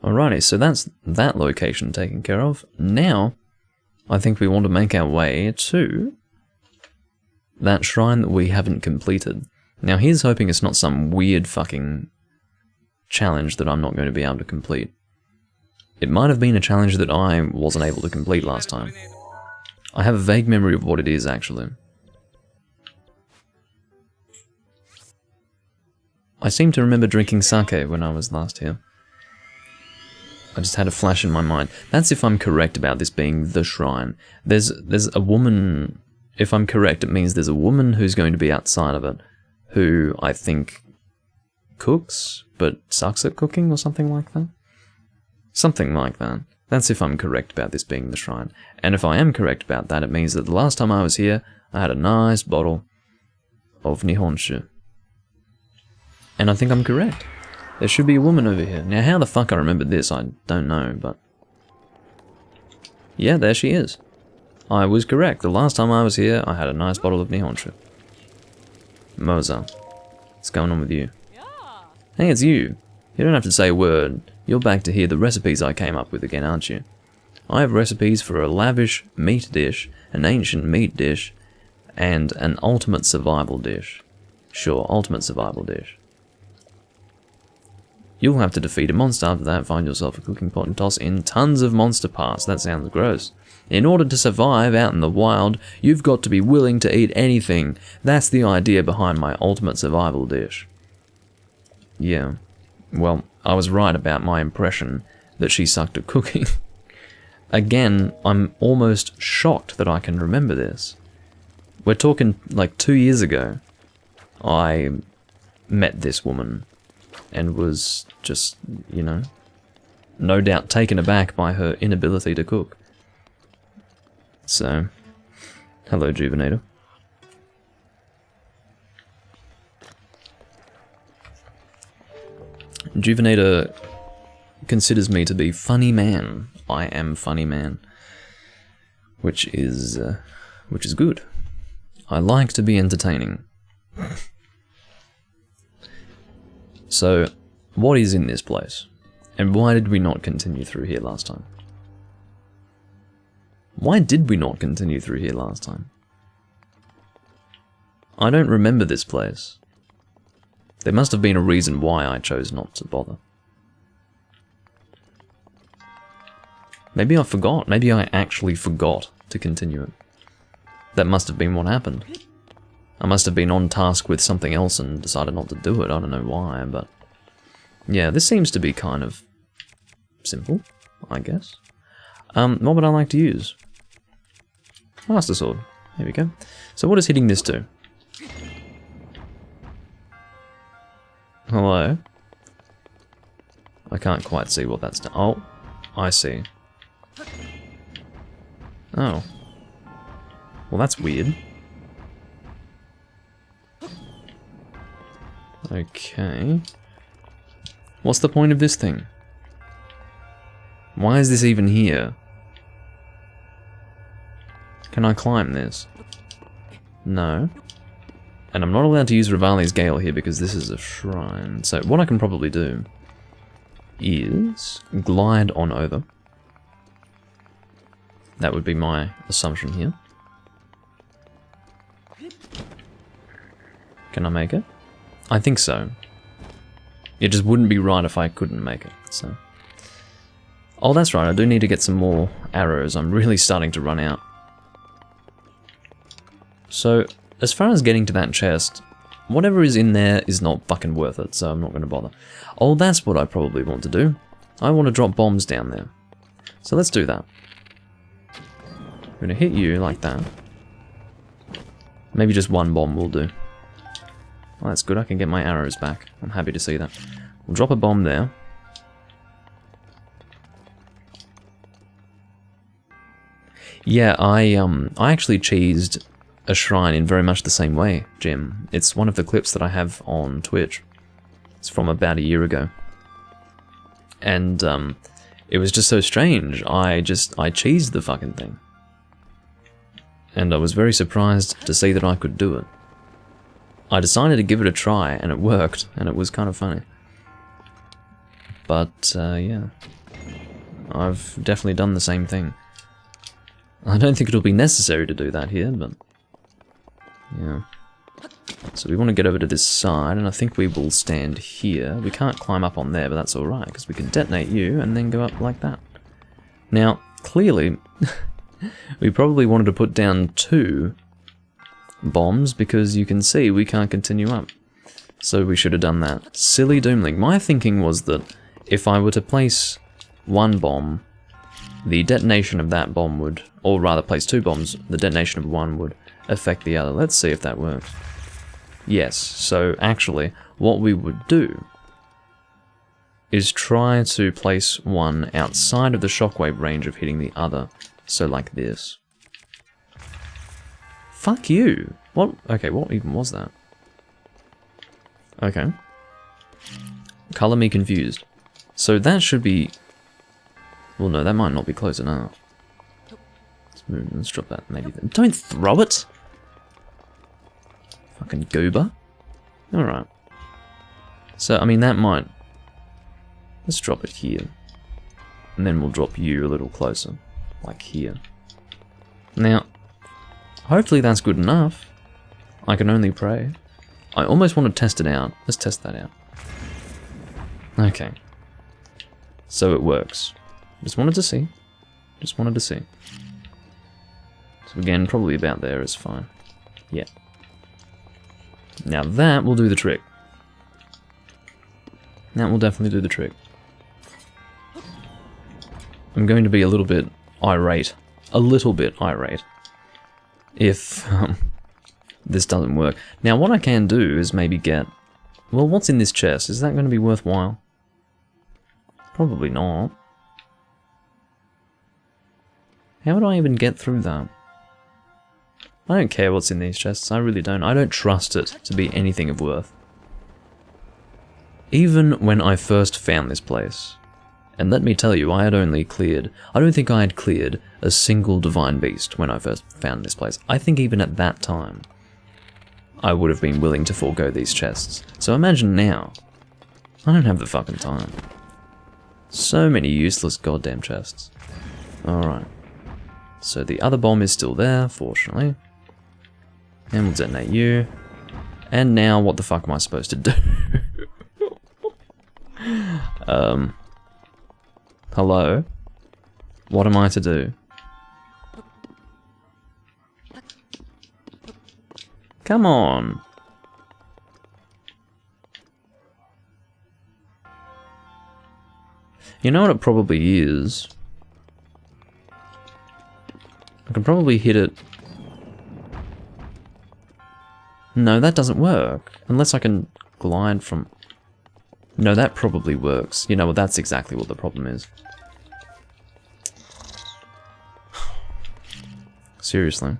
Alrighty, so that's that location taken care of. Now, I think we want to make our way to that shrine that we haven't completed. Now here's hoping it's not some weird fucking challenge that I'm not going to be able to complete. It might have been a challenge that I wasn't able to complete last time. I have a vague memory of what it is, actually. I seem to remember drinking sake when I was last here. I just had a flash in my mind. That's if I'm correct about this being the shrine. There's a woman... If I'm correct, it means there's a woman who's going to be outside of it, who I think cooks, but sucks at cooking or something like that? Something like that. That's if I'm correct about this being the shrine. And if I am correct about that, it means that the last time I was here, I had a nice bottle of Nihonshu. And I think I'm correct. There should be a woman over here. Now, how the fuck I remember this, I don't know, but... yeah, there she is. I was correct. The last time I was here, I had a nice bottle of Nihonshu. Moza, what's going on with you? Hey, it's you. You don't have to say a word. You're back to hear the recipes I came up with again, aren't you? I have recipes for a lavish meat dish, an ancient meat dish, and an ultimate survival dish. Sure, ultimate survival dish. You'll have to defeat a monster after that, find yourself a cooking pot and toss in tons of monster parts. That sounds gross. In order to survive out in the wild, you've got to be willing to eat anything. That's the idea behind my ultimate survival dish. Yeah, well, I was right about my impression that she sucked at cooking. Again, I'm almost shocked that I can remember this. We're talking like 2 years ago. I met this woman and was just, you know, no doubt taken aback by her inability to cook. So, hello, Juvenator. Juvenator considers me to be funny man. I am funny man, which is good. I like to be entertaining. So, what is in this place? And why did we not continue through here last time? Why did we not continue through here last time? I don't remember this place. There must have been a reason why I chose not to bother. Maybe I forgot. Maybe I actually forgot to continue it. That must have been what happened. I must have been on task with something else and decided not to do it. I don't know why, but... yeah, this seems to be kind of simple, I guess. What would I like to use? Master Sword. There we go. So what is hitting this do? Hello? I can't quite see what that's done. Oh, I see. Oh. Well, that's weird. Okay. What's the point of this thing? Why is this even here? Can I climb this? No. And I'm not allowed to use Rivali's Gale here because this is a shrine. So what I can probably do is glide on over. That would be my assumption here. Can I make it? I think so. It just wouldn't be right if I couldn't make it, so... oh, that's right, I do need to get some more arrows. I'm really starting to run out. So, as far as getting to that chest, whatever is in there is not fucking worth it, so I'm not going to bother. Oh, that's what I probably want to do. I want to drop bombs down there. So let's do that. I'm going to hit you like that. Maybe just one bomb will do. Well, that's good, I can get my arrows back. I'm happy to see that. We'll drop a bomb there. Yeah, I actually cheesed a shrine in very much the same way, Jim. It's one of the clips that I have on Twitch. It's from about a year ago. And it was just so strange. I cheesed the fucking thing. And I was very surprised to see that I could do it. I decided to give it a try, and it worked, and it was kind of funny. But, yeah. I've definitely done the same thing. I don't think it'll be necessary to do that here, but... yeah. So we want to get over to this side, and I think we will stand here. We can't climb up on there, but that's alright, because we can detonate you, and then go up like that. Now, clearly, we probably wanted to put down 2 bombs, because you can see we can't continue up. So we should have done that. Silly Doomling. My thinking was that if I were to place 1 bomb, the detonation of that bomb would, or rather place 2 bombs, the detonation of 1 would affect the other. Let's see if that works. Yes, so actually, what we would do is try to place one outside of the shockwave range of hitting the other. So like this. Fuck you! What? Okay, what even was that? Okay. Color me confused. So that should be... Well, no, that might not be close enough. Let's drop that, maybe then. Don't throw it! Fucking goober. Alright. So, I mean, that might... Let's drop it here. And then we'll drop you a little closer. Like here. Now, hopefully that's good enough. I can only pray. I almost want to test it out. Let's test that out. Okay. So it works. Just wanted to see. Just wanted to see. So again, probably about there is fine. Yeah. Now that will do the trick. That will definitely do the trick. I'm going to be a little bit irate. A little bit irate. If this doesn't work. Now what I can do is maybe get... Well, what's in this chest? Is that going to be worthwhile? Probably not. How would I even get through that? I don't care what's in these chests, I really don't. I don't trust it to be anything of worth. Even when I first found this place, and let me tell you, I had only cleared... I don't think I had cleared a single divine beast when I first found this place. I think even at that time, I would have been willing to forego these chests. So imagine now, I don't have the fucking time. So many useless goddamn chests. Alright. So the other bomb is still there, fortunately. And we'll detonate you. And now, what the fuck am I supposed to do? Hello? What am I to do? Come on! You know what it probably is? I can probably hit it... No, that doesn't work. Unless I can glide from... No, that probably works. You know what, that's exactly what the problem is. Seriously.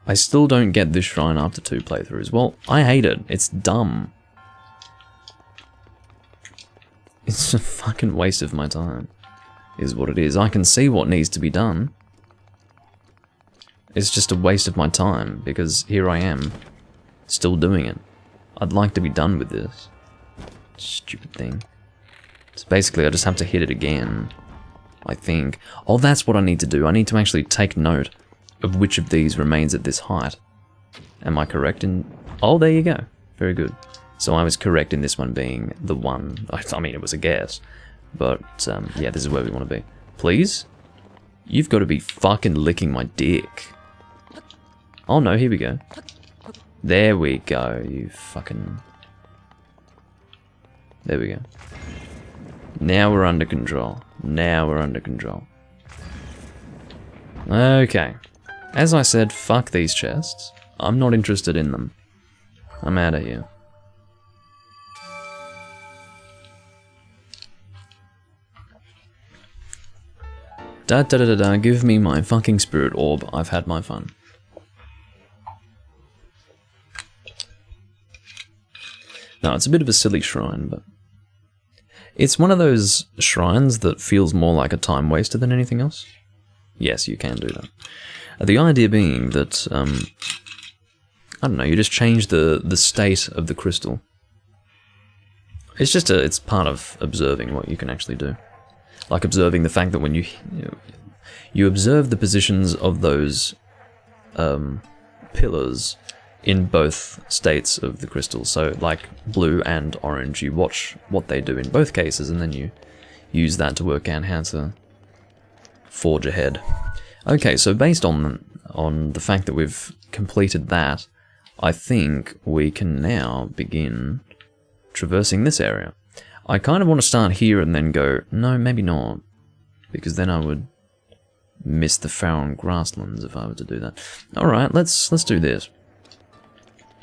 I still don't get this shrine after 2 playthroughs. Well, I hate it. It's dumb. It's a fucking waste of my time. Is what it is. I can see what needs to be done. It's just a waste of my time, because here I am, still doing it. I'd like to be done with this. Stupid thing. So basically I just have to hit it again, I think. Oh, that's what I need to do. I need to actually take note of which of these remains at this height. Am I correct in... Oh, there you go. Very good. So I was correct in this one being the one... I mean, it was a guess. But, yeah, this is where we want to be. Please? You've got to be fucking licking my dick. Oh no, here we go. There we go, you fucking... There we go. Now we're under control. Now we're under control. Okay. As I said, fuck these chests. I'm not interested in them. I'm out of here. Da da da da da, give me my fucking spirit orb. I've had my fun. No, it's a bit of a silly shrine, but... It's one of those shrines that feels more like a time waster than anything else. Yes, you can do that. The idea being that, I don't know, you just change the state of the crystal. It's just it's part of observing what you can actually do. Like observing the fact that when you observe the positions of those pillars in both states of the crystal. So like blue and orange, you watch what they do in both cases and then you use that to work out how to forge ahead. Okay, so based on the fact that we've completed that, I think we can now begin traversing this area. I kind of want to start here and then go, no, maybe not, because then I would miss the Faron grasslands if I were to do that. Alright, let's do this.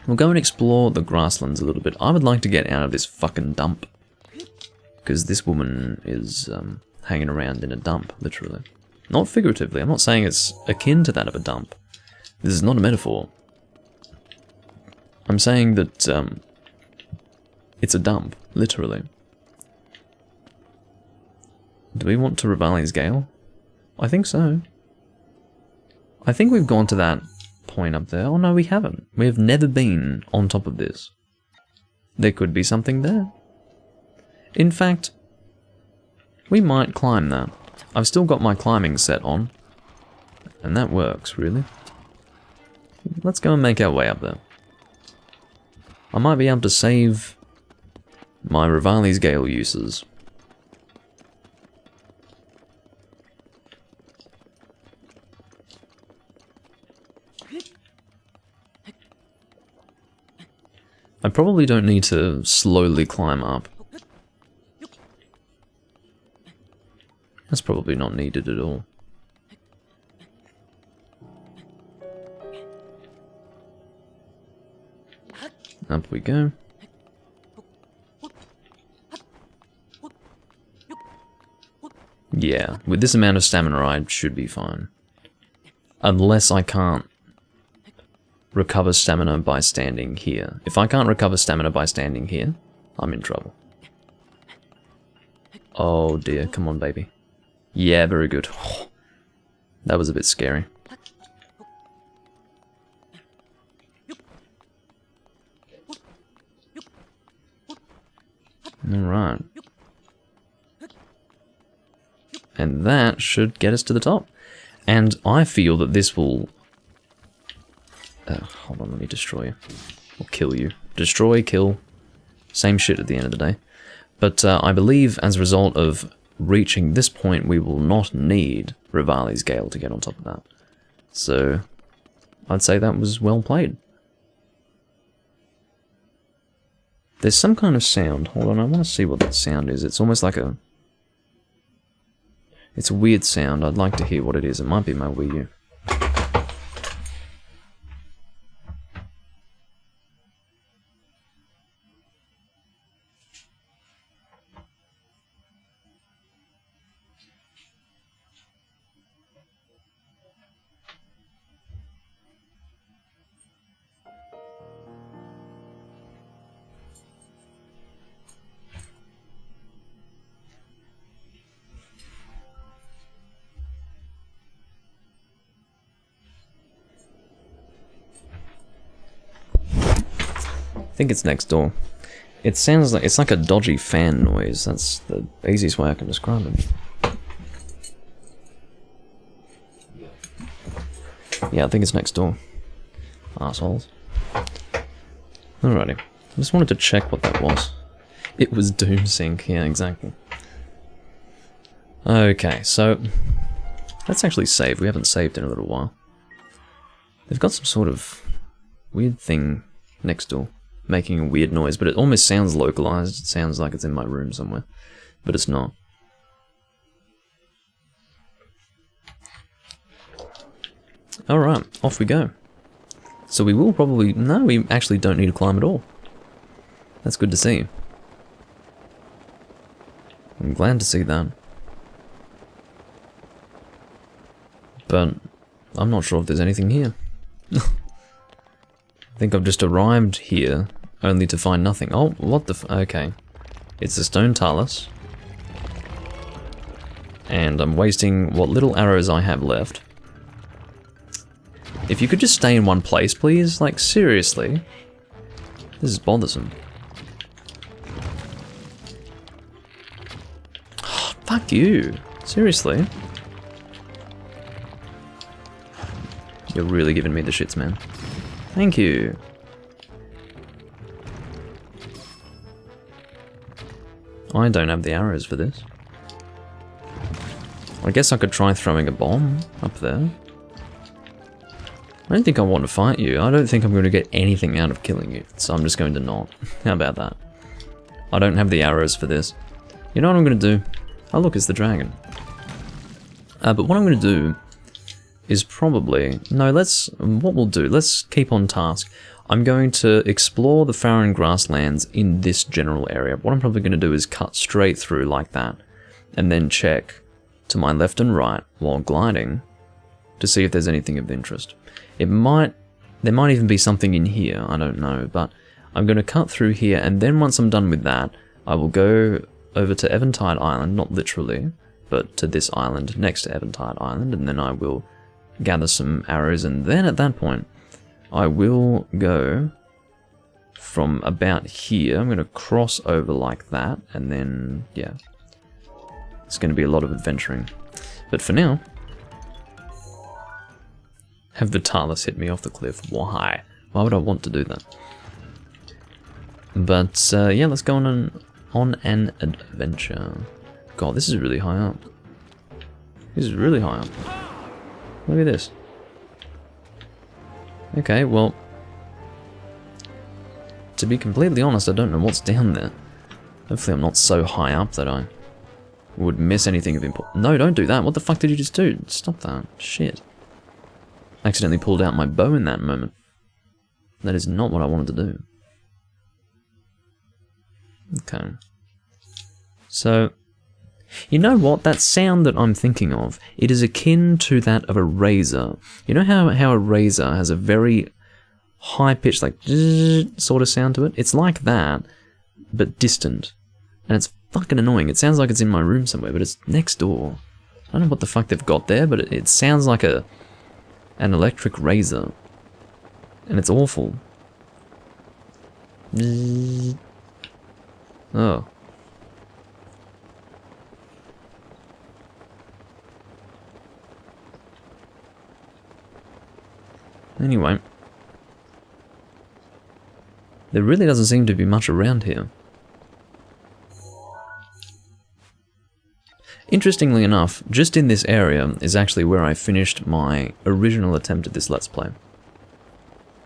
We'll go and explore the grasslands a little bit. I would like to get out of this fucking dump. Because this woman is hanging around in a dump, literally. Not figuratively, I'm not saying it's akin to that of a dump. This is not a metaphor. I'm saying that it's a dump, literally. Do we want to Rivali's Gale? I think so. I think we've gone to that point up there. Oh no, we haven't. We have never been on top of this. There could be something there. In fact, we might climb that. I've still got my climbing set on. And that works, really. Let's go and make our way up there. I might be able to save my Rivali's Gale uses. I probably don't need to slowly climb up. That's probably not needed at all. Up we go. Yeah, with this amount of stamina I should be fine. Unless I can't recover stamina by standing here. If I can't recover stamina by standing here, I'm in trouble. Oh dear, come on baby. Yeah, very good. Oh, that was a bit scary. Alright. And that should get us to the top. And I feel that this will... hold on, let me destroy you. Or kill you. Destroy, kill. Same shit at the end of the day. But I believe as a result of reaching this point, we will not need Rivali's Gale to get on top of that. So, I'd say that was well played. There's some kind of sound. Hold on, I want to see what that sound is. It's almost like a... It's a weird sound. I'd like to hear what it is. It might be my Wii U. I think it's next door. It sounds like it's like a dodgy fan noise. That's the easiest way I can describe it. Yeah, I think it's next door. Assholes. Alrighty. I just wanted to check what that was. It was Doomsync, yeah, exactly. Okay, so let's actually save. We haven't saved in a little while. They've got some sort of weird thing next door, making a weird noise, but it almost sounds localized. It sounds like it's in my room somewhere, but it's not. Alright, off we go. So we will probably... No, we actually don't need to climb at all. That's good to see. I'm glad to see that. But I'm not sure if there's anything here. I think I've just arrived here only to find nothing. Oh, what the okay. It's a stone talus. And I'm wasting what little arrows I have left. If you could just stay in one place, please. Like, seriously. This is bothersome. Oh, fuck you. Seriously. You're really giving me the shits, man. Thank you. I don't have the arrows for this. I guess I could try throwing a bomb up there. I don't think I want to fight you. I don't think I'm going to get anything out of killing you, so I'm just going to not. How about that? I don't have the arrows for this. You know what I'm going to do? Oh look, it's the dragon. But what I'm going to do is probably... No, what we'll do, let's keep on task. I'm going to explore the Farron grasslands in this general area. What I'm probably going to do is cut straight through like that, and then check to my left and right while gliding to see if there's anything of interest. There might even be something in here, I don't know, but I'm going to cut through here, and then once I'm done with that, I will go over to Eventide Island, not literally, but to this island next to Eventide Island, and then I will gather some arrows, and then at that point, I will go from about here. I'm going to cross over like that, and then, yeah. It's going to be a lot of adventuring. But for now, have the Talus hit me off the cliff. Why? Why would I want to do that? But, yeah, let's go on an adventure. God, this is really high up. This is really high up. Look at this. Okay, well, to be completely honest, I don't know what's down there. Hopefully I'm not so high up that I would miss anything of importance. No, don't do that. What the fuck did you just do? Stop that. Shit. I accidentally pulled out my bow in that moment. That is not what I wanted to do. Okay. So, you know what? That sound that I'm thinking of, it is akin to that of a razor. You know how a razor has a very high-pitched, like, sort of sound to it? It's like that, but distant. And it's fucking annoying. It sounds like it's in my room somewhere, but it's next door. I don't know what the fuck they've got there, but it sounds like an electric razor. And it's awful. Oh. Anyway, there really doesn't seem to be much around here. Interestingly enough, just in this area is actually where I finished my original attempt at this Let's Play.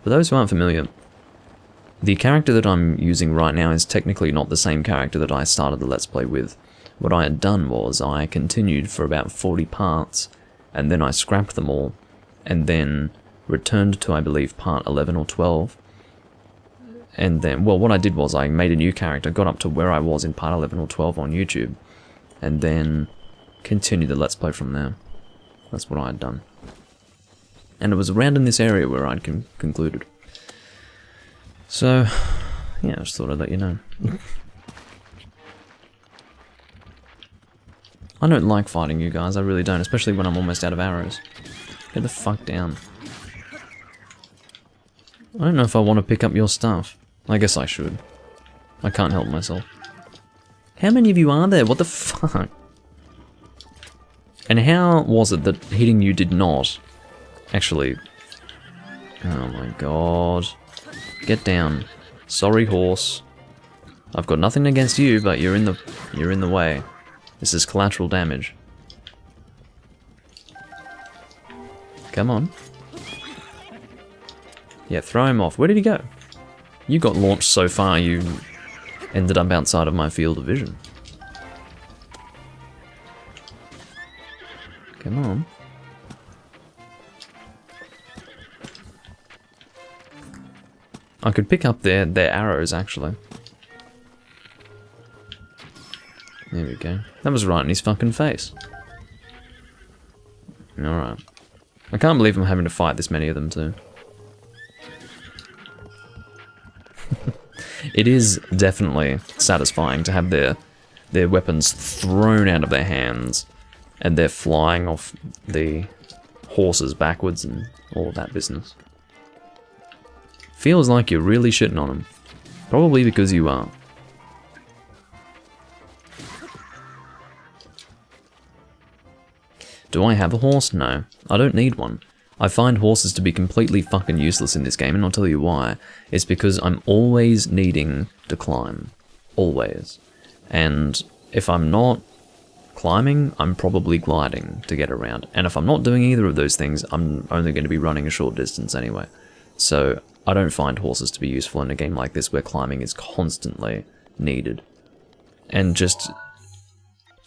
For those who aren't familiar, the character that I'm using right now is technically not the same character that I started the Let's Play with. What I had done was I continued for about 40 parts, and then I scrapped them all, and then returned to, I believe, part 11 or 12. And then, well, what I did was I made a new character, got up to where I was in part 11 or 12 on YouTube, and then continued the Let's Play from there. That's what I had done. And it was around in this area where I'd concluded. So, yeah, I just thought I'd let you know. I don't like fighting you guys, I really don't, especially when I'm almost out of arrows. Get the fuck down. I don't know if I want to pick up your stuff. I guess I should. I can't help myself. How many of you are there? What the fuck? And how was it that hitting you did not actually... Oh my god. Get down. Sorry, horse. I've got nothing against you, but you're in the way. This is collateral damage. Come on. Yeah, throw him off. Where did he go? You got launched so far, you ended up outside of my field of vision. Come on. I could pick up their arrows, actually. There we go. That was right in his fucking face. Alright. I can't believe I'm having to fight this many of them, too. It is definitely satisfying to have their weapons thrown out of their hands, and they're flying off the horses backwards and all of that business. Feels like you're really shitting on them. Probably because you are. Do I have a horse? No. I don't need one. I find horses to be completely fucking useless in this game, and I'll tell you why. It's because I'm always needing to climb. Always. And if I'm not climbing, I'm probably gliding to get around. And if I'm not doing either of those things, I'm only going to be running a short distance anyway. So I don't find horses to be useful in a game like this where climbing is constantly needed. And just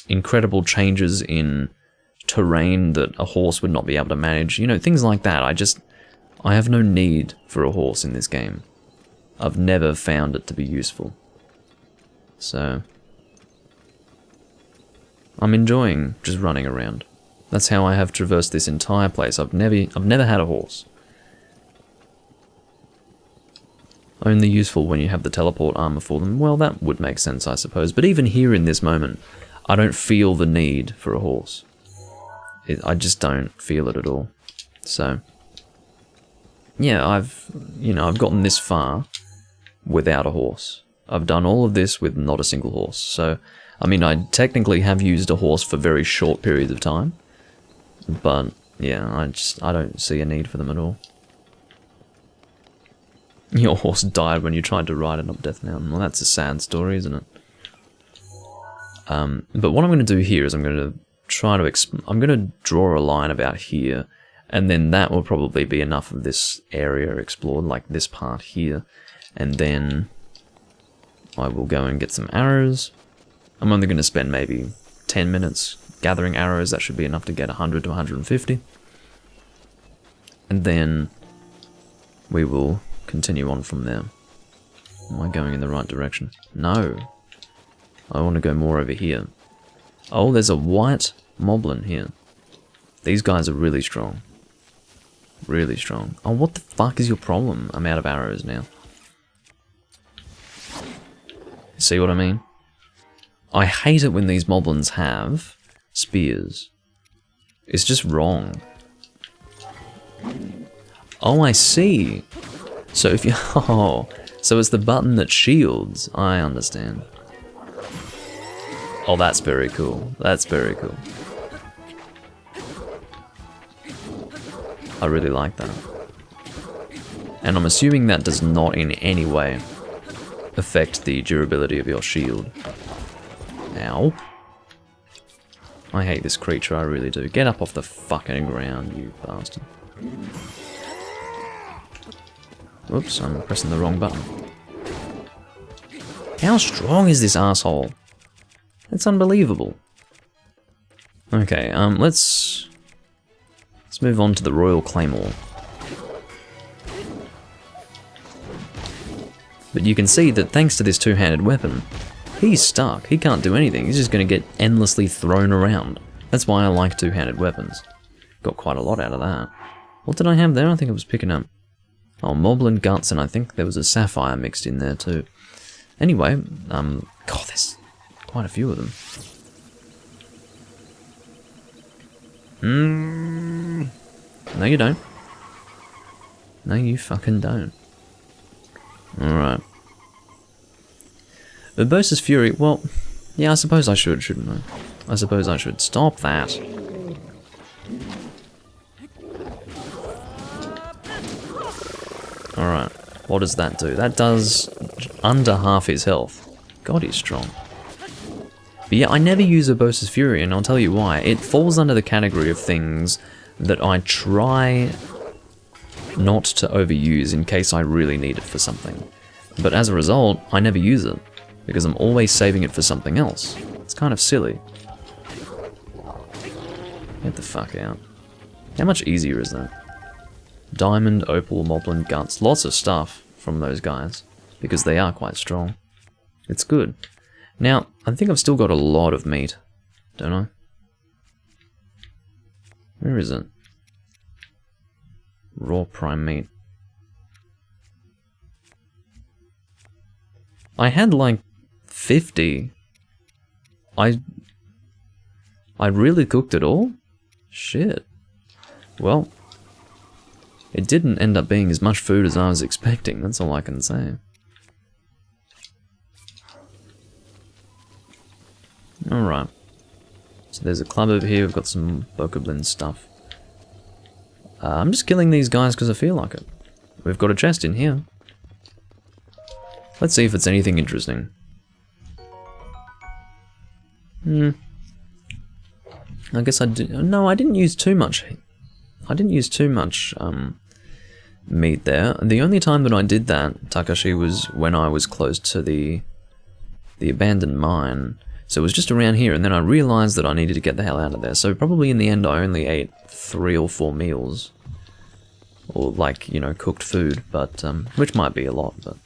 incredible changes in terrain that a horse would not be able to manage. You know, things like that. I have no need for a horse in this game. I've never found it to be useful. So, I'm enjoying just running around. That's how I have traversed this entire place. I've never had a horse. Only useful when you have the teleport armor for them. Well, that would make sense, I suppose. But even here in this moment, I don't feel the need for a horse. I just don't feel it at all. So, yeah, I've gotten this far without a horse. I've done all of this with not a single horse. So, I mean, I technically have used a horse for very short periods of time. But, yeah, I don't see a need for them at all. Your horse died when you tried to ride it up Death Mountain. Well, that's a sad story, isn't it? But what I'm going to do here is I'm going to draw a line about here, and then that will probably be enough of this area explored, like this part here, and then I will go and get some arrows. I'm only going to spend maybe 10 minutes gathering arrows. That should be enough to get 100 to 150. And then we will continue on from there. Am I going in the right direction? No. I want to go more over here. Oh, there's a white moblin here. These guys are really strong. Really strong. Oh, what the fuck is your problem? I'm out of arrows now. See what I mean? I hate it when these moblins have spears. It's just wrong. Oh, I see. So if you... Oh, so it's the button that shields. I understand. Oh, that's very cool. That's very cool. I really like that. And I'm assuming that does not in any way affect the durability of your shield. Ow. I hate this creature, I really do. Get up off the fucking ground, you bastard. Oops, I'm pressing the wrong button. How strong is this asshole? It's unbelievable. Okay, let's move on to the Royal Claymore. But you can see that thanks to this two-handed weapon, he's stuck. He can't do anything. He's just going to get endlessly thrown around. That's why I like two-handed weapons. Got quite a lot out of that. What did I have there? I think I was picking up... Oh, Moblin Guts, and I think there was a Sapphire mixed in there too. Anyway, God, there's quite a few of them. No you don't. No you fucking don't. Alright. Urbosa's Fury, well, yeah, I suppose I should, shouldn't I? I suppose I should. Stop that. Alright, what does that do? That does under half his health. God, he's strong. But yeah, I never use Urbosa's Fury, and I'll tell you why. It falls under the category of things that I try not to overuse in case I really need it for something. But as a result, I never use it, because I'm always saving it for something else. It's kind of silly. Get the fuck out. How much easier is that? Diamond, Opal, Moblin, Guts, lots of stuff from those guys, because they are quite strong. It's good. Now, I think I've still got a lot of meat, don't I? Where is it? Raw prime meat. I had like 50. I really cooked it all? Shit. Well, it didn't end up being as much food as I was expecting, that's all I can say. Alright. So there's a club over here, we've got some Bokoblin stuff. I'm just killing these guys because I feel like it. We've got a chest in here. Let's see if it's anything interesting. I guess I did. No, I didn't use too much. I didn't use too much meat there. The only time that I did that, Takashi, was when I was close to the abandoned mine. So it was just around here, and then I realised that I needed to get the hell out of there. So probably in the end I only ate 3 or 4 meals. Or like, you know, cooked food, but, which might be a lot, but...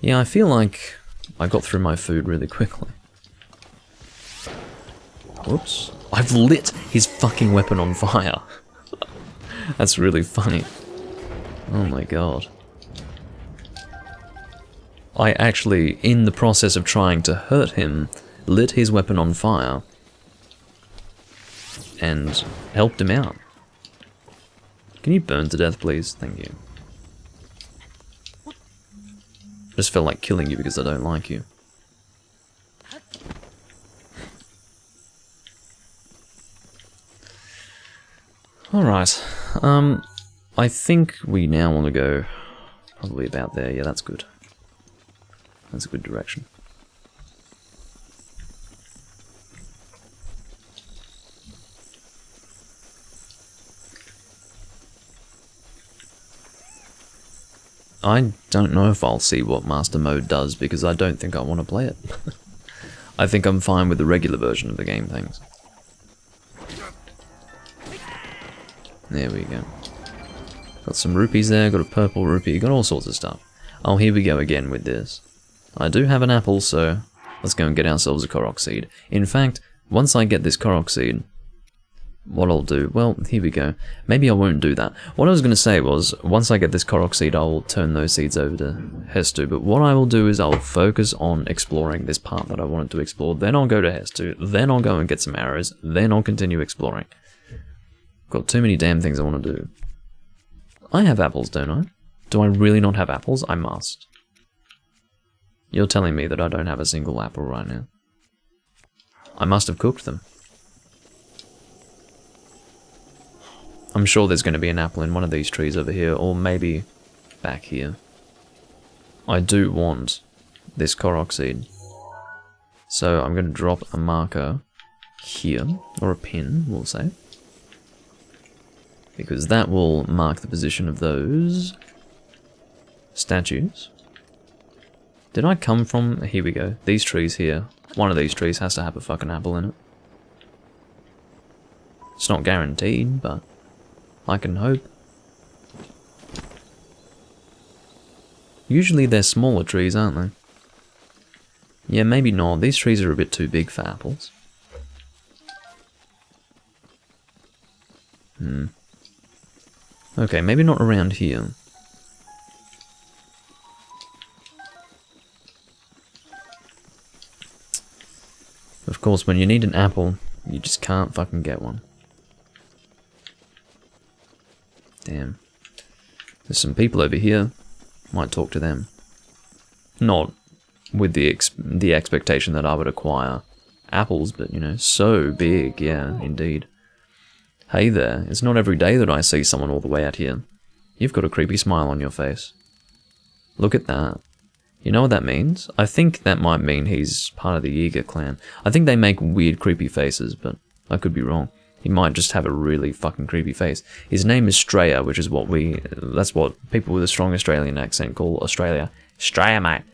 Yeah, I feel like I got through my food really quickly. Whoops. I've lit his fucking weapon on fire. That's really funny. Oh my god. I actually, in the process of trying to hurt him, lit his weapon on fire and helped him out. Can you burn to death, please? Thank you. Just felt like killing you because I don't like you. Alright, I think we now want to go probably about there. Yeah, that's good. That's a good direction. I don't know if I'll see what Master Mode does because I don't think I want to play it. I think I'm fine with the regular version of the game, thanks. There we go. Got some rupees there, got a purple rupee, got all sorts of stuff. Oh, here we go again with this. I do have an apple, so let's go and get ourselves a Korok seed. In fact, once I get this Korok seed, what I'll do, well, here we go. Maybe I won't do that. What I was going to say was, once I get this Korok seed, I will turn those seeds over to Hestu, but what I will do is I'll focus on exploring this part that I wanted to explore, then I'll go to Hestu, then I'll go and get some arrows, then I'll continue exploring. Got too many damn things I want to do. I have apples, don't I? Do I really not have apples? I must. You're telling me that I don't have a single apple right now. I must have cooked them. I'm sure there's going to be an apple in one of these trees over here, or maybe back here. I do want this Korok seed. So I'm going to drop a marker here, or a pin, we'll say. Because that will mark the position of those statues. Did I come from... Here we go. These trees here. One of these trees has to have a fucking apple in it. It's not guaranteed, but I can hope. Usually they're smaller trees, aren't they? Yeah, maybe not. These trees are a bit too big for apples. Okay, maybe not around here. Of course, when you need an apple, you just can't fucking get one. Damn. There's some people over here. Might talk to them. Not with the expectation that I would acquire apples, but, you know, so big, yeah, indeed. Hey there, it's not every day that I see someone all the way out here. You've got a creepy smile on your face. Look at that. You know what that means? I think that might mean he's part of the Yiga clan. I think they make weird creepy faces, but I could be wrong. He might just have a really fucking creepy face. His name is Straya, which is what that's what people with a strong Australian accent call Australia. Straya, mate.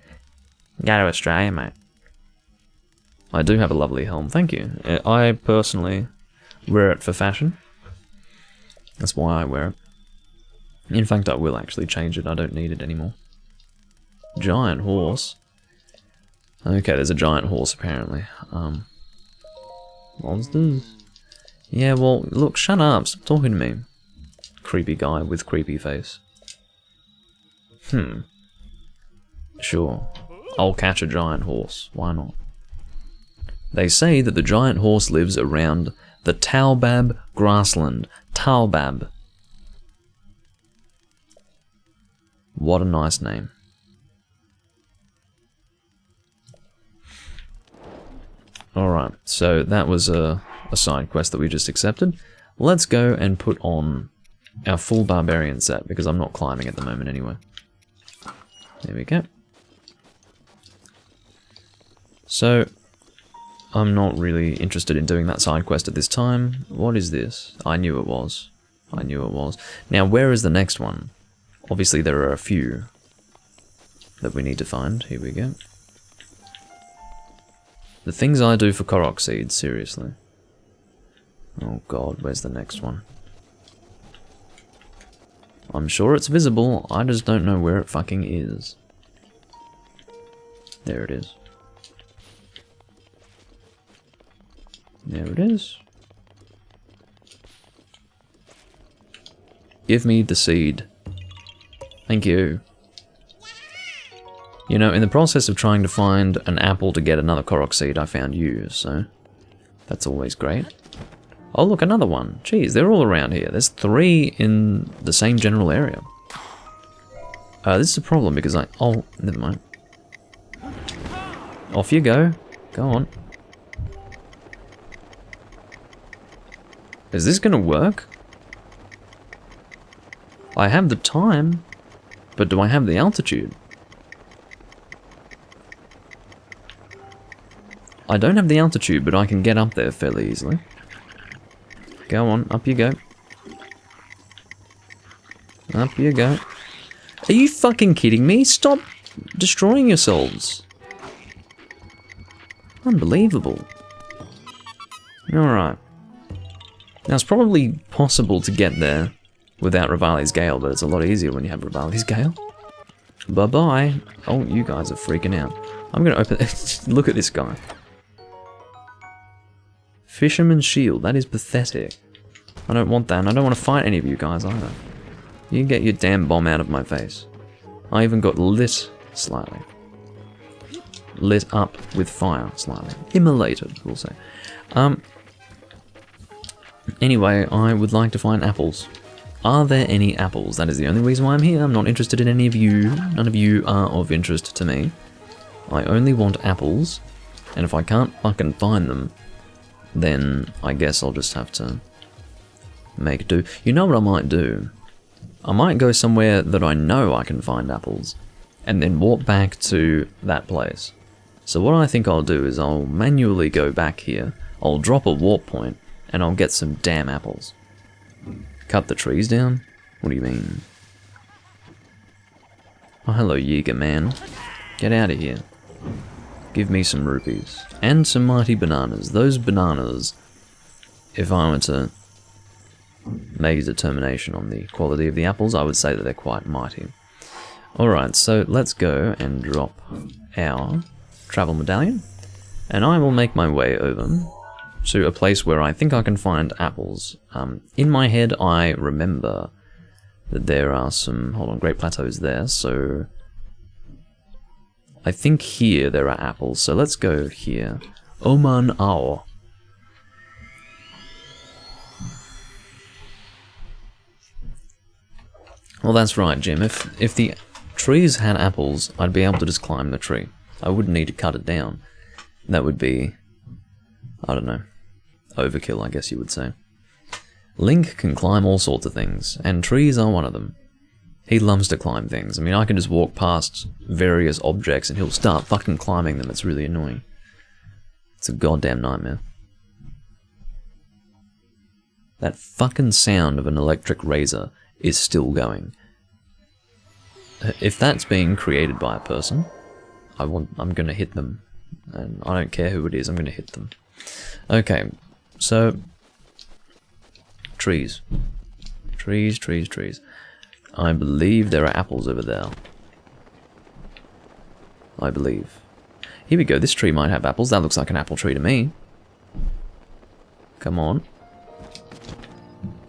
Go to Australia, mate. I do have a lovely helm, thank you. I personally wear it for fashion. That's why I wear it. In fact, I will actually change it. I don't need it anymore. Giant horse. Okay, there's a giant horse apparently. Monsters? Yeah, well, look, shut up. Stop talking to me. Creepy guy with creepy face. Sure. I'll catch a giant horse. Why not? They say that the giant horse lives around the Taobab grassland. Taobab. What a nice name. Alright, so that was a side quest that we just accepted. Let's go and put on our full barbarian set, because I'm not climbing at the moment anyway. There we go. So, I'm not really interested in doing that side quest at this time. What is this? I knew it was. I knew it was. Now, where is the next one? Obviously, there are a few that we need to find. Here we go. The things I do for Korok seeds, seriously. Oh god, where's the next one? I'm sure it's visible, I just don't know where it fucking is. There it is. There it is. Give me the seed. Thank you. You know, in the process of trying to find an apple to get another Korok seed, I found you, so that's always great. Oh look, another one. Jeez, they're all around here. There's 3 in the same general area. This is a problem because oh, never mind. Off you go. Go on. Is this gonna work? I have the time, but do I have the altitude? I don't have the altitude, but I can get up there fairly easily. Go on, up you go. Up you go. Are you fucking kidding me? Stop destroying yourselves. Unbelievable. Alright. Now it's probably possible to get there without Rivali's Gale, but it's a lot easier when you have Rivali's Gale. Bye-bye. Oh, you guys are freaking out. I'm gonna open... Look at this guy. Fisherman's Shield, that is pathetic. I don't want that, and I don't want to fight any of you guys either. You get your damn bomb out of my face. I even got lit slightly. Lit up with fire slightly. Immolated, we'll say. Anyway, I would like to find apples. Are there any apples? That is the only reason why I'm here. I'm not interested in any of you. None of you are of interest to me. I only want apples, and if I can't fucking find them, then I guess I'll just have to make do. You know what I might do? I might go somewhere that I know I can find apples, and then walk back to that place. So what I think I'll do is I'll manually go back here, I'll drop a warp point, and I'll get some damn apples. Cut the trees down? What do you mean? Oh, hello, Yeager man. Get out of here. Give me some rupees. And some mighty bananas. Those bananas, if I were to make a determination on the quality of the apples, I would say that they're quite mighty. Alright, so let's go and drop our travel medallion. And I will make my way over to a place where I think I can find apples. In my head, I remember that there are some, hold on, Great Plateaus there, so I think here there are apples, so let's go here. Oman Ao. Well, that's right, Jim. If the trees had apples, I'd be able to just climb the tree. I wouldn't need to cut it down. That would be, I don't know, overkill, I guess you would say. Link can climb all sorts of things, and trees are one of them. He loves to climb things. I mean, I can just walk past various objects and he'll start fucking climbing them. It's really annoying. It's a goddamn nightmare. That fucking sound of an electric razor is still going. If that's being created by a person, I'm gonna hit them. And I don't care who it is, I'm gonna hit them. Okay, so trees. Trees, trees, trees. I believe there are apples over there. I believe. Here we go, this tree might have apples. That looks like an apple tree to me. Come on.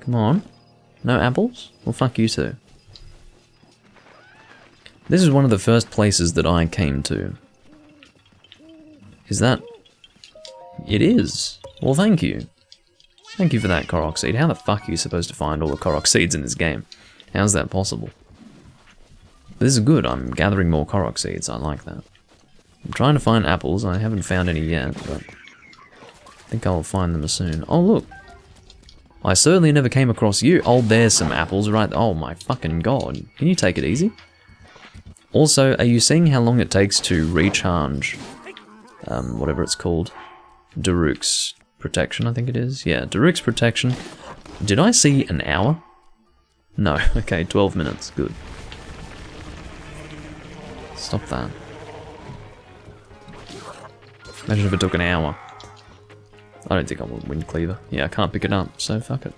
Come on. No apples? Well, fuck you too. This is one of the first places that I came to. Is that... It is. Well, thank you. Thank you for that Korok seed. How the fuck are you supposed to find all the Korok seeds in this game? How's that possible? This is good. I'm gathering more Korok seeds. I like that. I'm trying to find apples. I haven't found any yet, but I think I'll find them soon. Oh, look. I certainly never came across you. Oh, there's some apples right... Oh, my fucking god. Can you take it easy? Also, are you seeing how long it takes to recharge... whatever it's called? Daruk's protection, I think it is. Yeah, Daruk's protection. Did I see an hour? No. Okay, 12 minutes. Good. Stop that. Imagine if it took an hour. I don't think I will wind cleaver. Yeah, I can't pick it up, so fuck it.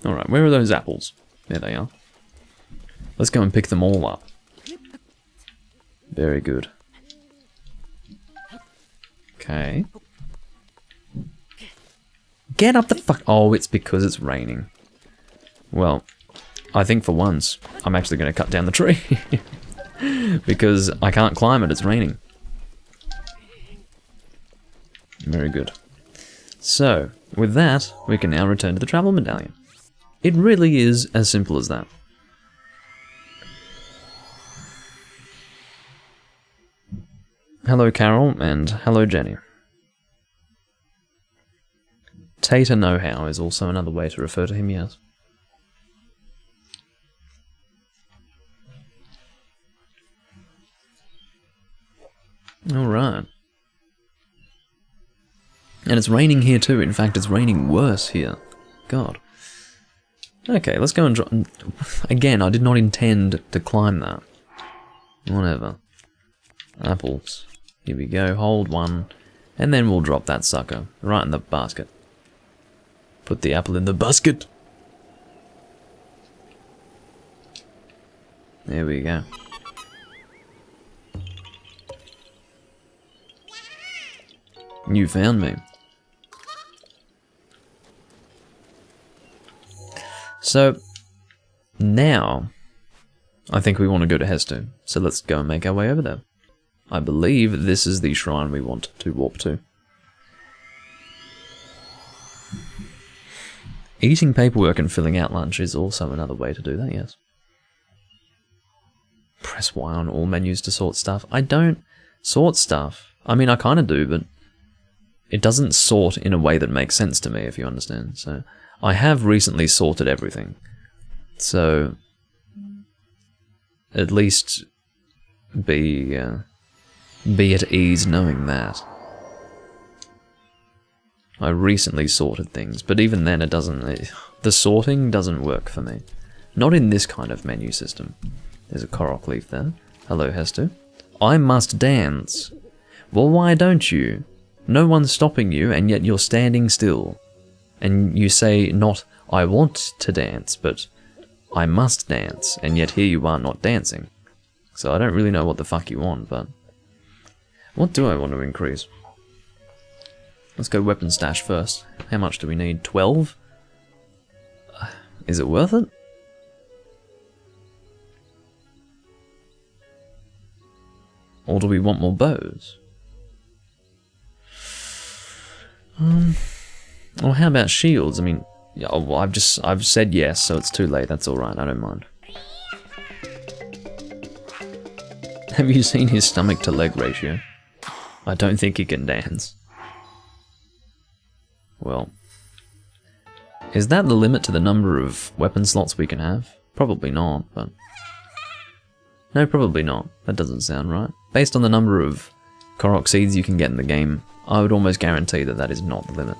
Alright, where are those apples? There they are. Let's go and pick them all up. Very good. Okay. Get up the fuck... Oh, it's because it's raining. Well, I think for once, I'm actually going to cut down the tree. Because I can't climb it, it's raining. Very good. So, with that, we can now return to the travel medallion. It really is as simple as that. Hello Carol, and hello Jenny. Tater know-how is also another way to refer to him, yes. Alright. And it's raining here too. In fact, it's raining worse here. God. Okay, let's go and drop... Again, I did not intend to climb that. Whatever. Apples. Here we go, hold one. And then we'll drop that sucker right in the basket. Put the apple in the basket. There we go. You found me. So, now, I think we want to go to Hestu. So let's go and make our way over there. I believe this is the shrine we want to warp to. Eating paperwork and filling out lunch is also another way to do that, yes. Press Y on all menus to sort stuff. I don't sort stuff. I mean, I kind of do, but it doesn't sort in a way that makes sense to me, if you understand. So, I have recently sorted everything. So, at least be at ease knowing that. I recently sorted things, but even then it doesn't... the sorting doesn't work for me. Not in this kind of menu system. There's a Korok leaf there. Hello, Hestu. I must dance. Well, why don't you? No one's stopping you, and yet you're standing still. And you say not, I want to dance, but I must dance, and yet here you are not dancing. So I don't really know what the fuck you want, but... What do I want to increase? Let's go weapon stash first. How much do we need? 12? Is it worth it? Or do we want more bows? Well, how about shields? I mean, yeah, well, I've said yes, so it's too late. That's alright, I don't mind. Have you seen his stomach to leg ratio? I don't think he can dance. Well, is that the limit to the number of weapon slots we can have? Probably not, but... No, probably not. That doesn't sound right. Based on the number of Korok seeds you can get in the game, I would almost guarantee that that is not the limit.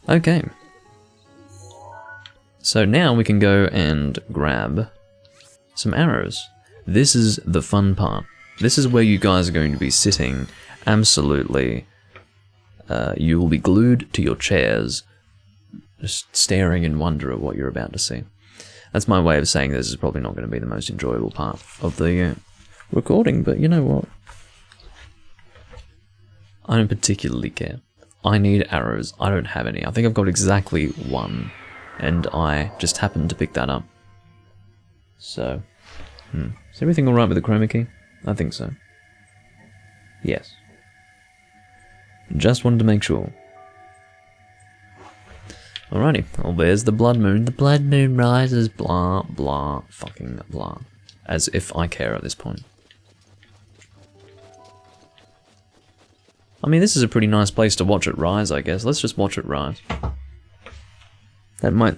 Okay. So now we can go and grab some arrows. This is the fun part. This is where you guys are going to be sitting absolutely... you will be glued to your chairs, just staring in wonder at what you're about to see. That's my way of saying this is probably not going to be the most enjoyable part of the recording, but you know what? I don't particularly care. I need arrows. I don't have any. I think I've got exactly one, and I just happened to pick that up. So, is everything alright with the chroma key? I think so. Yes. Just wanted to make sure. Alrighty, well there's the blood moon. The blood moon rises, blah, blah, fucking blah. As if I care at this point. I mean, this is a pretty nice place to watch it rise, I guess. Let's just watch it rise. That might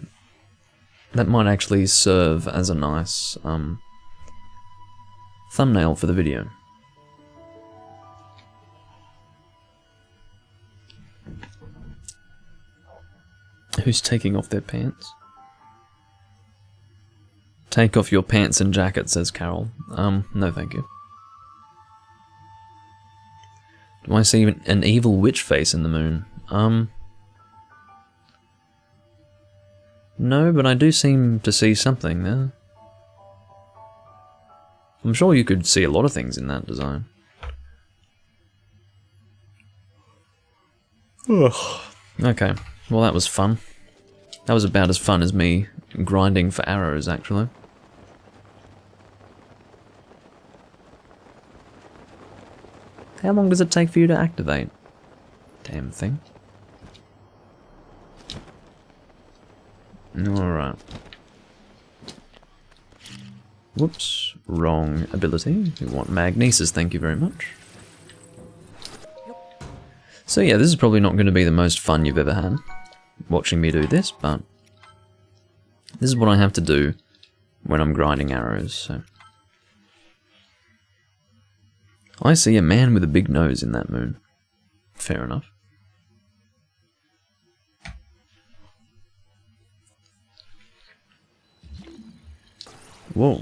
actually serve as a nice, thumbnail for the video. Who's taking off their pants? Take off your pants and jacket, says Carol. No thank you. Do I see an evil witch face in the moon? No, but I do seem to see something there. I'm sure you could see a lot of things in that design. Ugh. Okay, well that was fun. That was about as fun as me grinding for arrows, actually. How long does it take for you to activate? Damn thing. Alright. Whoops, wrong ability. We want magnesis, thank you very much. So yeah, this is probably not going to be the most fun you've ever had, watching me do this, but this is what I have to do when I'm grinding arrows, so. I see a man with a big nose in that moon. Fair enough. Whoa.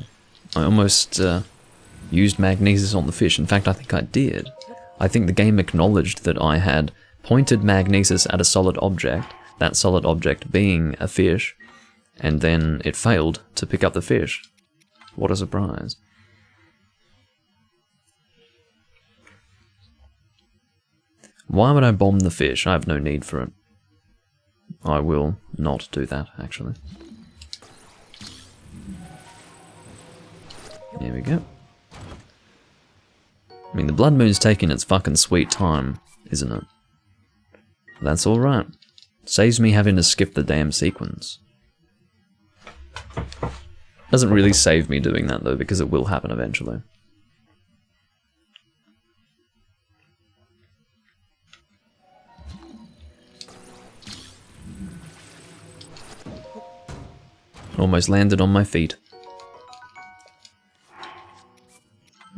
I almost used magnesis on the fish. In fact, I think I did. I think the game acknowledged that I had pointed magnesis at a solid object, that solid object being a fish, and then it failed to pick up the fish. What a surprise. Why would I bomb the fish? I have no need for it. I will not do that, actually. There we go. I mean, the Blood Moon's taking its fucking sweet time, isn't it? That's alright. Saves me having to skip the damn sequence. Doesn't really save me doing that, though, because it will happen eventually. Almost landed on my feet.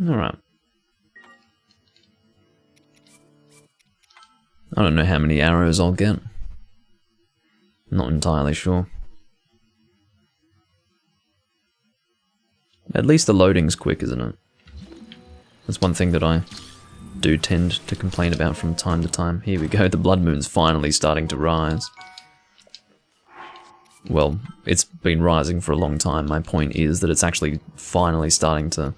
Alright. I don't know how many arrows I'll get. Not entirely sure. At least the loading's quick, isn't it? That's one thing that I do tend to complain about from time to time. Here we go, the Blood Moon's finally starting to rise. Well, it's been rising for a long time. My point is that it's actually finally starting to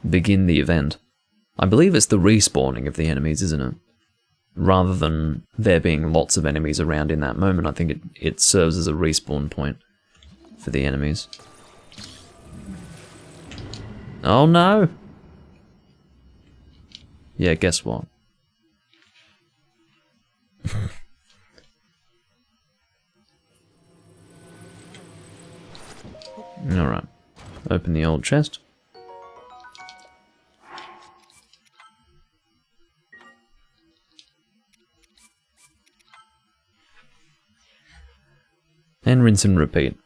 begin the event. I believe it's the respawning of the enemies, isn't it? Rather than there being lots of enemies around in that moment, I think it serves as a respawn point for the enemies. Oh no! Yeah, guess what? Alright. Open the old chest. And rinse and repeat.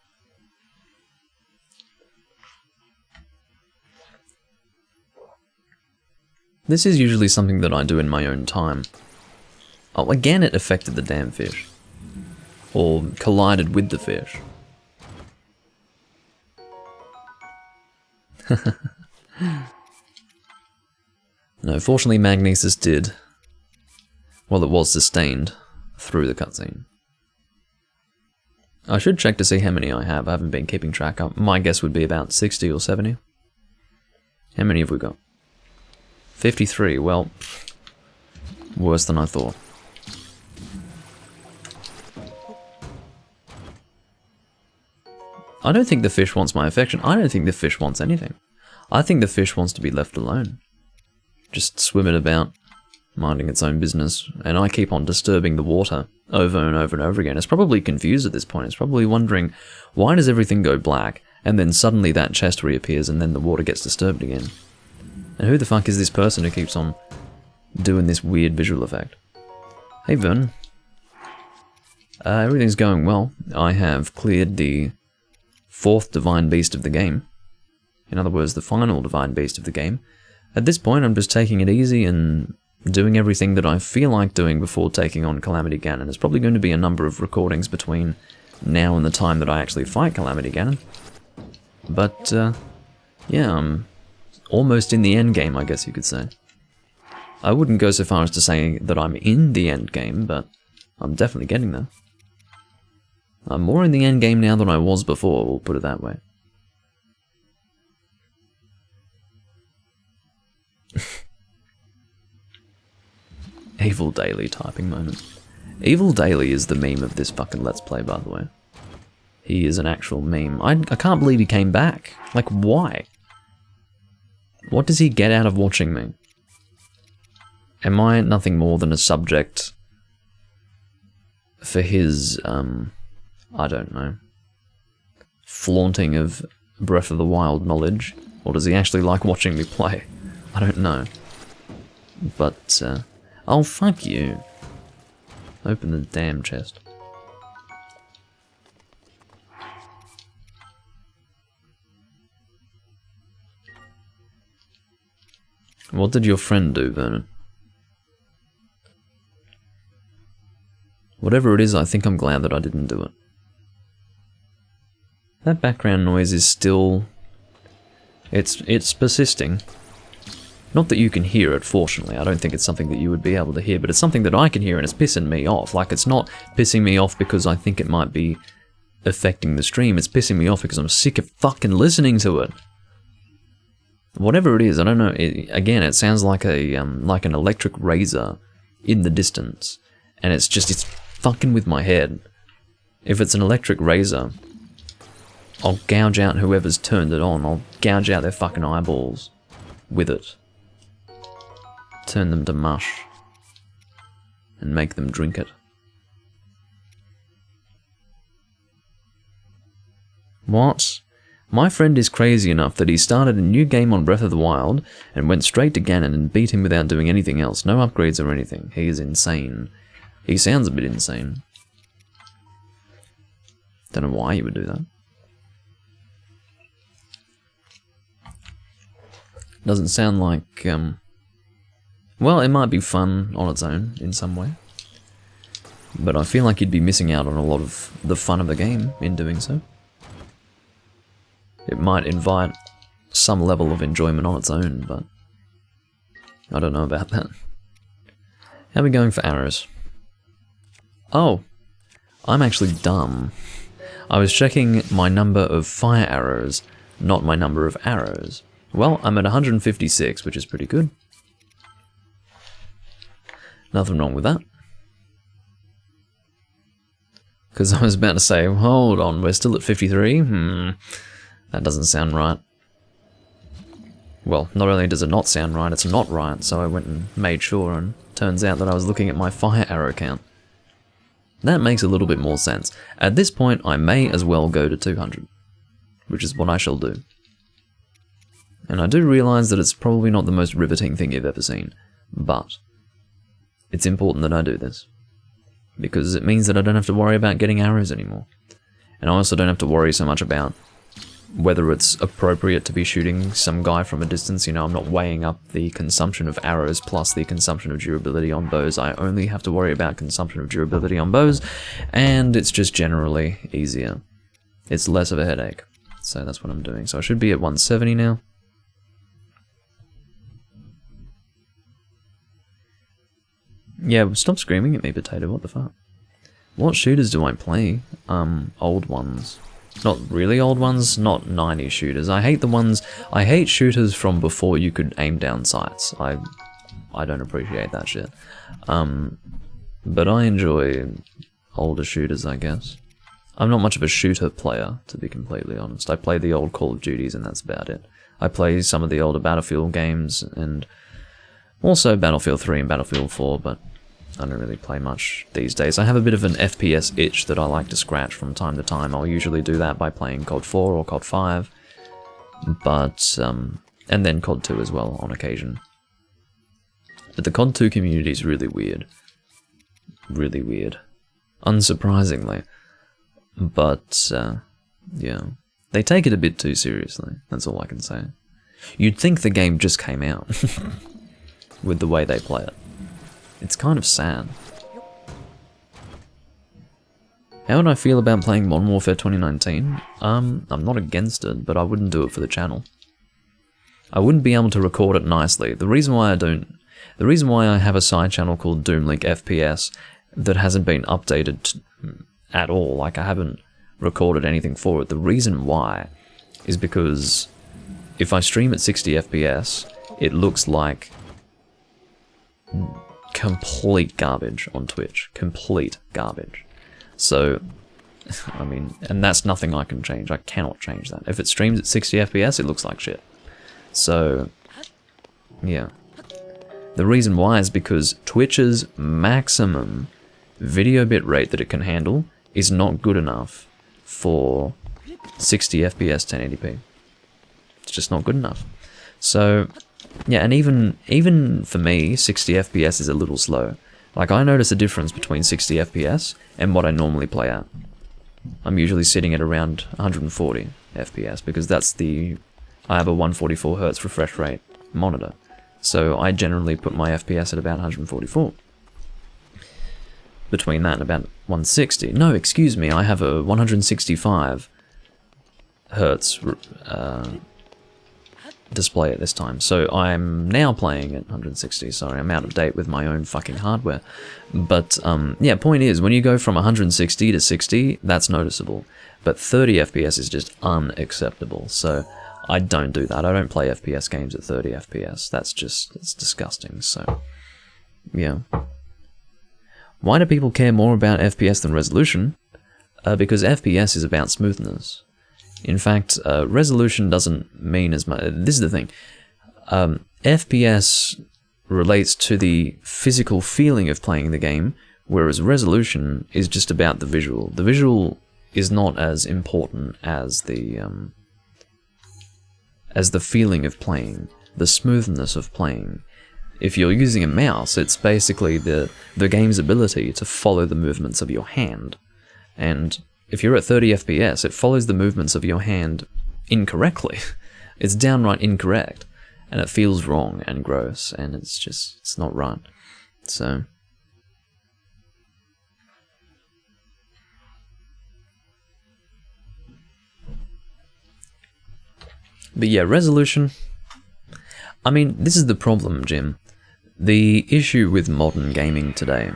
This is usually something that I do in my own time. Oh, again it affected the damn fish. Or collided with the fish. No, fortunately magnesis did. Well, it was sustained through the cutscene. I should check to see how many I have. I haven't been keeping track. My guess would be about 60 or 70. How many have we got? 53. Well, worse than I thought. I don't think the fish wants my affection. I don't think the fish wants anything. I think the fish wants to be left alone. Just swimming about, minding its own business, and I keep on disturbing the water over and over and over again. It's probably confused at this point. It's probably wondering, why does everything go black, and then suddenly that chest reappears, and then the water gets disturbed again? And who the fuck is this person who keeps on doing this weird visual effect? Hey Vern. Everything's going well. I have cleared the 4th Divine Beast of the game. In other words, the final Divine Beast of the game. At this point, I'm just taking it easy and doing everything that I feel like doing before taking on Calamity Ganon. There's probably going to be a number of recordings between now and the time that I actually fight Calamity Ganon. But, yeah, I'm almost in the end game, I guess you could say. I wouldn't go so far as to say that I'm in the end game, but I'm definitely getting there. I'm more in the end game now than I was before, we'll put it that way. Evil Daily typing moment. Evil Daily is the meme of this fucking Let's Play, by the way. He is an actual meme. I can't believe he came back. Like, why? What does he get out of watching me? Am I nothing more than a subject for his, I don't know, flaunting of Breath of the Wild knowledge? Or does he actually like watching me play? I don't know. But, oh, fuck you. Open the damn chest. What did your friend do, Vernon? Whatever it is, I think I'm glad that I didn't do it. That background noise is still... It's persisting. Not that you can hear it, fortunately. I don't think it's something that you would be able to hear, but it's something that I can hear and it's pissing me off. Like, it's not pissing me off because I think it might be affecting the stream. It's pissing me off because I'm sick of fucking listening to it. Whatever it is, I don't know. Again, it sounds like like an electric razor in the distance, and it's fucking with my head. If it's an electric razor, I'll gouge out whoever's turned it on. I'll gouge out their fucking eyeballs with it. Turn them to mush and make them drink it. What? My friend is crazy enough that he started a new game on Breath of the Wild and went straight to Ganon and beat him without doing anything else. No upgrades or anything. He is insane. He sounds a bit insane. Don't know why he would do that. Doesn't sound like, well, it might be fun on its own in some way. But I feel like you'd be missing out on a lot of the fun of the game in doing so. It might invite some level of enjoyment on its own, but I don't know about that. How are we going for arrows? Oh, I'm actually dumb. I was checking my number of fire arrows, not my number of arrows. Well, I'm at 156, which is pretty good. Nothing wrong with that. Because I was about to say, hold on, we're still at 53? That doesn't sound right. Well, not only does it not sound right, it's not right, so I went and made sure, and turns out that I was looking at my fire arrow count. That makes a little bit more sense. At this point, I may as well go to 200, which is what I shall do. And I do realise that it's probably not the most riveting thing you've ever seen, but it's important that I do this, because it means that I don't have to worry about getting arrows anymore. And I also don't have to worry so much about whether it's appropriate to be shooting some guy from a distance. You know, I'm not weighing up the consumption of arrows plus the consumption of durability on bows. I only have to worry about consumption of durability on bows, and it's just generally easier. It's less of a headache. So that's what I'm doing. So I should be at 170 now. Yeah, stop screaming at me, Potato, what the fuck? What shooters do I play? Old ones. Not really old ones, not 90s shooters. I hate shooters from before you could aim down sights. I don't appreciate that shit. But I enjoy older shooters, I guess. I'm not much of a shooter player, to be completely honest. I play the old Call of Duties and that's about it. I play some of the older Battlefield games and also Battlefield 3 and Battlefield 4, but I don't really play much these days. I have a bit of an FPS itch that I like to scratch from time to time. I'll usually do that by playing COD 4 or COD 5, but, and then COD 2 as well on occasion. But the COD 2 community is really weird. Really weird. Unsurprisingly. But, yeah. They take it a bit too seriously, that's all I can say. You'd think the game just came out, with the way they play it. It's kind of sad. How would I feel about playing Modern Warfare 2019? I'm not against it, but I wouldn't do it for the channel. I wouldn't be able to record it nicely. The reason why I don't The reason why I have a side channel called Doomlink FPS that hasn't been updated at all, like I haven't recorded anything for it, the reason why is because if I stream at 60 FPS, it looks like complete garbage on Twitch. Complete garbage. So, I mean, and that's nothing I can change. I cannot change that. If it streams at 60 FPS, it looks like shit. So, yeah. The reason why is because Twitch's maximum video bit rate that it can handle is not good enough for 60 FPS 1080p. It's just not good enough. So, yeah, and even for me, 60 FPS is a little slow. Like, I notice a difference between 60 FPS and what I normally play at. I'm usually sitting at around 140 FPS because I have a 144 Hz refresh rate monitor. So I generally put my FPS at about 144. Between that and about 160. No, excuse me, I have a 165 Hz display at this time. So I'm now playing at 160. Sorry, I'm out of date with my own fucking hardware. But yeah, point is, when you go from 160 to 60, that's noticeable. But 30 FPS is just unacceptable. So I don't do that. I don't play FPS games at 30 FPS. It's disgusting. So, yeah. Why do people care more about FPS than resolution? Because FPS is about smoothness. In fact, resolution doesn't mean as much. This is the thing. FPS relates to the physical feeling of playing the game, whereas resolution is just about the visual. The visual is not as important as the feeling of playing, the smoothness of playing. If you're using a mouse, it's basically the game's ability to follow the movements of your hand. And if you're at 30 FPS, it follows the movements of your hand incorrectly. It's downright incorrect. And it feels wrong and gross, and it's not right. So, but yeah, resolution. I mean, this is the problem, Jim. The issue with modern gaming today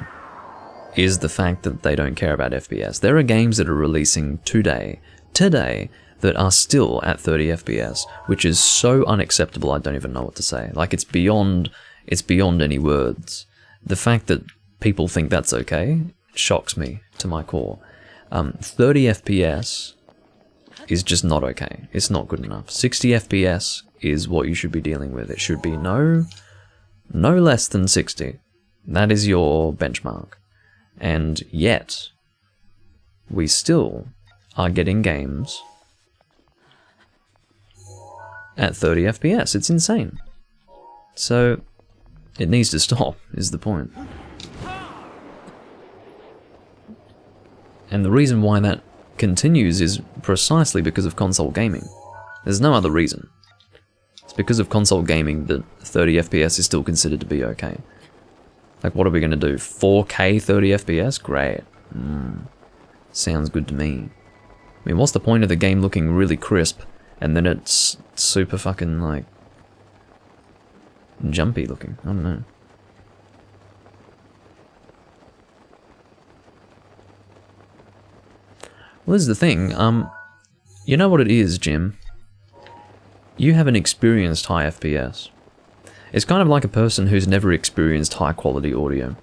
is the fact that they don't care about FPS. There are games that are releasing today, that are still at 30 FPS, which is so unacceptable I don't even know what to say. Like, it's beyond any words. The fact that people think that's okay shocks me to my core. 30 FPS is just not okay. It's not good enough. 60 FPS is what you should be dealing with. It should be no less than 60. That is your benchmark. And yet, we still are getting games at 30 FPS. It's insane. So, it needs to stop, is the point. And the reason why that continues is precisely because of console gaming. There's no other reason. It's because of console gaming that 30 FPS is still considered to be okay. Like, what are we going to do? 4K 30 FPS? Great. Sounds good to me. I mean, what's the point of the game looking really crisp and then it's super fucking, like, jumpy looking? I don't know. Well, this is the thing. You know what it is, Jim? You haven't experienced high FPS. It's kind of like a person who's never experienced high quality audio.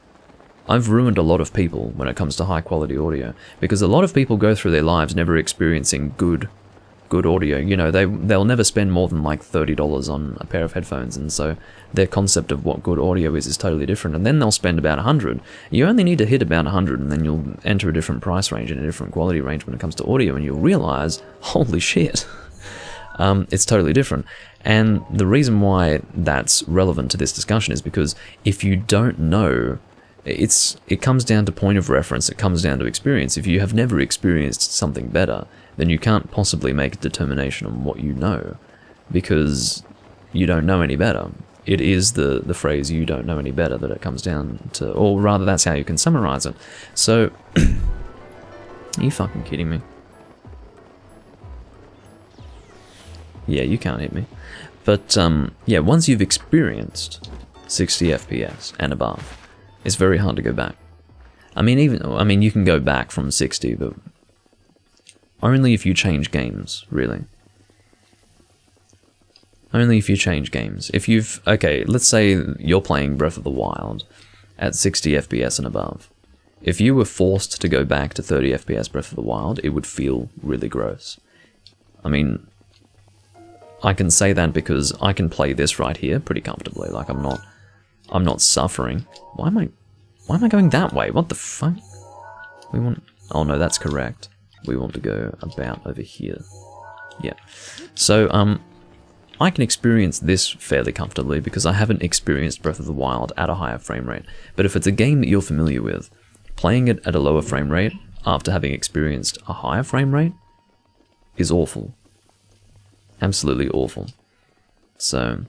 I've ruined a lot of people when it comes to high quality audio, because a lot of people go through their lives never experiencing good audio. You know, they'll never spend more than like $30 on a pair of headphones, and so their concept of what good audio is totally different, and then they'll spend about 100. You only need to hit about 100 and then you'll enter a different price range and a different quality range when it comes to audio, and you'll realize, holy shit, it's totally different. And the reason why that's relevant to this discussion is because if you don't know, it comes down to point of reference, it comes down to experience. If you have never experienced something better, then you can't possibly make a determination on what you know, because you don't know any better. It is the phrase, you don't know any better, that it comes down to, or rather that's how you can summarize it. So, are you fucking kidding me? Yeah, you can't hit me. But, yeah, once you've experienced 60 FPS and above, it's very hard to go back. I mean, you can go back from 60, but only if you change games, really. Only if you change games. If you've... Okay, let's say you're playing Breath of the Wild at 60 FPS and above. If you were forced to go back to 30 FPS Breath of the Wild, it would feel really gross. I mean, I can say that because I can play this right here pretty comfortably. Like, I'm not suffering. Why am I going that way? What the fuck? We want... Oh no, that's correct. We want to go about over here. Yeah. So, I can experience this fairly comfortably because I haven't experienced Breath of the Wild at a higher frame rate. But if it's a game that you're familiar with, playing it at a lower frame rate after having experienced a higher frame rate is awful. Absolutely awful. So,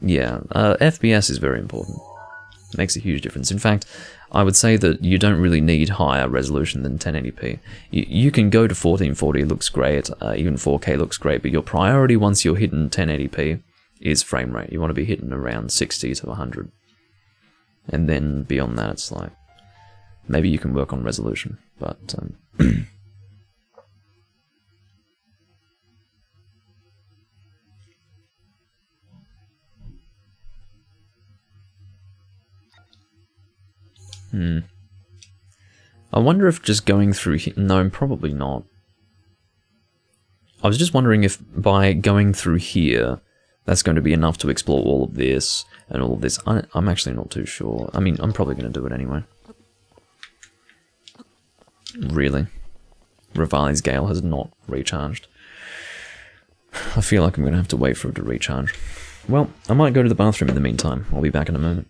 yeah, FPS is very important. It makes a huge difference. In fact, I would say that you don't really need higher resolution than 1080p. You can go to 1440, looks great, even 4K looks great, but your priority once you're hitting 1080p is frame rate. You want to be hitting around 60 to 100. And then beyond that, it's like, maybe you can work on resolution, but... I wonder if just going through here... No, probably not. I was just wondering if by going through here, that's going to be enough to explore all of this and all of this. I'm actually not too sure. I mean, I'm probably going to do it anyway. Really? Rivali's Gale has not recharged. I feel like I'm going to have to wait for it to recharge. Well, I might go to the bathroom in the meantime. I'll be back in a moment.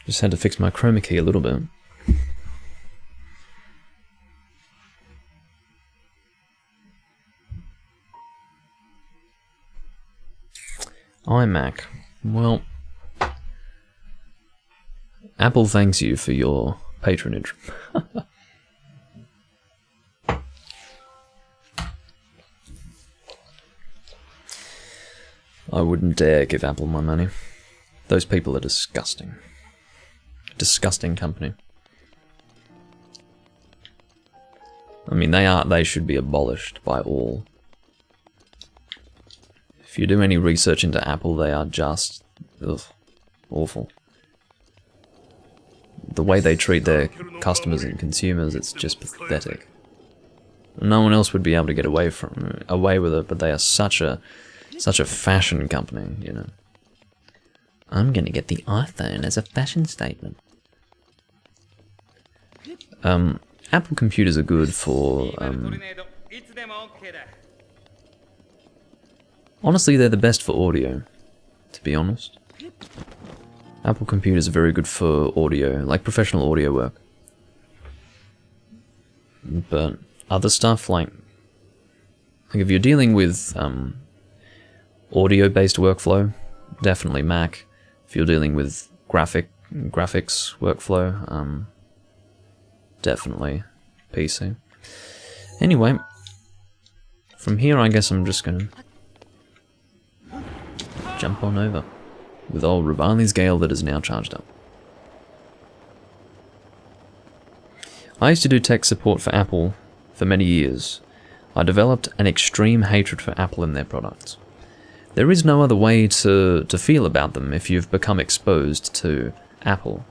Just had to fix my chroma key a little bit. iMac. Well, Apple thanks you for your patronage. I wouldn't dare give Apple my money. Those people are disgusting. Disgusting company. I mean, they should be abolished by all. If you do any research into Apple, they are just awful. the way they treat their customers and consumers, it's just pathetic. No one else would be able to get away with it, but they are such a fashion company, you know. I'm gonna get the iPhone as a fashion statement. Apple computers are good for, honestly, they're the best for audio, to be honest. Apple computers are very good for audio, like professional audio work. But other stuff, like if you're dealing with audio-based workflow, definitely Mac. If you're dealing with graphics workflow, definitely PC. Anyway, from here I guess I'm just gonna jump on over with old Rudania's Gale that is now charged up. I used to do tech support for Apple for many years. I developed an extreme hatred for Apple and their products. There is no other way to feel about them if you've become exposed to Apple.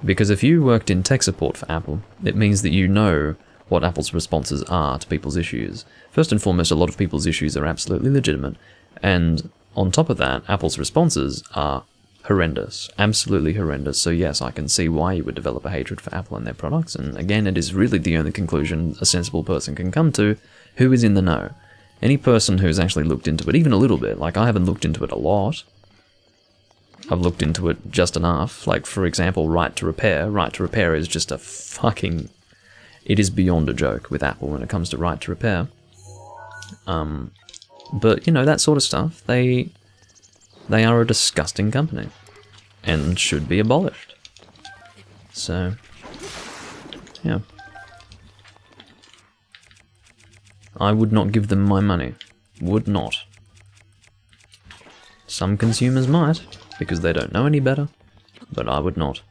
Because if you worked in tech support for Apple, it means that you know what Apple's responses are to people's issues. First and foremost, a lot of people's issues are absolutely legitimate, and on top of that, Apple's responses are horrendous, absolutely horrendous. So yes, I can see why you would develop a hatred for Apple and their products, and again, it is really the only conclusion a sensible person can come to who is in the know. Any person who's actually looked into it, even a little bit, like I haven't looked into it a lot, I've looked into it just enough. Like, for example, Right to Repair. Right to Repair is just a fucking... It is beyond a joke with Apple when it comes to Right to Repair. But, you know, that sort of stuff, they are a disgusting company. And should be abolished. So, yeah. I would not give them my money. Would not. Some consumers might, because they don't know any better, but I would not.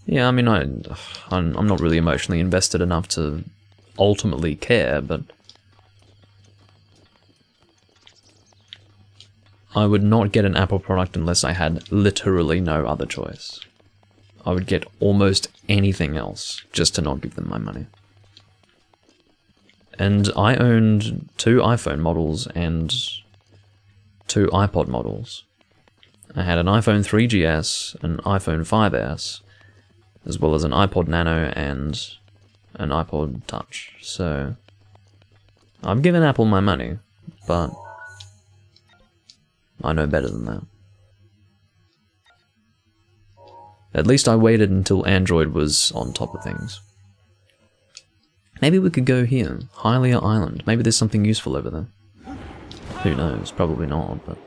Yeah, I mean, I'm not really emotionally invested enough to ultimately care, but I would not get an Apple product unless I had literally no other choice. I would get almost anything else just to not give them my money. And I owned 2 iPhone models and 2 iPod models. I had an iPhone 3GS, an iPhone 5S, as well as an iPod Nano and an iPod Touch. So, I've given Apple my money, but I know better than that. At least I waited until Android was on top of things. Maybe we could go here, Hylia Island. Maybe there's something useful over there. Who knows? Probably not, but...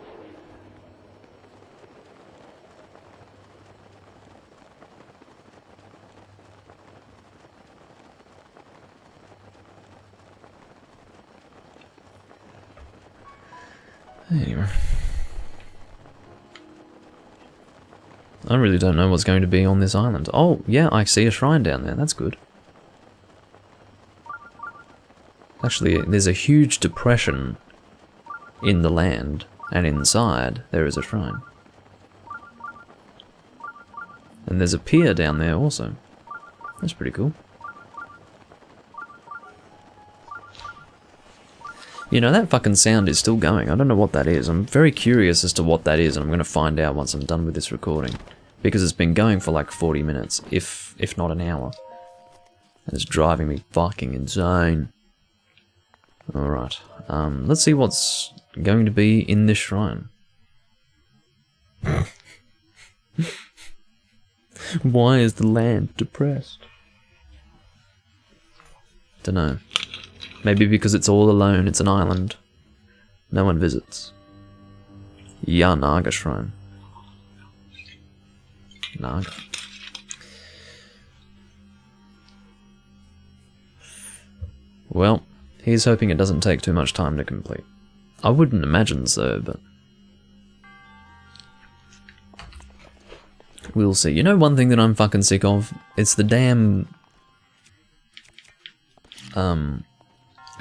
Anyway. I really don't know what's going to be on this island. Oh, yeah, I see a shrine down there. That's good. Actually, there's a huge depression in the land, and inside there is a shrine. And there's a pier down there also. That's pretty cool. You know, that fucking sound is still going. I don't know what that is. I'm very curious as to what that is, and I'm going to find out once I'm done with this recording. Because it's been going for like 40 minutes, if not an hour. And it's driving me fucking insane. Alright, let's see what's going to be in this shrine. Why is the land depressed? Dunno. Maybe because it's all alone, it's an island. No one visits. Naga Shrine. Naga. Well, he's hoping it doesn't take too much time to complete. I wouldn't imagine so, but... we'll see. You know one thing that I'm fucking sick of? It's the damn...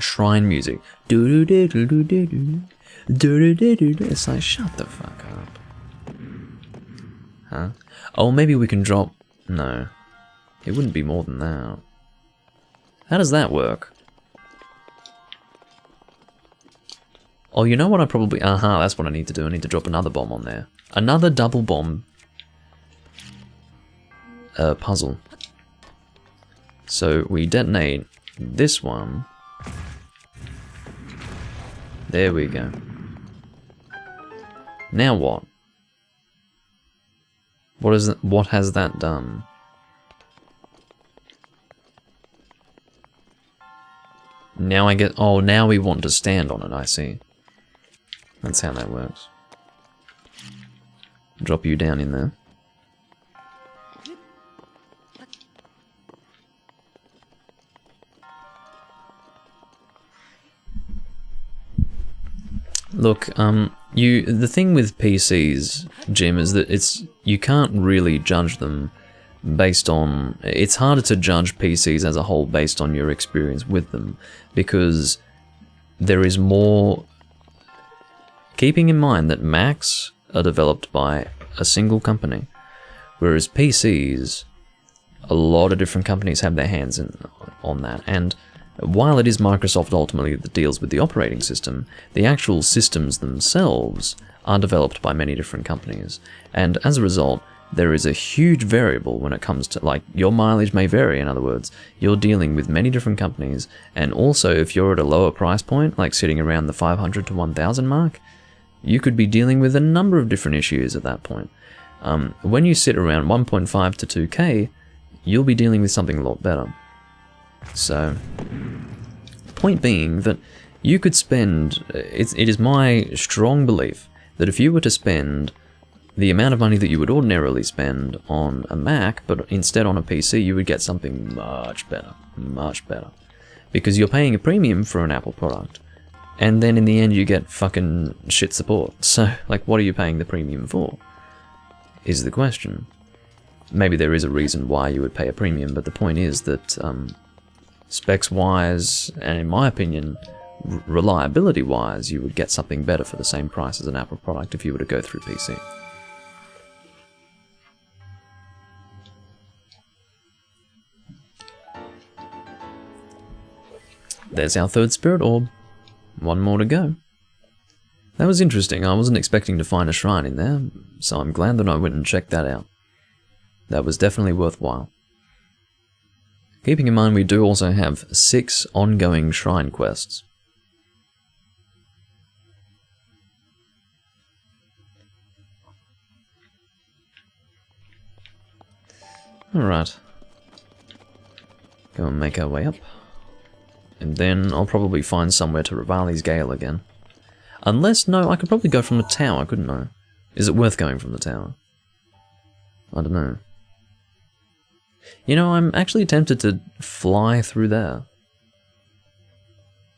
shrine music. It's like, shut the fuck up. Huh? Oh, maybe we can drop... No. It wouldn't be more than that. How does that work? Oh, you know what I probably... Aha, that's what I need to do. I need to drop another bomb on there. Another double bomb puzzle. So we detonate this one. There we go. Now what? What has that done? Now I get... Oh, now we want to stand on it, I see. That's how that works. Drop you down in there. Look, the thing with PCs, Jim, is that you can't really judge them based on... It's harder to judge PCs as a whole based on your experience with them, because there is more... Keeping in mind that Macs are developed by a single company, whereas PCs, a lot of different companies have their hands on that, and while it is Microsoft ultimately that deals with the operating system, the actual systems themselves are developed by many different companies, and as a result, there is a huge variable when it comes to, like, your mileage may vary. In other words, you're dealing with many different companies, and also if you're at a lower price point, like sitting around the 500 to 1000 mark, you could be dealing with a number of different issues at that point. When you sit around 1.5 to 2K, you'll be dealing with something a lot better. So, point being that you could spend, it is my strong belief that if you were to spend the amount of money that you would ordinarily spend on a Mac, but instead on a PC, you would get something much better, much better. Because you're paying a premium for an Apple product, and then in the end you get fucking shit support. So, like, what are you paying the premium for? Is the question. Maybe there is a reason why you would pay a premium, but the point is that, specs-wise, and in my opinion, reliability-wise, you would get something better for the same price as an Apple product if you were to go through PC. There's our third spirit orb. One more to go. That was interesting. I wasn't expecting to find a shrine in there, so I'm glad that I went and checked that out. That was definitely worthwhile. Keeping in mind we do also have 6 ongoing shrine quests. Alright. Go and make our way up. And then I'll probably find somewhere to Rivali's Gale again. Unless, no, I could probably go from the tower, couldn't I? Is it worth going from the tower? I don't know. You know, I'm actually tempted to fly through there.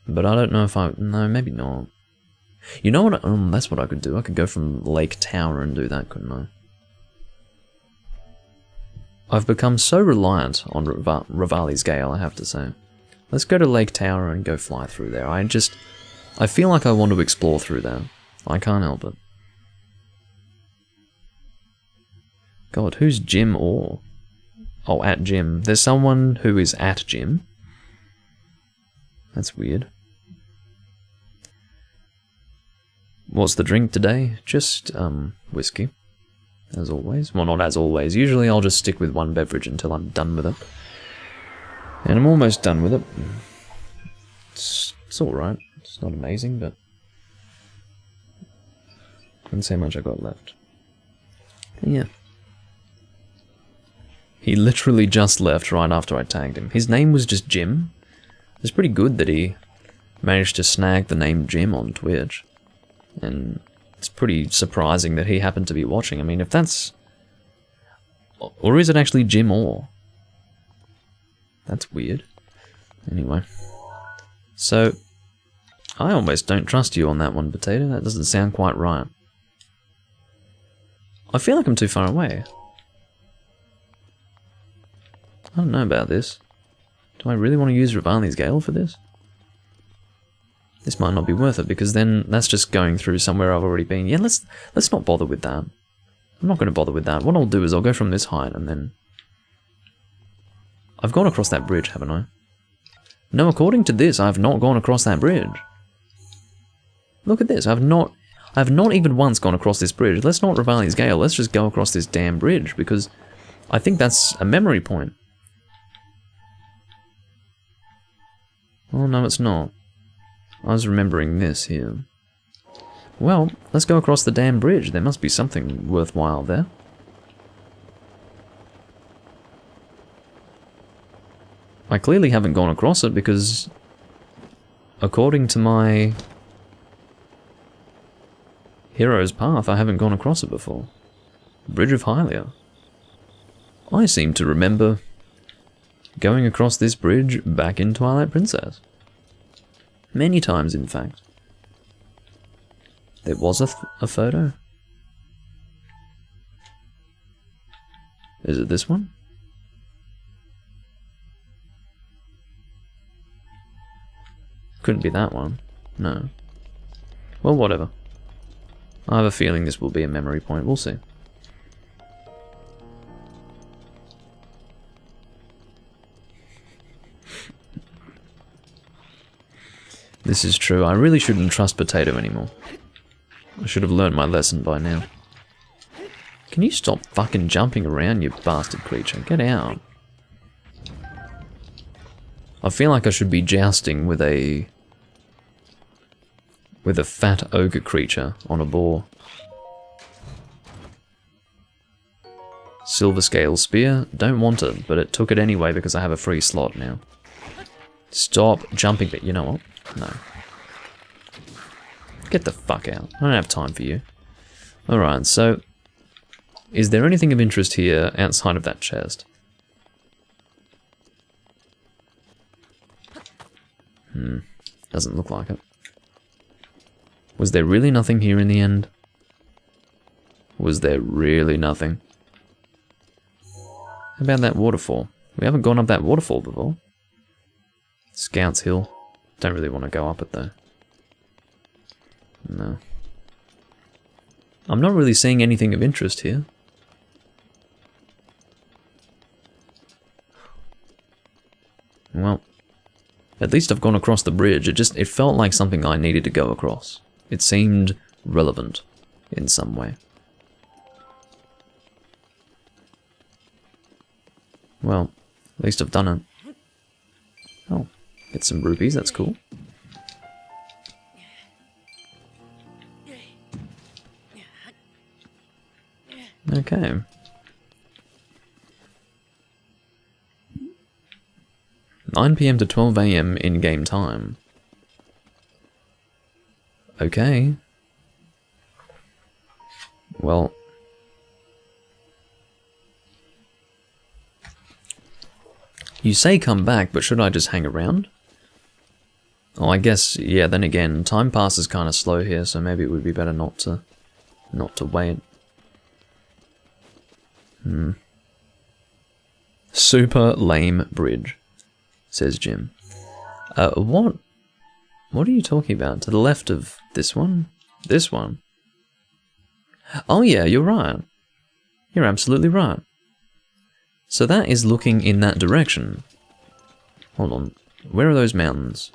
But I don't know if I... No, maybe not. You know what? That's what I could do. I could go from Lake Tower and do that, couldn't I? I've become so reliant on Rivali's Gale, I have to say. Let's go to Lake Tower and go fly through there. I feel like I want to explore through there. I can't help it. God, who's Jim Orr? Oh, at Jim. There's someone who is at Jim. That's weird. What's the drink today? Just, whiskey. As always. Well, not as always. Usually I'll just stick with one beverage until I'm done with it. And I'm almost done with it. It's alright. It's not amazing, but... I can't say how much I got left. Yeah. He literally just left right after I tagged him. His name was just Jim. It's pretty good that he managed to snag the name Jim on Twitch. And it's pretty surprising that he happened to be watching. I mean, if that's... Or is it actually Jim Orr? That's weird. Anyway. So, I almost don't trust you on that one, Potato. That doesn't sound quite right. I feel like I'm too far away. I don't know about this. Do I really want to use Rivali's Gale for this? this might not be worth it, because then that's just going through somewhere I've already been. Yeah, let's not bother with that. I'm not going to bother with that. What I'll do is I'll go from this height, and then... I've gone across that bridge, haven't I? No, according to this, I've not gone across that bridge. Look at this, I've not even once gone across this bridge. Let's not Rivali's Gale, let's just go across this damn bridge, because I think that's a memory point. Oh, no, it's not. I was remembering this here. Well, let's go across the damn bridge. There must be something worthwhile there. I clearly haven't gone across it because, according to my hero's path, I haven't gone across it before. Bridge of Hylia. I seem to remember going across this bridge back in Twilight Princess. Many times, in fact. There was a photo? Is it this one? Couldn't be that one. No. Well, whatever. I have a feeling this will be a memory point. We'll see. This is true. I really shouldn't trust Potato anymore. I should have learned my lesson by now. Can you stop fucking jumping around, you bastard creature? Get out. I feel like I should be jousting with a fat ogre creature on a boar. Silver Scale Spear. Don't want it, but it took it anyway because I have a free slot now. Stop jumping, but you know what? No. Get the fuck out. I don't have time for you. Alright, so... is there anything of interest here outside of that chest? Doesn't look like it. Was there really nothing here in the end? Was there really nothing? How about that waterfall? We haven't gone up that waterfall before. Scouts Hill. Don't really want to go up it though. No. I'm not really seeing anything of interest here. Well, at least I've gone across the bridge. It felt like something I needed to go across. It seemed relevant in some way. Well, at least I've done it. Oh, get some rupees, that's cool. Okay. (9 PM to 12 AM in-game time. Okay. Well... you say come back, but should I just hang around? Oh, I guess, yeah, then again, time passes kind of slow here, so maybe it would be better not to wait. Super lame bridge, says Jim. What are you talking about? To the left of this one? This one? Oh yeah, you're right. You're absolutely right. So that is looking in that direction. Hold on. Where are those mountains?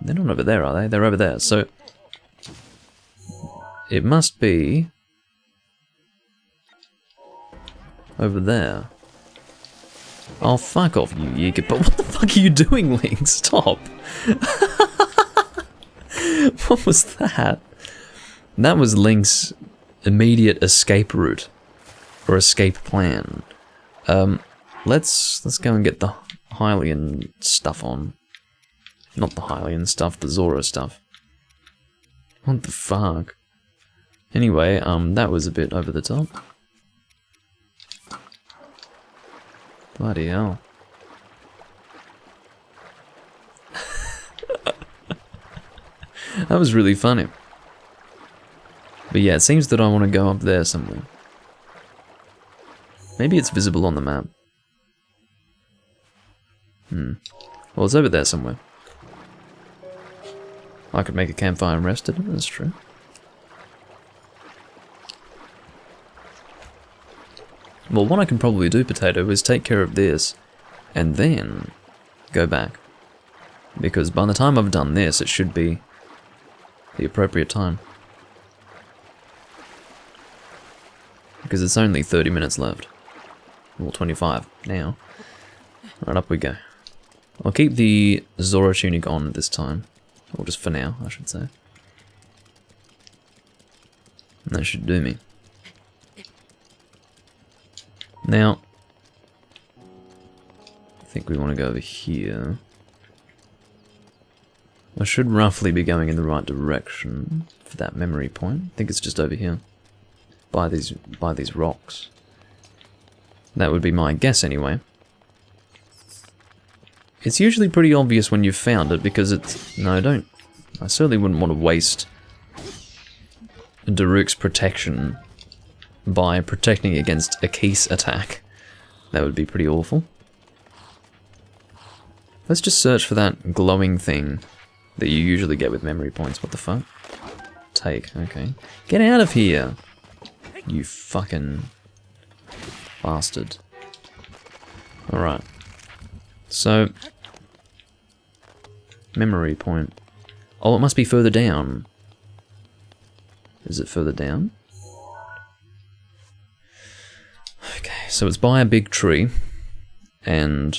They're not over there, are they? They're over there. So it must be over there. Oh, fuck off, you Yika. But what the fuck are you doing, Link? Stop. What was that? That was Link's immediate escape route. Or escape plan. Let's go and get the Hylian stuff on. Not the Hylian stuff, the Zora stuff. What the fuck? Anyway, that was a bit over the top. Bloody hell. That was really funny. But yeah, it seems that I want to go up there somewhere. Maybe it's visible on the map. Well, it's over there somewhere. I could make a campfire and rest it, that's true. Well, what I can probably do, Potato, is take care of this, and then go back. Because by the time I've done this, it should be the appropriate time. Because it's only 30 minutes left. Well, 25 now. Right, up we go. I'll keep the Zora tunic on this time. Or just for now, I should say. And that should do me. Now, I think we want to go over here. I should roughly be going in the right direction for that memory point. I think it's just over here. By these rocks. That would be my guess anyway. It's usually pretty obvious when you've found it because it's... No, don't. I certainly wouldn't want to waste Daruk's protection by protecting against a Keese attack. That would be pretty awful. Let's just search for that glowing thing that you usually get with memory points. What the fuck? Take, okay. Get out of here! You fucking bastard. Alright. So, memory point. Oh, it must be further down. Is it further down? Okay, so it's by a big tree, and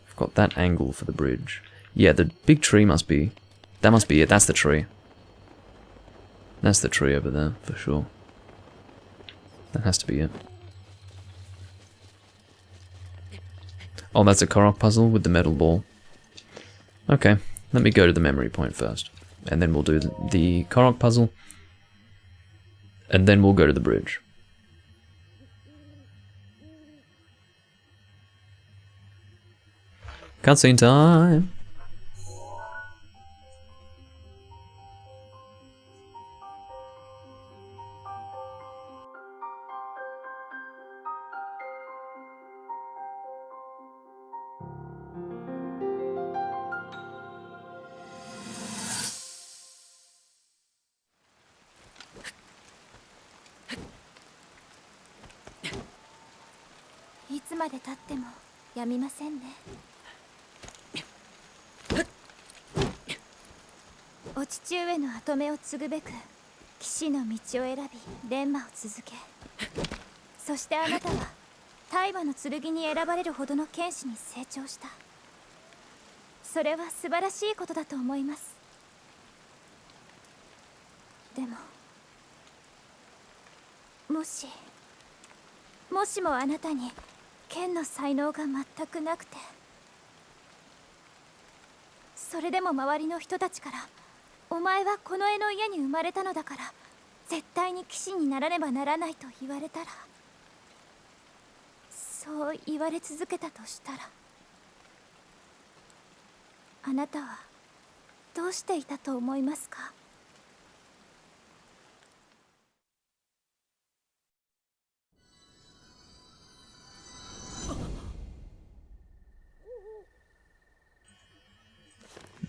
I've got that angle for the bridge. Yeah, the big tree must be... That must be it, that's the tree. That's the tree over there, for sure. That has to be it. Oh, that's a Korok puzzle with the metal ball. Okay, let me go to the memory point first. And then we'll do the Korok puzzle. And then we'll go to the bridge. Cutscene time!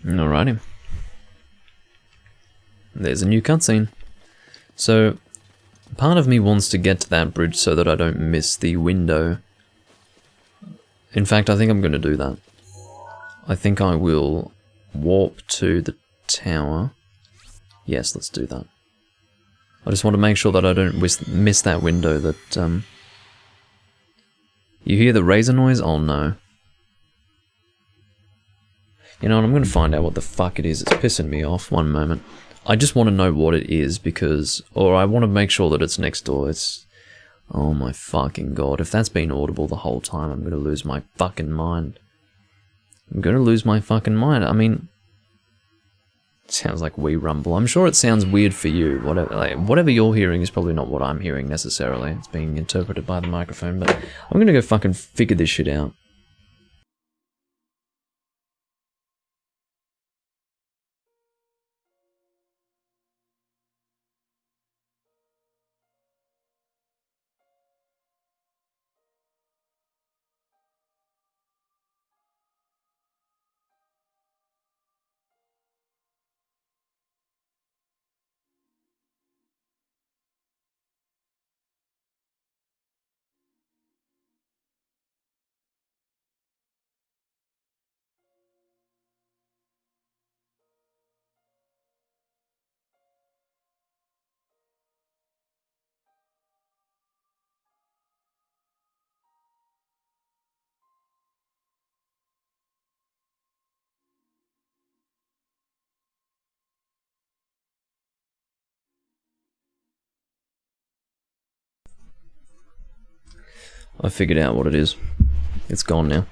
Alrighty. There's a new cutscene. So, part of me wants to get to that bridge so that I don't miss the window. In fact, I think I'm going to do that. I think I will warp to the tower. Yes, let's do that. I just want to make sure that I don't miss that window that, You hear the razor noise? Oh no. You know what, I'm going to find out what the fuck it is. It's pissing me off. One moment. I just want to know what it is because... Or I want to make sure that it's next door. It's... Oh my fucking god. If that's been audible the whole time, I'm going to lose my fucking mind. I'm going to lose my fucking mind. I mean... It sounds like wee rumble. I'm sure it sounds weird for you. Whatever you're hearing is probably not what I'm hearing necessarily. It's being interpreted by the microphone, but I'm going to go fucking figure this shit out. I figured out what it is. It's gone now.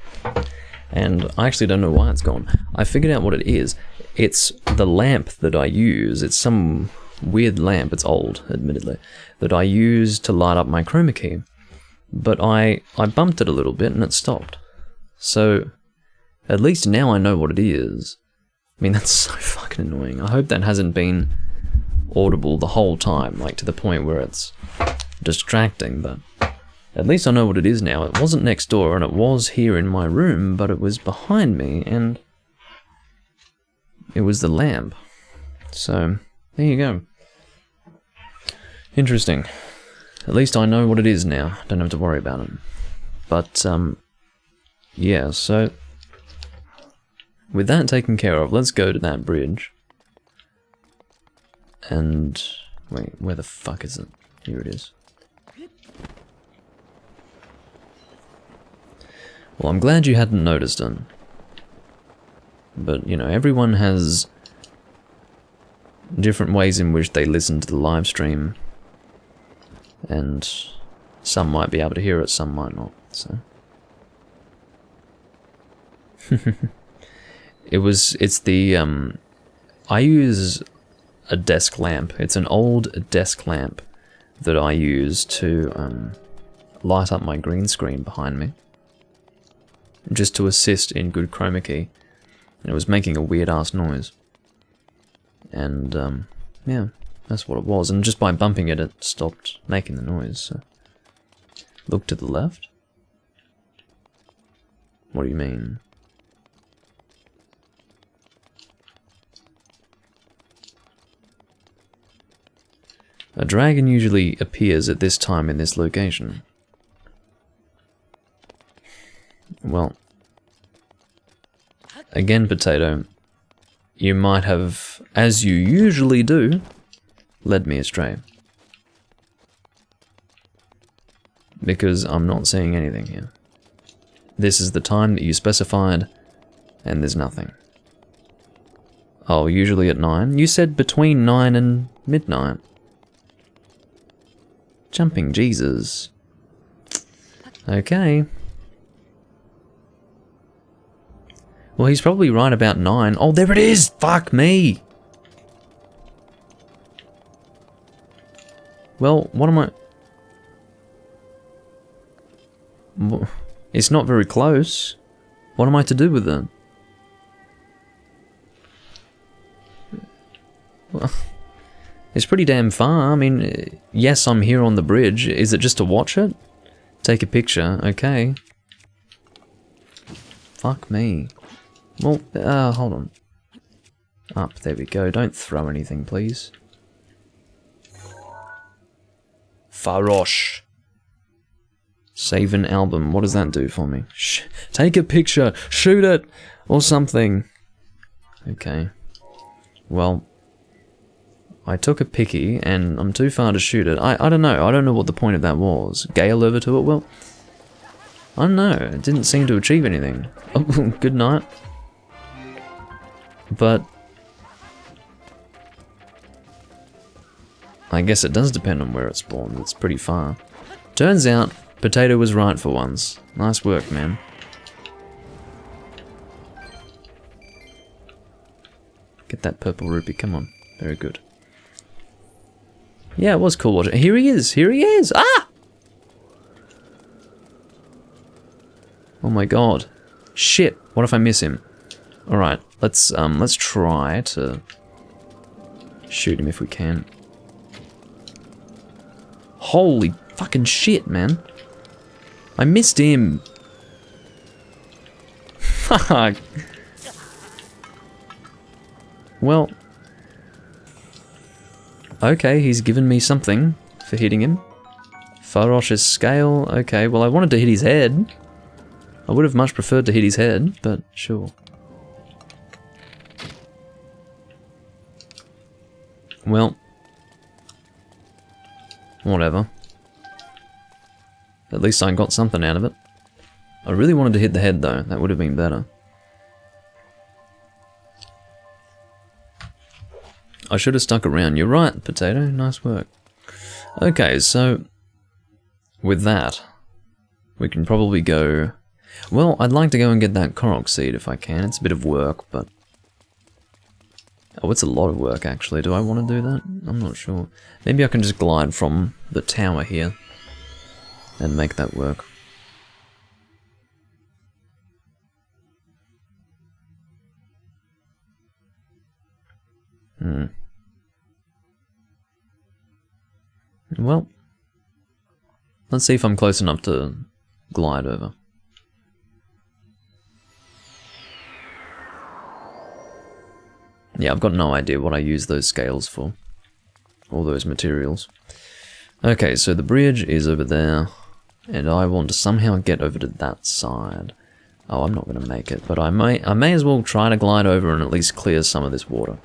And I actually don't know why it's gone. I figured out what it is. It's the lamp that I use. It's some weird lamp, it's old, admittedly, that I use to light up my chroma key. But I bumped it a little bit and it stopped. So, at least now I know what it is. I mean, that's so fucking annoying. I hope that hasn't been audible the whole time, like to the point where it's distracting, but at least I know what it is now. It wasn't next door and it was here in my room, but it was behind me and it was the lamp. So, there you go. Interesting. At least I know what it is now. Don't have to worry about it. But, yeah, so with that taken care of, let's go to that bridge. And, wait, where the fuck is it? Here it is. Well, I'm glad you hadn't noticed it. But, you know, everyone has different ways in which they listen to the live stream. And some might be able to hear it, some might not, so. It's the, I use a desk lamp. It's an old desk lamp that I use to, light up my green screen behind me. Just to assist in good chroma key. And it was making a weird ass noise. And, yeah, that's what it was. And just by bumping it, it stopped making the noise, so. Look to the left? What do you mean? A dragon usually appears at this time in this location. Well, again, Potato, you might have, as you usually do, led me astray. Because I'm not seeing anything here. This is the time that you specified, and there's nothing. Oh, usually at 9? You said between 9 and midnight. Jumping Jesus. Okay. Well, he's probably right about 9. Oh, there it is! Fuck me! Well, what am I... It's not very close. What am I to do with it? Well, it's pretty damn far. I mean, yes, I'm here on the bridge. Is it just to watch it? Take a picture, okay. Fuck me. Well, hold on. Up, there we go. Don't throw anything, please. Farosh. Save an album. What does that do for me? Take a picture. Shoot it. Or something. Okay. Well, I took a picky and I'm too far to shoot it. I don't know. I don't know what the point of that was. Gale over to it? Well, I don't know. It didn't seem to achieve anything. Oh, good night. But I guess it does depend on where it spawned. It's pretty far. Turns out, Potato was right for once. Nice work, man. Get that purple rupee, come on. Very good. Yeah, it was cool watching. Here he is! Here he is! Ah! Oh my god. Shit, what if I miss him? Alright, let's try to shoot him if we can. Holy fucking shit, man. I missed him. Fuck. Well. Okay, he's given me something for hitting him. Farosh's scale. Okay, well I wanted to hit his head. I would have much preferred to hit his head, but sure. Well. Whatever. At least I got something out of it. I really wanted to hit the head though, that would have been better. I should have stuck around. You're right, Potato, nice work. Okay, so with that, we can probably go... Well, I'd like to go and get that Korok seed if I can. It's a bit of work, but... Oh, it's a lot of work, actually. Do I want to do that? I'm not sure. Maybe I can just glide from the tower here and make that work. Well, let's see if I'm close enough to glide over. Yeah, I've got no idea what I use those scales for. All those materials. Okay, so the bridge is over there. And I want to somehow get over to that side. Oh, I'm not going to make it, but I may as well try to glide over and at least clear some of this water.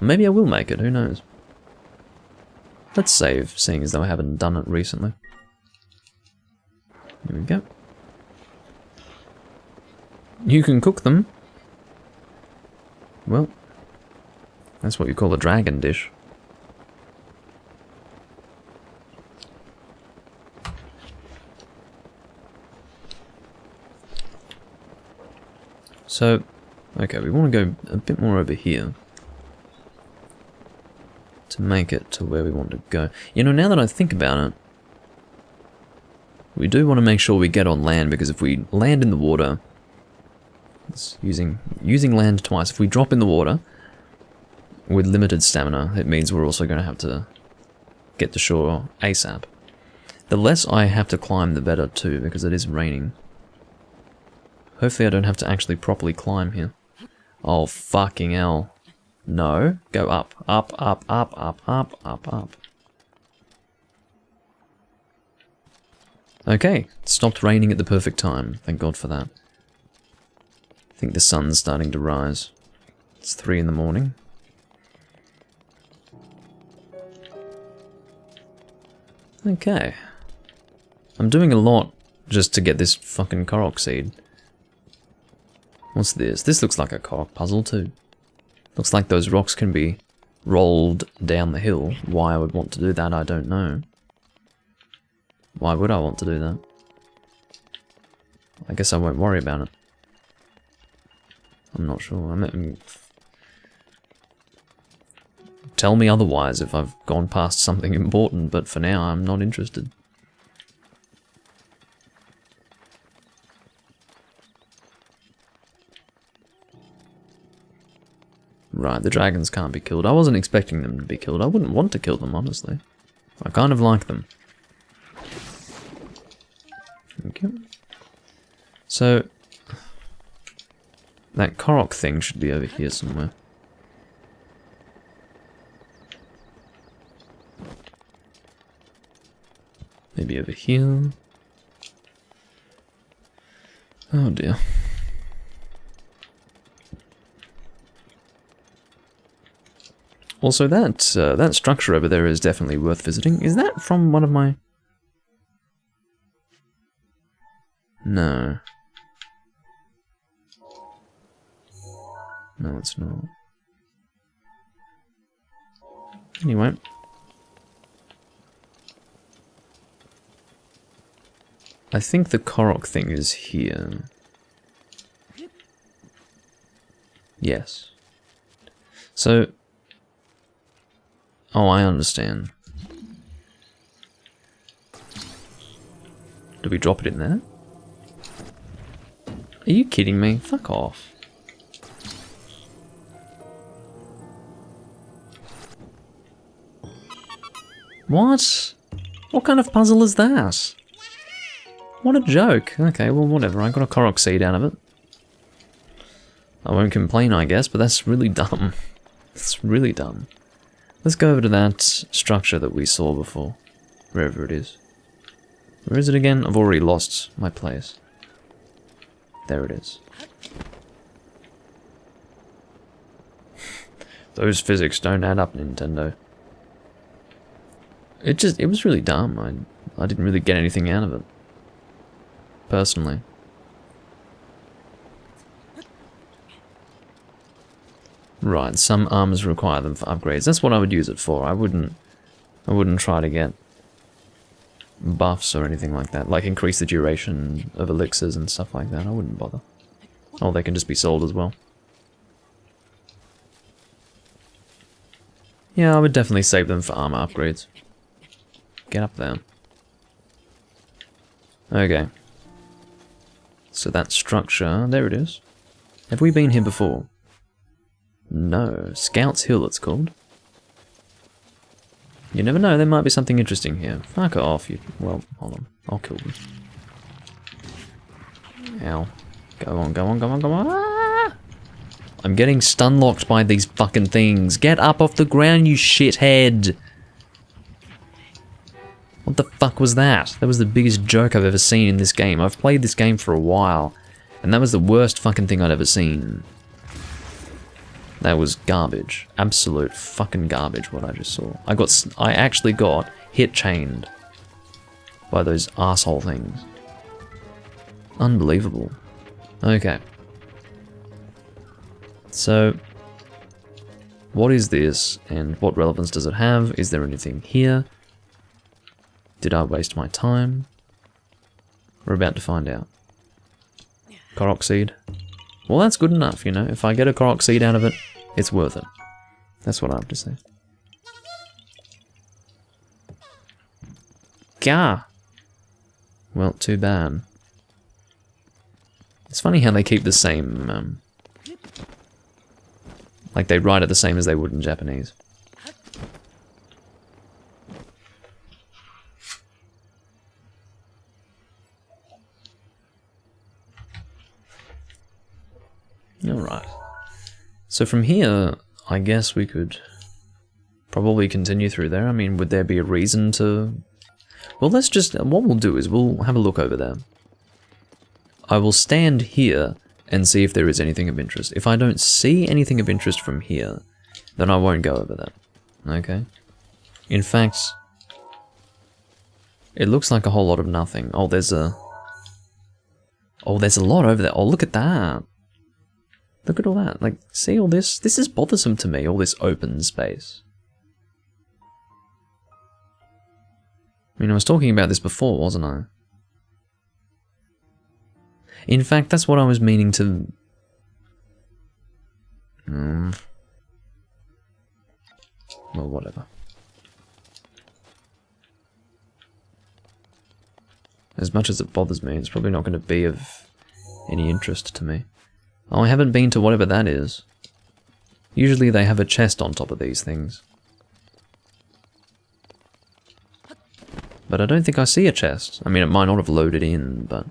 Maybe I will make it, who knows. Let's save, seeing as though I haven't done it recently. Here we go. You can cook them. Well, that's what you call a dragon dish. So, okay, we want to go a bit more over here to make it to where we want to go. You know, now that I think about it, we do want to make sure we get on land, because if we land in the water, it's using land twice. If we drop in the water with limited stamina, it means we're also going to have to get to shore ASAP. The less I have to climb, the better too, because it is raining. Hopefully I don't have to actually properly climb here. Oh, fucking hell. No. Go up, up, up, up, up, up, up, up. Okay, it stopped raining at the perfect time. Thank God for that. I think the sun's starting to rise. It's 3 in the morning. Okay. I'm doing a lot just to get this fucking Korok seed. What's this? This looks like a Korok puzzle too. Looks like those rocks can be rolled down the hill. Why I would want to do that, I don't know. Why would I want to do that? I guess I won't worry about it. I'm not sure. Tell me otherwise if I've gone past something important, but for now I'm not interested. Right, the dragons can't be killed. I wasn't expecting them to be killed. I wouldn't want to kill them, honestly. I kind of like them. Okay. So, that Korok thing should be over here somewhere. Maybe over here. Oh dear. Also, that structure over there is definitely worth visiting. Is that from one of my... No. No, it's not. Anyway. I think the Korok thing is here. Yes. So... Oh, I understand. Do we drop it in there? Are you kidding me? Fuck off. What? What kind of puzzle is that? What a joke. Okay, well, whatever. I got a Korok seed out of it. I won't complain, I guess, but that's really dumb. It's really dumb. Let's go over to that structure that we saw before. Wherever it is. Where is it again? I've already lost my place. There it is. Those physics don't add up, Nintendo. It was really dumb. I didn't really get anything out of it. Personally. Right, some armors require them for upgrades. That's what I would use it for. I wouldn't try to get buffs or anything like that. Like increase the duration of elixirs and stuff like that. I wouldn't bother. Oh, they can just be sold as well. Yeah, I would definitely save them for armor upgrades. Get up there. Okay. So that structure, there it is. Have we been here before? No. Scouts Hill it's called. You never know, there might be something interesting here. Fuck off, you... Well, hold on. I'll kill them. Ow. Go on, go on, go on, go on. Ah! I'm getting stun-locked by these fucking things. Get up off the ground, you shithead! What the fuck was that? That was the biggest joke I've ever seen in this game. I've played this game for a while, and that was the worst fucking thing I'd ever seen. That was garbage. Absolute fucking garbage what I just saw. I actually got hit-chained by those asshole things. Unbelievable. Okay. So, what is this, and what relevance does it have? Is there anything here? Did I waste my time? We're about to find out. Korok seed. Well, that's good enough, you know. If I get a Korok seed out of it, it's worth it. That's what I have to say. Gah! Well, too bad. It's funny how they keep the same, like they write it the same as they would in Japanese. Alright. So from here, I guess we could probably continue through there. I mean, would there be a reason to... Well, let's just... What we'll do is we'll have a look over there. I will stand here and see if there is anything of interest. If I don't see anything of interest from here, then I won't go over there. Okay? In fact, it looks like a whole lot of nothing. Oh, there's a... Oh, there's a lot over there. Oh, look at that. Look at all that. Like, see all this? This is bothersome to me, all this open space. I mean, I was talking about this before, wasn't I? In fact, that's what I was meaning to... Well, whatever. As much as it bothers me, it's probably not going to be of any interest to me. Oh, I haven't been to whatever that is. Usually they have a chest on top of these things. But I don't think I see a chest. I mean, it might not have loaded in, but...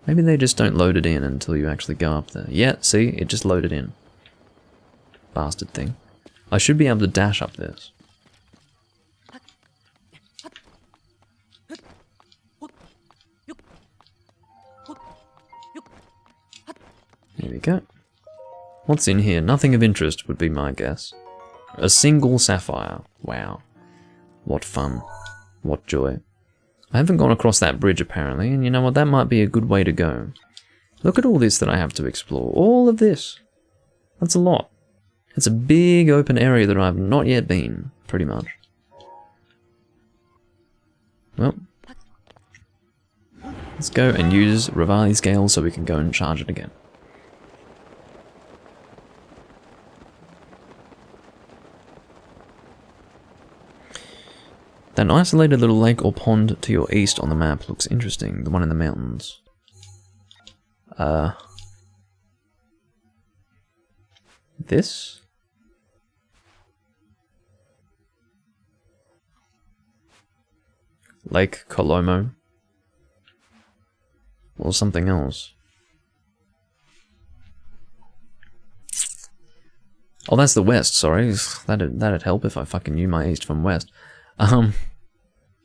Maybe they just don't load it in until you actually go up there. Yeah, see? It just loaded in. Bastard thing. I should be able to dash up this. Here we go. What's in here? Nothing of interest would be my guess. A single sapphire. Wow. What fun. What joy. I haven't gone across that bridge apparently, and you know what? That might be a good way to go. Look at all this that I have to explore. All of this. That's a lot. It's a big open area that I've not yet been, pretty much. Well. Let's go and use Rivali's Gale so we can go and charge it again. That isolated little lake or pond to your east on the map looks interesting. The one in the mountains. This? Lake Colomo? Or something else. Oh, that's the west, sorry. That'd help if I fucking knew my east from west.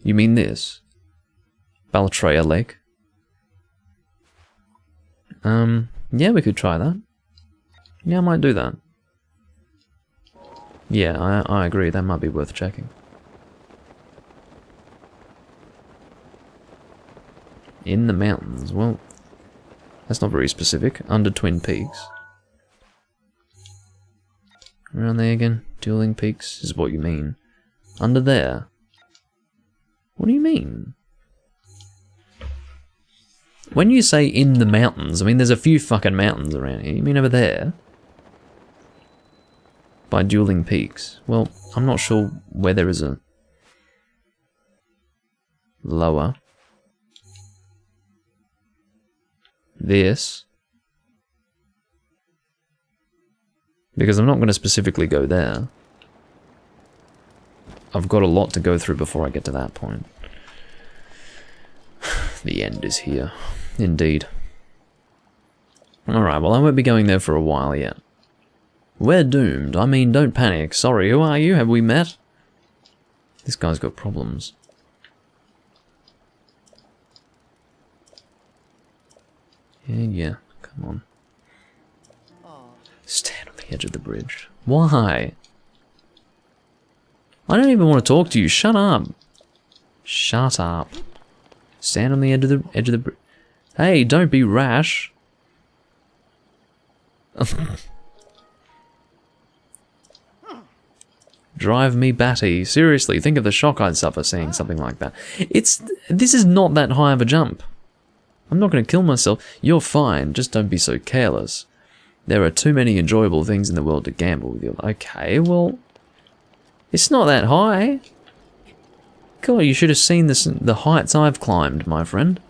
You mean this? Balatrea Lake? Yeah, we could try that. Yeah, I might do that. Yeah, I agree, that might be worth checking. In the mountains, well, that's not very specific. Under Twin Peaks. Around there again? Dueling Peaks is what you mean. Under there. What do you mean? When you say in the mountains, I mean there's a few fucking mountains around here. You mean over there? By dueling peaks. Well, I'm not sure where there is a lower. This. Because I'm not going to specifically go there. I've got a lot to go through before I get to that point. The end is here. Indeed. Alright, well I won't be going there for a while yet. We're doomed. I mean, don't panic. Sorry, who are you? Have we met? This guy's got problems. Yeah, come on. Stand on the edge of the bridge. Why? I don't even want to talk to you. Shut up. Shut up. Stand on the edge of the bridge. Hey, don't be rash. Drive me batty. Seriously, think of the shock I'd suffer seeing something like that. This is not that high of a jump. I'm not going to kill myself. You're fine, just don't be so careless. There are too many enjoyable things in the world to gamble with you. Okay, well, it's not that high. God, you should have seen the heights I've climbed, my friend.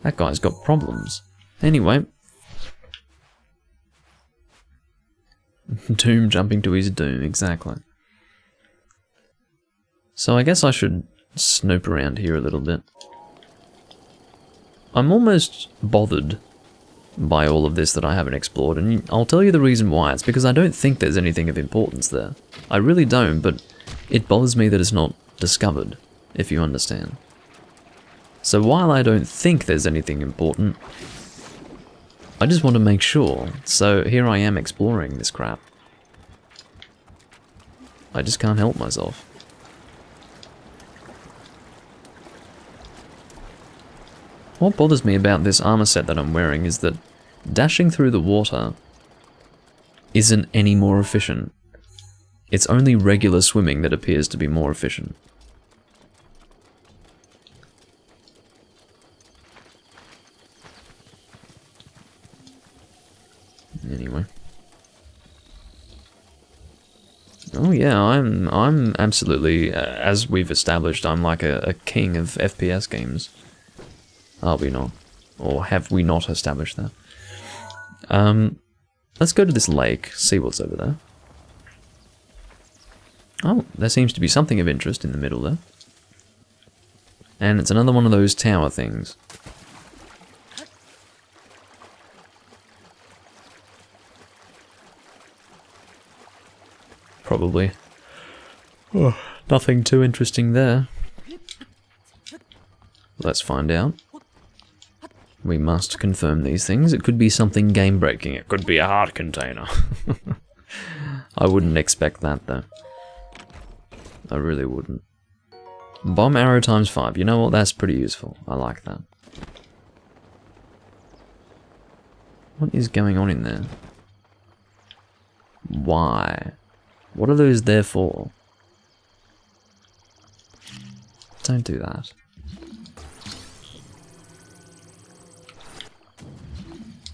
That guy's got problems. Anyway. Doom jumping to his doom, exactly. So I guess I should snoop around here a little bit. I'm almost bothered by all of this that I haven't explored, and I'll tell you the reason why. It's because I don't think there's anything of importance there. I really don't, but it bothers me that it's not discovered, if you understand. So while I don't think there's anything important, I just want to make sure. So here I am exploring this crap. I just can't help myself. What bothers me about this armor set that I'm wearing is that dashing through the water isn't any more efficient. It's only regular swimming that appears to be more efficient. Anyway. Oh yeah, I'm absolutely, as we've established, I'm like a king of FPS games. Are we not? Or have we not established that? Let's go to this lake, see what's over there. Oh, there seems to be something of interest in the middle there. And it's another one of those tower things. Probably. Oh, nothing too interesting there. Let's find out. We must confirm these things. It could be something game-breaking. It could be a heart container. I wouldn't expect that, though. I really wouldn't. Bomb arrow times 5. You know what? That's pretty useful. I like that. What is going on in there? Why? What are those there for? Don't do that.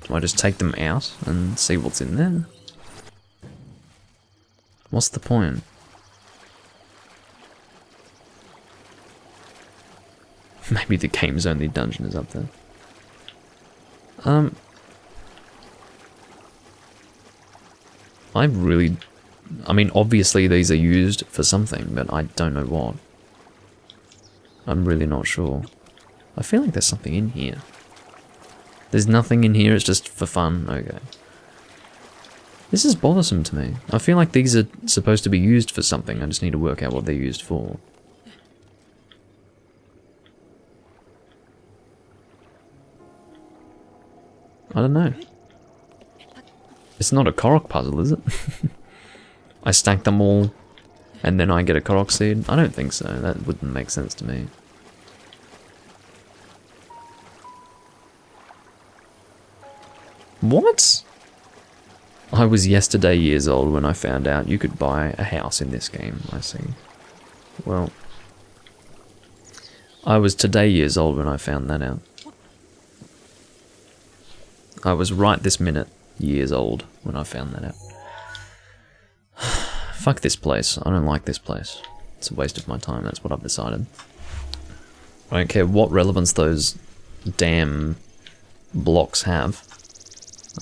Do I just take them out and see what's in there? What's the point? Maybe the game's only dungeon is up there. I mean, obviously these are used for something, but I don't know what. I'm really not sure. I feel like there's something in here. There's nothing in here, it's just for fun. Okay. This is bothersome to me. I feel like these are supposed to be used for something. I just need to work out what they're used for. I don't know. It's not a Korok puzzle, is it? I stack them all, and then I get a Korok seed? I don't think so. That wouldn't make sense to me. What? I was yesterday years old when I found out you could buy a house in this game, I see. Well, I was today years old when I found that out. I was right this minute years old when I found that out. Fuck this place. I don't like this place. It's a waste of my time, that's what I've decided. I don't care what relevance those damn blocks have.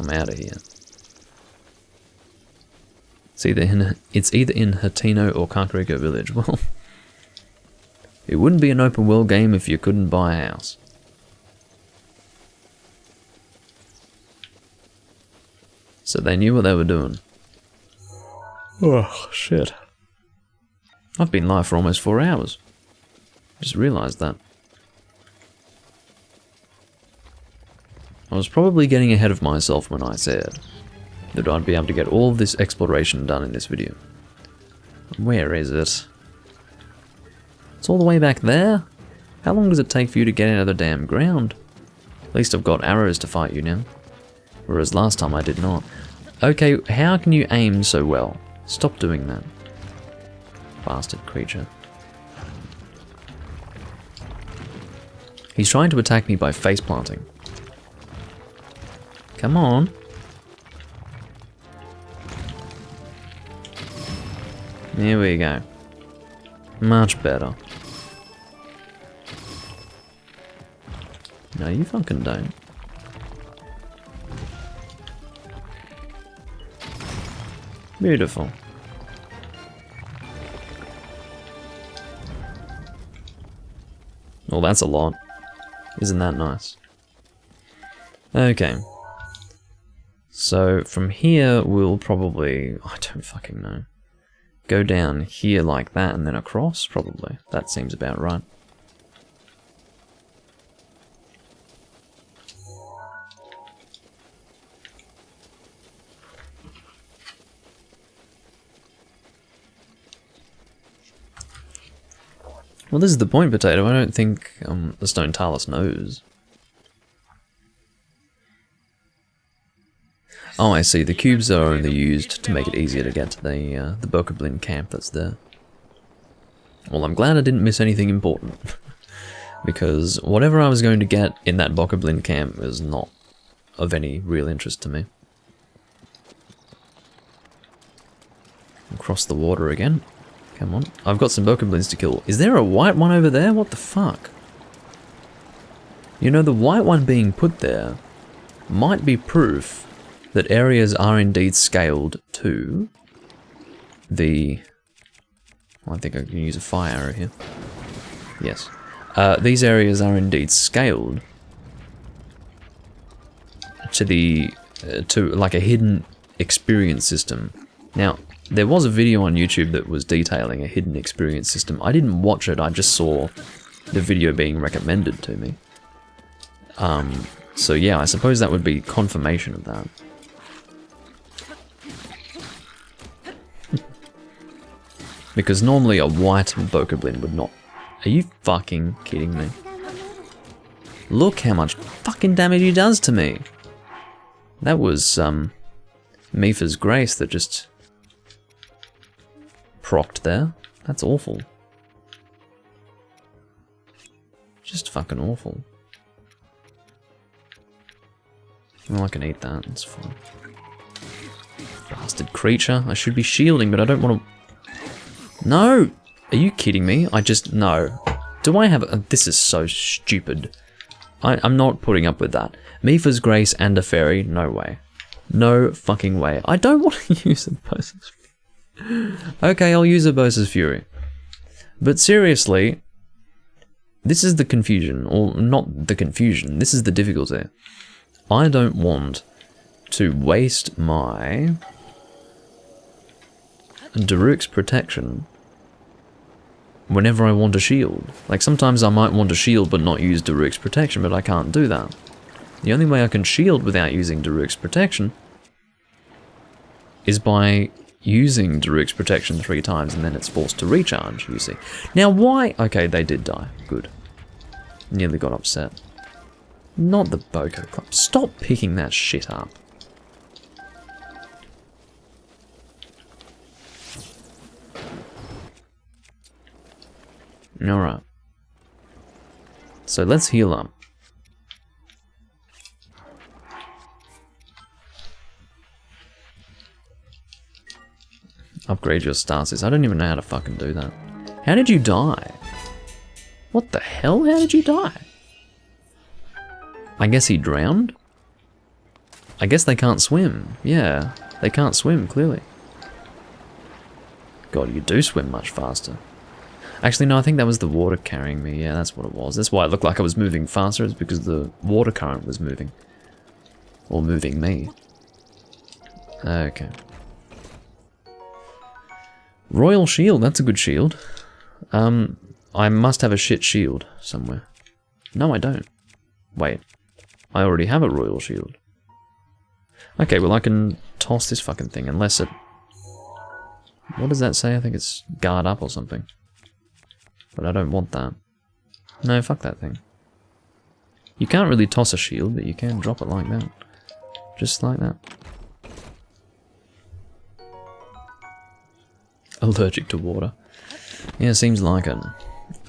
I'm out of here. It's either in Hatino or Kakariko Village. Well, it wouldn't be an open world game if you couldn't buy a house. So they knew what they were doing. Oh, shit. I've been live for almost 4 hours. Just realised that. I was probably getting ahead of myself when I said that I'd be able to get all of this exploration done in this video. Where is it? It's all the way back there? How long does it take for you to get out of the damn ground? At least I've got arrows to fight you now. Whereas last time I did not. Okay, how can you aim so well? Stop doing that. Bastard creature. He's trying to attack me by face planting. Come on. There we go. Much better. No, you fucking don't. Beautiful. Well, that's a lot. Isn't that nice? Okay. So, from here, we'll probably... I don't fucking know. Go down here like that and then across, probably. That seems about right. Well, this is the point, Potato. I don't think the Stone Talus knows. Oh, I see. The cubes are only used to make it easier to get to the Bokoblin camp that's there. Well, I'm glad I didn't miss anything important. Because whatever I was going to get in that Bokoblin camp was not of any real interest to me. Across the water again. Come on. I've got some Bokoblins to kill. Is there a white one over there? What the fuck? You know, the white one being put there might be proof that areas are indeed scaled to the... I think I can use a fire arrow here. Yes. These areas are indeed scaled to the... to like a hidden experience system. Now, there was a video on YouTube that was detailing a hidden experience system. I didn't watch it, I just saw the video being recommended to me. So yeah, I suppose that would be confirmation of that. Because normally a white Bokoblin would not... Are you fucking kidding me? Look how much fucking damage he does to me! That was, Mifa's Grace that just... procced there. That's awful. Just fucking awful. Well, I can eat that, it's fine. Bastard creature. I should be shielding, but I don't want to... No! Are you kidding me? No. Do I have a... This is so stupid. I'm not putting up with that. Mifa's Grace and a fairy? No way. No fucking way. I don't want to use a Bosa's Fury. Okay, I'll use a Bosa's Fury. But seriously, this is the confusion. Or not the confusion, this is the difficulty. I don't want to waste my Daruk's protection whenever I want a shield. Like, sometimes I might want a shield but not use Daruk's protection, but I can't do that. The only way I can shield without using Daruk's protection is by using Daruk's protection 3 times and then it's forced to recharge, you see. Now why... Okay, they did die. Good. Nearly got upset. Not the Boko Club. Stop picking that shit up. Alright. So let's heal up. Upgrade your stasis. I don't even know how to fucking do that. How did you die? What the hell? How did you die? I guess he drowned? I guess they can't swim. Yeah, they can't swim, clearly. God, you do swim much faster. Actually, no, I think that was the water carrying me. Yeah, that's what it was. That's why it looked like I was moving faster. It's because the water current was moving. Or moving me. Okay. Royal shield, that's a good shield. I must have a shit shield somewhere. No, I don't. Wait. I already have a royal shield. Okay, well I can toss this fucking thing unless it... What does that say? I think it's guard up or something. But I don't want that. No, fuck that thing. You can't really toss a shield, but you can drop it like that. Just like that. Allergic to water. Yeah, seems like it.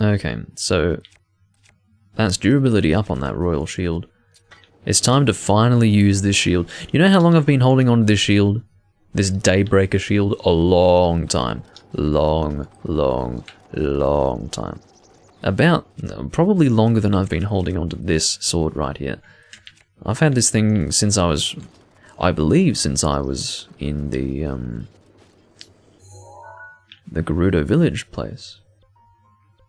Okay, so that's durability up on that royal shield. It's time to finally use this shield. You know how long I've been holding on to this shield? This Daybreaker shield? A long time. Long time. About, probably longer than I've been holding on to this sword right here. I've had this thing since I believe since I was in the Gerudo village place.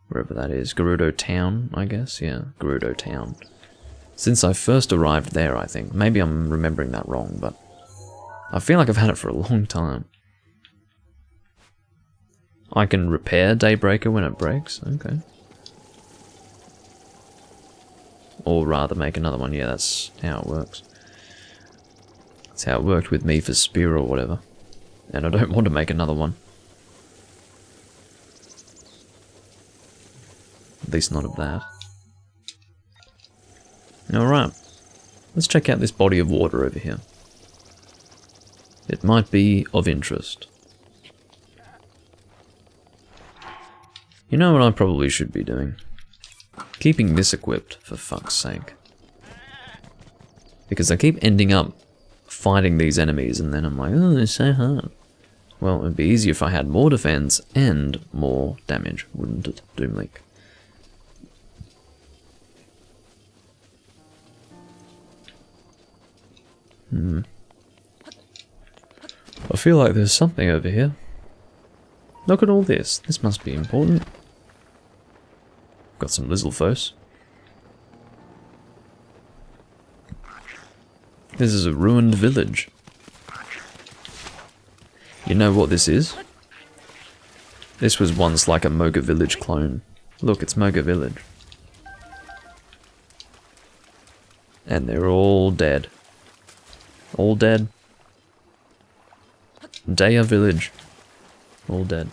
Wherever that is. Gerudo town, I guess. Yeah, Gerudo town. Since I first arrived there, I think. Maybe I'm remembering that wrong, but I feel like I've had it for a long time. I can repair Daybreaker when it breaks. Okay. Or rather make another one. Yeah, that's how it works. That's how it worked with me for Spear or whatever. And I don't want to make another one. At least not of that. Alright. Let's check out this body of water over here. It might be of interest. You know what I probably should be doing? Keeping this equipped, for fuck's sake. Because I keep ending up fighting these enemies and then I'm like, oh, they're so hard. Well, it'd be easier if I had more defense and more damage, wouldn't it, Doomlink? I feel like there's something over here. Look at all this. This must be important. Got some Lizalfos. This is a ruined village. You know what this is? This was once like a Moga Village clone. Look, it's Moga Village. And they're all dead. All dead. Daya Village. All dead.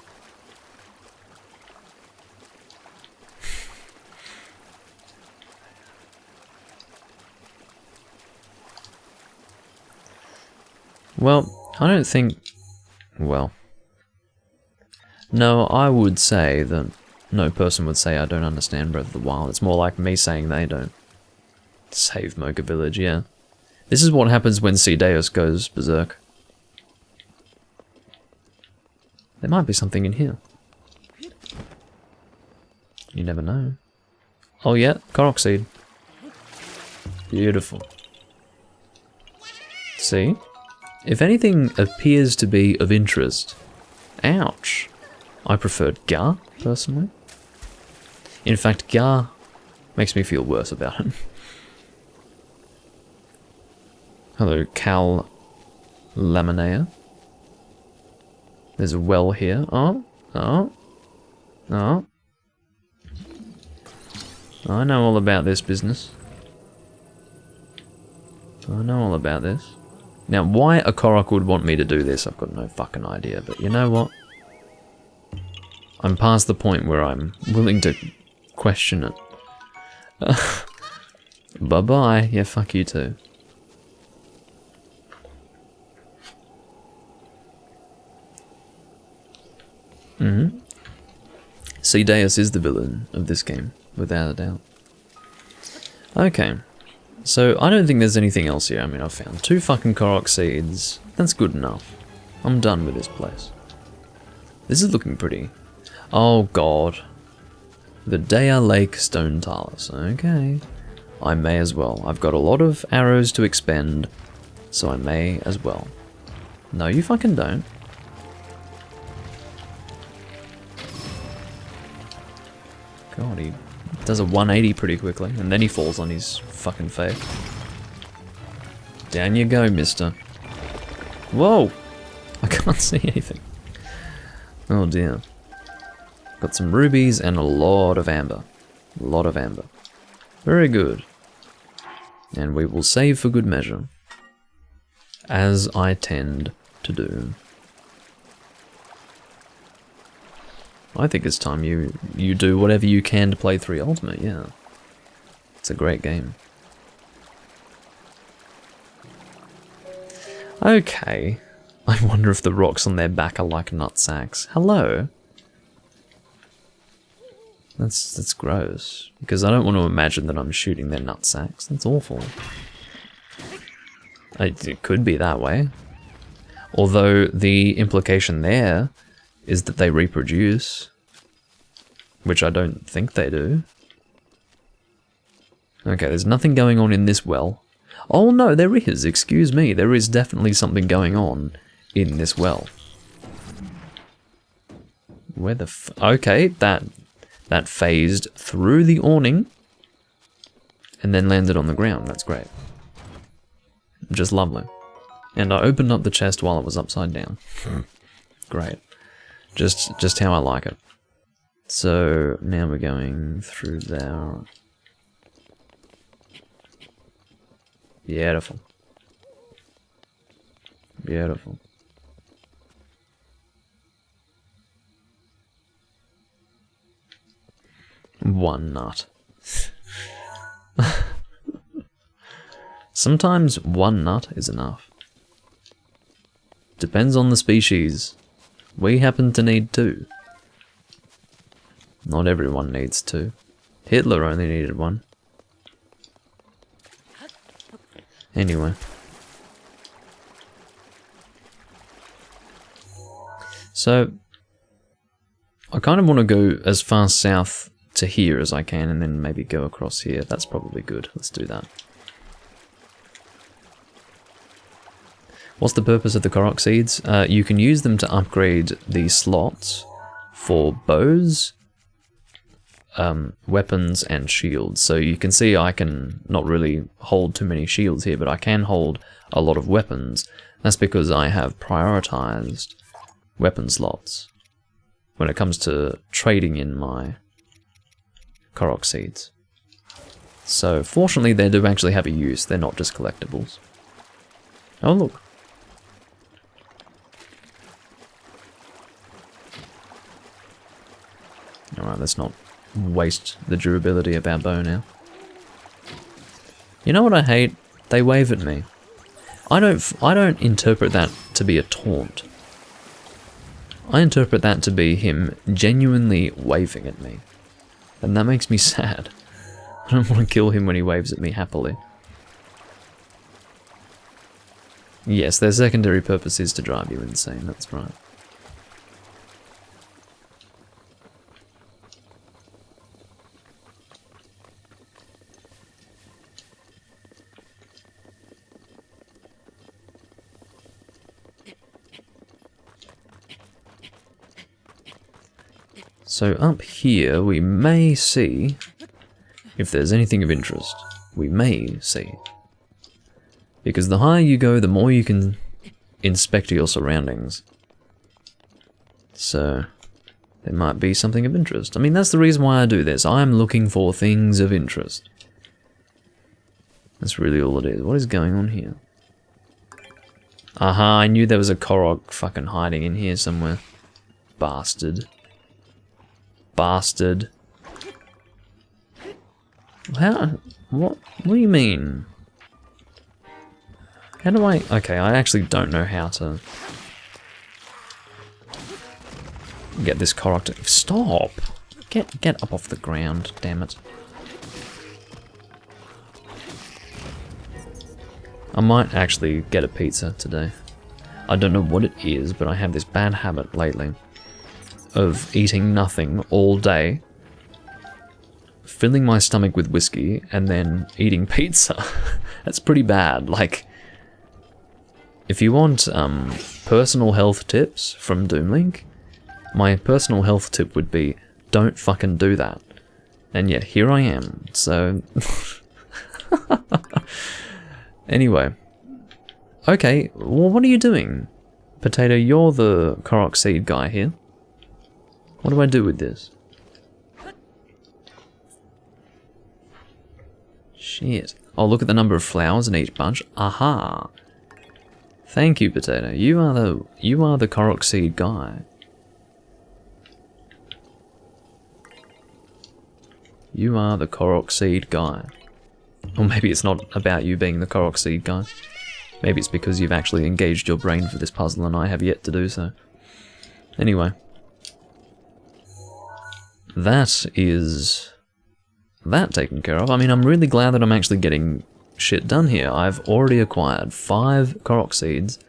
Well, I don't think... Well... No, I would say that no person would say I don't understand Breath of the Wild. It's more like me saying they don't. Save Moga Village, yeah. This is what happens when Cedeus goes berserk. There might be something in here. You never know. Oh yeah, Korok Seed. Beautiful. See? If anything appears to be of interest... Ouch! I preferred Gar, personally. In fact, Gar makes me feel worse about it. Hello, Cal Laminea. There's a well here. Oh. I know all about this business. I know all about this. Now, why a Korok would want me to do this, I've got no fucking idea, but you know what? I'm past the point where I'm willing to question it. Bye-bye. Yeah, fuck you too. Deus is the villain of this game, without a doubt. Okay, so I don't think there's anything else here. I mean, I've found 2 fucking Korok seeds. That's good enough. I'm done with this place. This is looking pretty. Oh god. The Dea Lake Stone Talus. Okay. I may as well. I've got a lot of arrows to expend, so I may as well. No, you fucking don't. God, he does a 180 pretty quickly, and then he falls on his fucking face. Down you go, mister. Whoa! I can't see anything. Oh dear. Got some rubies and a lot of amber. A lot of amber. Very good. And we will save for good measure. As I tend to do. I think it's time you do whatever you can to play 3 Ultimate, yeah. It's a great game. Okay. I wonder if the rocks on their back are like nutsacks. Hello? That's gross. Because I don't want to imagine that I'm shooting their nutsacks. That's awful. It could be that way. Although the implication there is that they reproduce. Which I don't think they do. Okay, there's nothing going on in this well. Oh no, there is. Excuse me. There is definitely something going on in this well. Where the okay, that phased through the awning and then landed on the ground. That's great. Just lovely. And I opened up the chest while it was upside down. Great. Just how I like it. So now we're going through there. Beautiful. Beautiful. One nut. Sometimes one nut is enough. Depends on the species. We happen to need 2. Not everyone needs 2. Hitler only needed 1. Anyway. So, I kind of want to go as far south to here as I can and then maybe go across here. That's probably good. Let's do that. What's the purpose of the Korok seeds? You can use them to upgrade the slots for bows, weapons, and shields. So you can see I can not really hold too many shields here, but I can hold a lot of weapons. That's because I have prioritized weapon slots when it comes to trading in my Korok seeds. So fortunately they do actually have a use, they're not just collectibles. Oh look. Alright, let's not waste the durability of our bow now. You know what I hate? They wave at me. I don't interpret that to be a taunt. I interpret that to be him genuinely waving at me. And that makes me sad. I don't want to kill him when he waves at me happily. Yes, their secondary purpose is to drive you insane, that's right. So up here we may see if there's anything of interest. We may see. Because the higher you go, the more you can inspect your surroundings. So there might be something of interest. I mean, that's the reason why I do this. I'm looking for things of interest. That's really all it is. What is going on here? Aha, I knew there was a Korok fucking hiding in here somewhere. Bastard. Bastard. How? What do you mean? How do I... Okay, I actually don't know how to get this Korok to... Stop! Get up off the ground, damn it. I might actually get a pizza today. I don't know what it is, but I have this bad habit lately of eating nothing all day, filling my stomach with whiskey, and then eating pizza. That's pretty bad. Like, if you want personal health tips from Doomlink, my personal health tip would be, don't fucking do that. And yet, here I am, so... Anyway. Okay, well, what are you doing? Potato, you're the Korok seed guy here. What do I do with this? Shit. Oh, look at the number of flowers in each bunch. Aha! Thank you, Potato. You are the Korok seed guy. You are the Korok seed guy. Or maybe it's not about you being the Korok seed guy. Maybe it's because you've actually engaged your brain for this puzzle and I have yet to do so. Anyway. That is... that taken care of. I mean, I'm really glad that I'm actually getting shit done here. I've already acquired 5 Korok seeds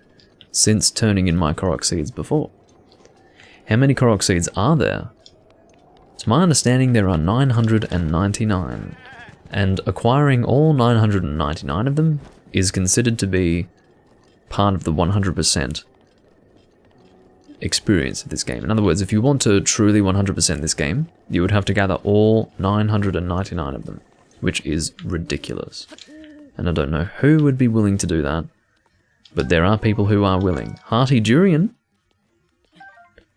since turning in my Korok seeds before. How many Korok seeds are there? To my understanding, there are 999. And acquiring all 999 of them is considered to be part of the 100% experience of this game. In other words, if you want to truly 100% this game, you would have to gather all 999 of them, which is ridiculous. And I don't know who would be willing to do that, but there are people who are willing. Hearty Durian?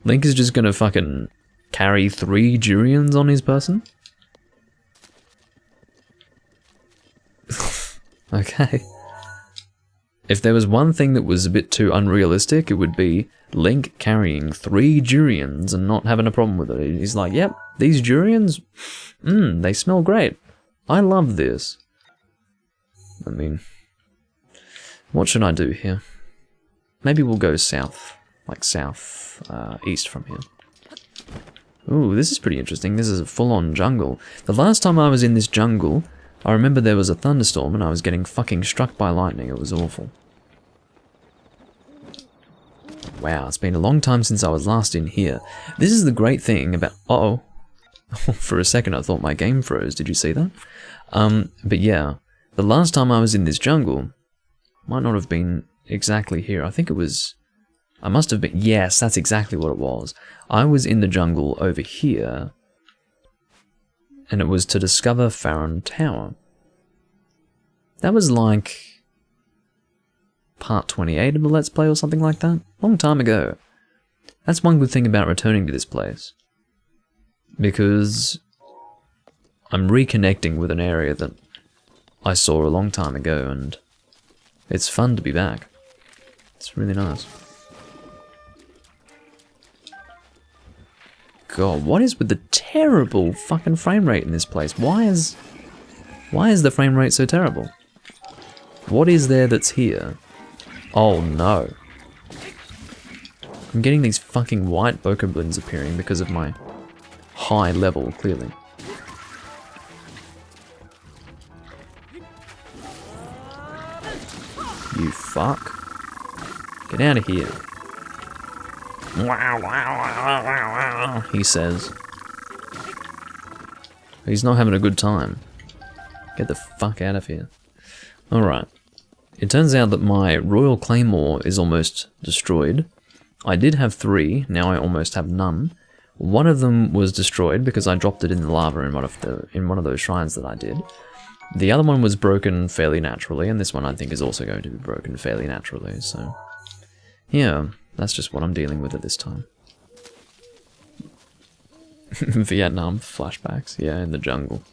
Link is just gonna fucking carry 3 Durians on his person? Okay. If there was one thing that was a bit too unrealistic, it would be Link carrying 3 Durians and not having a problem with it. He's like, yep, these Durians, they smell great. I love this. I mean, what should I do here? Maybe we'll go south, like east from here. Ooh, this is pretty interesting. This is a full-on jungle. The last time I was in this jungle, I remember there was a thunderstorm and I was getting fucking struck by lightning. It was awful. Wow, it's been a long time since I was last in here. This is the great thing about... Uh-oh. For a second I thought my game froze. Did you see that? But yeah, the last time I was in this jungle might not have been exactly here. I think it was... I must have been... Yes, that's exactly what it was. I was in the jungle over here, and it was to discover Farron Tower. That was like part 28 of the Let's Play or something like that. Long time ago. That's one good thing about returning to this place. Because I'm reconnecting with an area that I saw a long time ago, and it's fun to be back. It's really nice. God, what is with the terrible fucking frame rate in this place? Why is the frame rate so terrible? What is there that's here? Oh no. I'm getting these fucking white bokoblins appearing because of my high level, clearly. You fuck. Get out of here. He says. He's not having a good time. Get the fuck out of here. Alright. It turns out that my Royal Claymore is almost destroyed. I did have 3, now I almost have none. One of them was destroyed because I dropped it in the lava in one of those shrines that I did. The other one was broken fairly naturally, and this one I think is also going to be broken fairly naturally, so... yeah, that's just what I'm dealing with at this time. Vietnam flashbacks, yeah, in the jungle.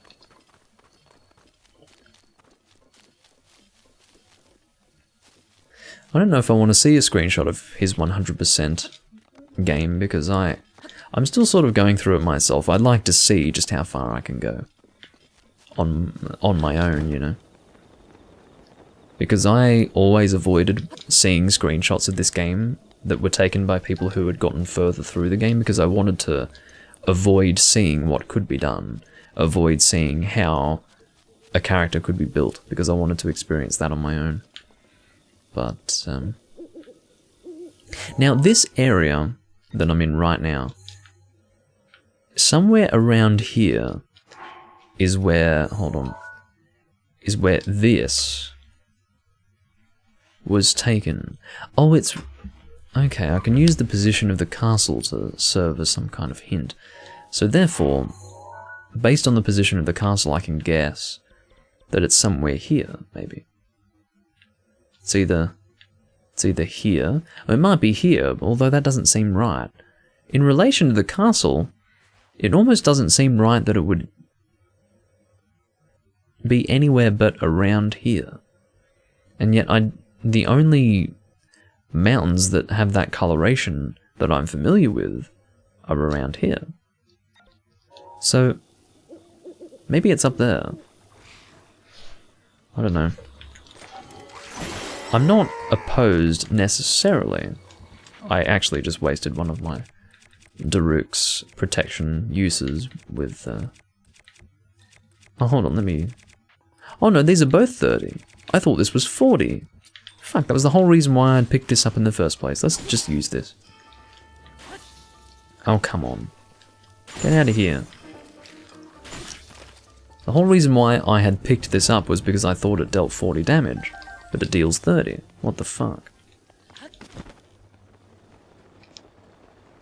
I don't know if I want to see a screenshot of his 100% game, because I'm still sort of going through it myself. I'd like to see just how far I can go. On my own, you know. Because I always avoided seeing screenshots of this game that were taken by people who had gotten further through the game, because I wanted to avoid seeing what could be done, avoid seeing how a character could be built, because I wanted to experience that on my own. But, now this area that I'm in right now, somewhere around here is where, hold on, is where this was taken. Oh, it's, okay, I can use the position of the castle to serve as some kind of hint. So therefore, based on the position of the castle, I can guess that it's somewhere here, maybe. It's either here, or it might be here, although that doesn't seem right. In relation to the castle, it almost doesn't seem right that it would be anywhere but around here. And yet the only mountains that have that coloration that I'm familiar with are around here. So maybe it's up there. I don't know. I'm not opposed necessarily. I actually just wasted one of my Daruk's protection uses with... Oh, hold on, let me... Oh no, these are both 30. I thought this was 40. Fuck, that was the whole reason why I'd picked this up in the first place. Let's just use this. Oh, come on. Get out of here. The whole reason why I had picked this up was because I thought it dealt 40 damage. But it deals 30. What the fuck?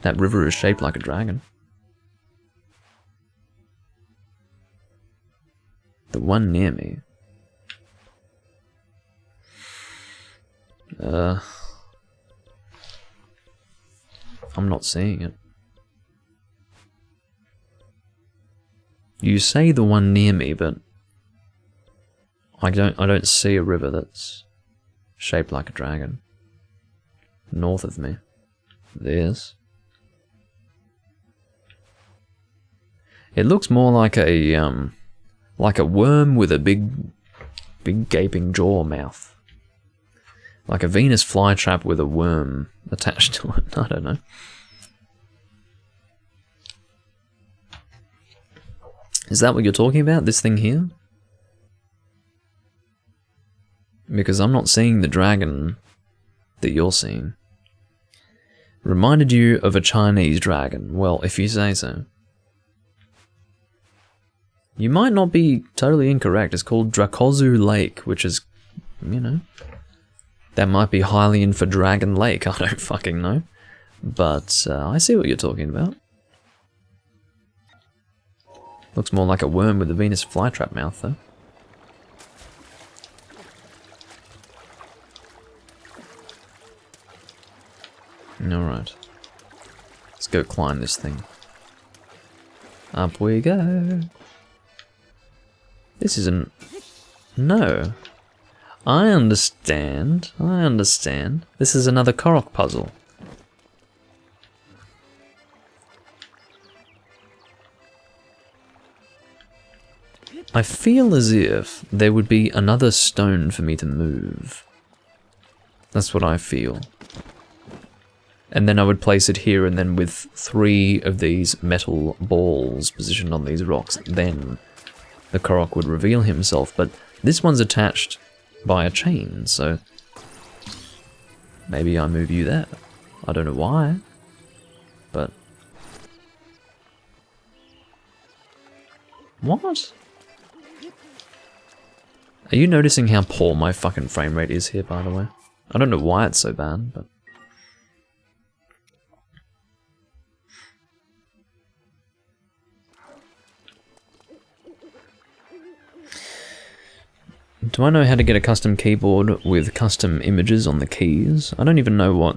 That river is shaped like a dragon. The one near me. I'm not seeing it. You say the one near me, but I don't see a river that's shaped like a dragon. North of me. This. It looks more like a worm with a big gaping jaw mouth. Like a Venus flytrap with a worm attached to it. I don't know. Is that what you're talking about? This thing here? Because I'm not seeing the dragon that you're seeing. Reminded you of a Chinese dragon. Well, if you say so. You might not be totally incorrect. It's called Drakozu Lake, which is, you know, that might be Hylian for Dragon Lake. I don't fucking know. But I see what you're talking about. Looks more like a worm with a Venus flytrap mouth, though. Alright. Let's go climb this thing. Up we go. This isn't... No. I understand. I understand. This is another Korok puzzle. I feel as if there would be another stone for me to move. That's what I feel. And then I would place it here, and then with 3 of these metal balls positioned on these rocks, then the Korok would reveal himself. But this one's attached by a chain, so maybe I move you there. I don't know why, but... What? Are you noticing how poor my fucking frame rate is here, by the way? I don't know why it's so bad, but... Do I know how to get a custom keyboard with custom images on the keys? I don't even know what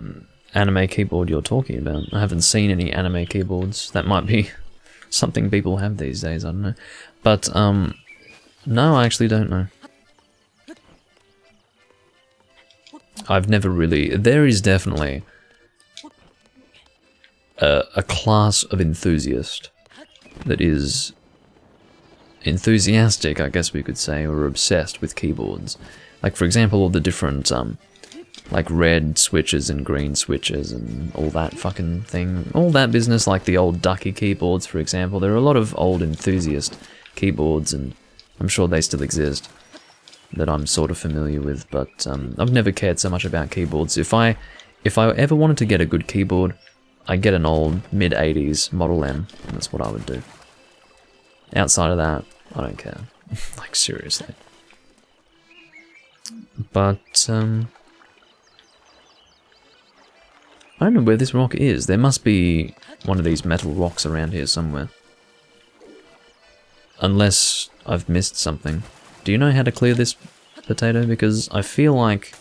anime keyboard you're talking about. I haven't seen any anime keyboards. That might be something people have these days, I don't know. But, no, I actually don't know. I've never really... There is definitely a class of enthusiast that is enthusiastic, I guess we could say, or obsessed with keyboards. Like, for example, all the different like red switches and green switches and all that fucking thing. All that business, like the old ducky keyboards, for example. There are a lot of old enthusiast keyboards, and I'm sure they still exist, that I'm sort of familiar with, but I've never cared so much about keyboards. If I ever wanted to get a good keyboard, I'd get an old mid-80s Model M, and that's what I would do. Outside of that, I don't care. Like, seriously. But, I don't know where this rock is. There must be one of these metal rocks around here somewhere. Unless I've missed something. Do you know how to clear this potato? Because I feel like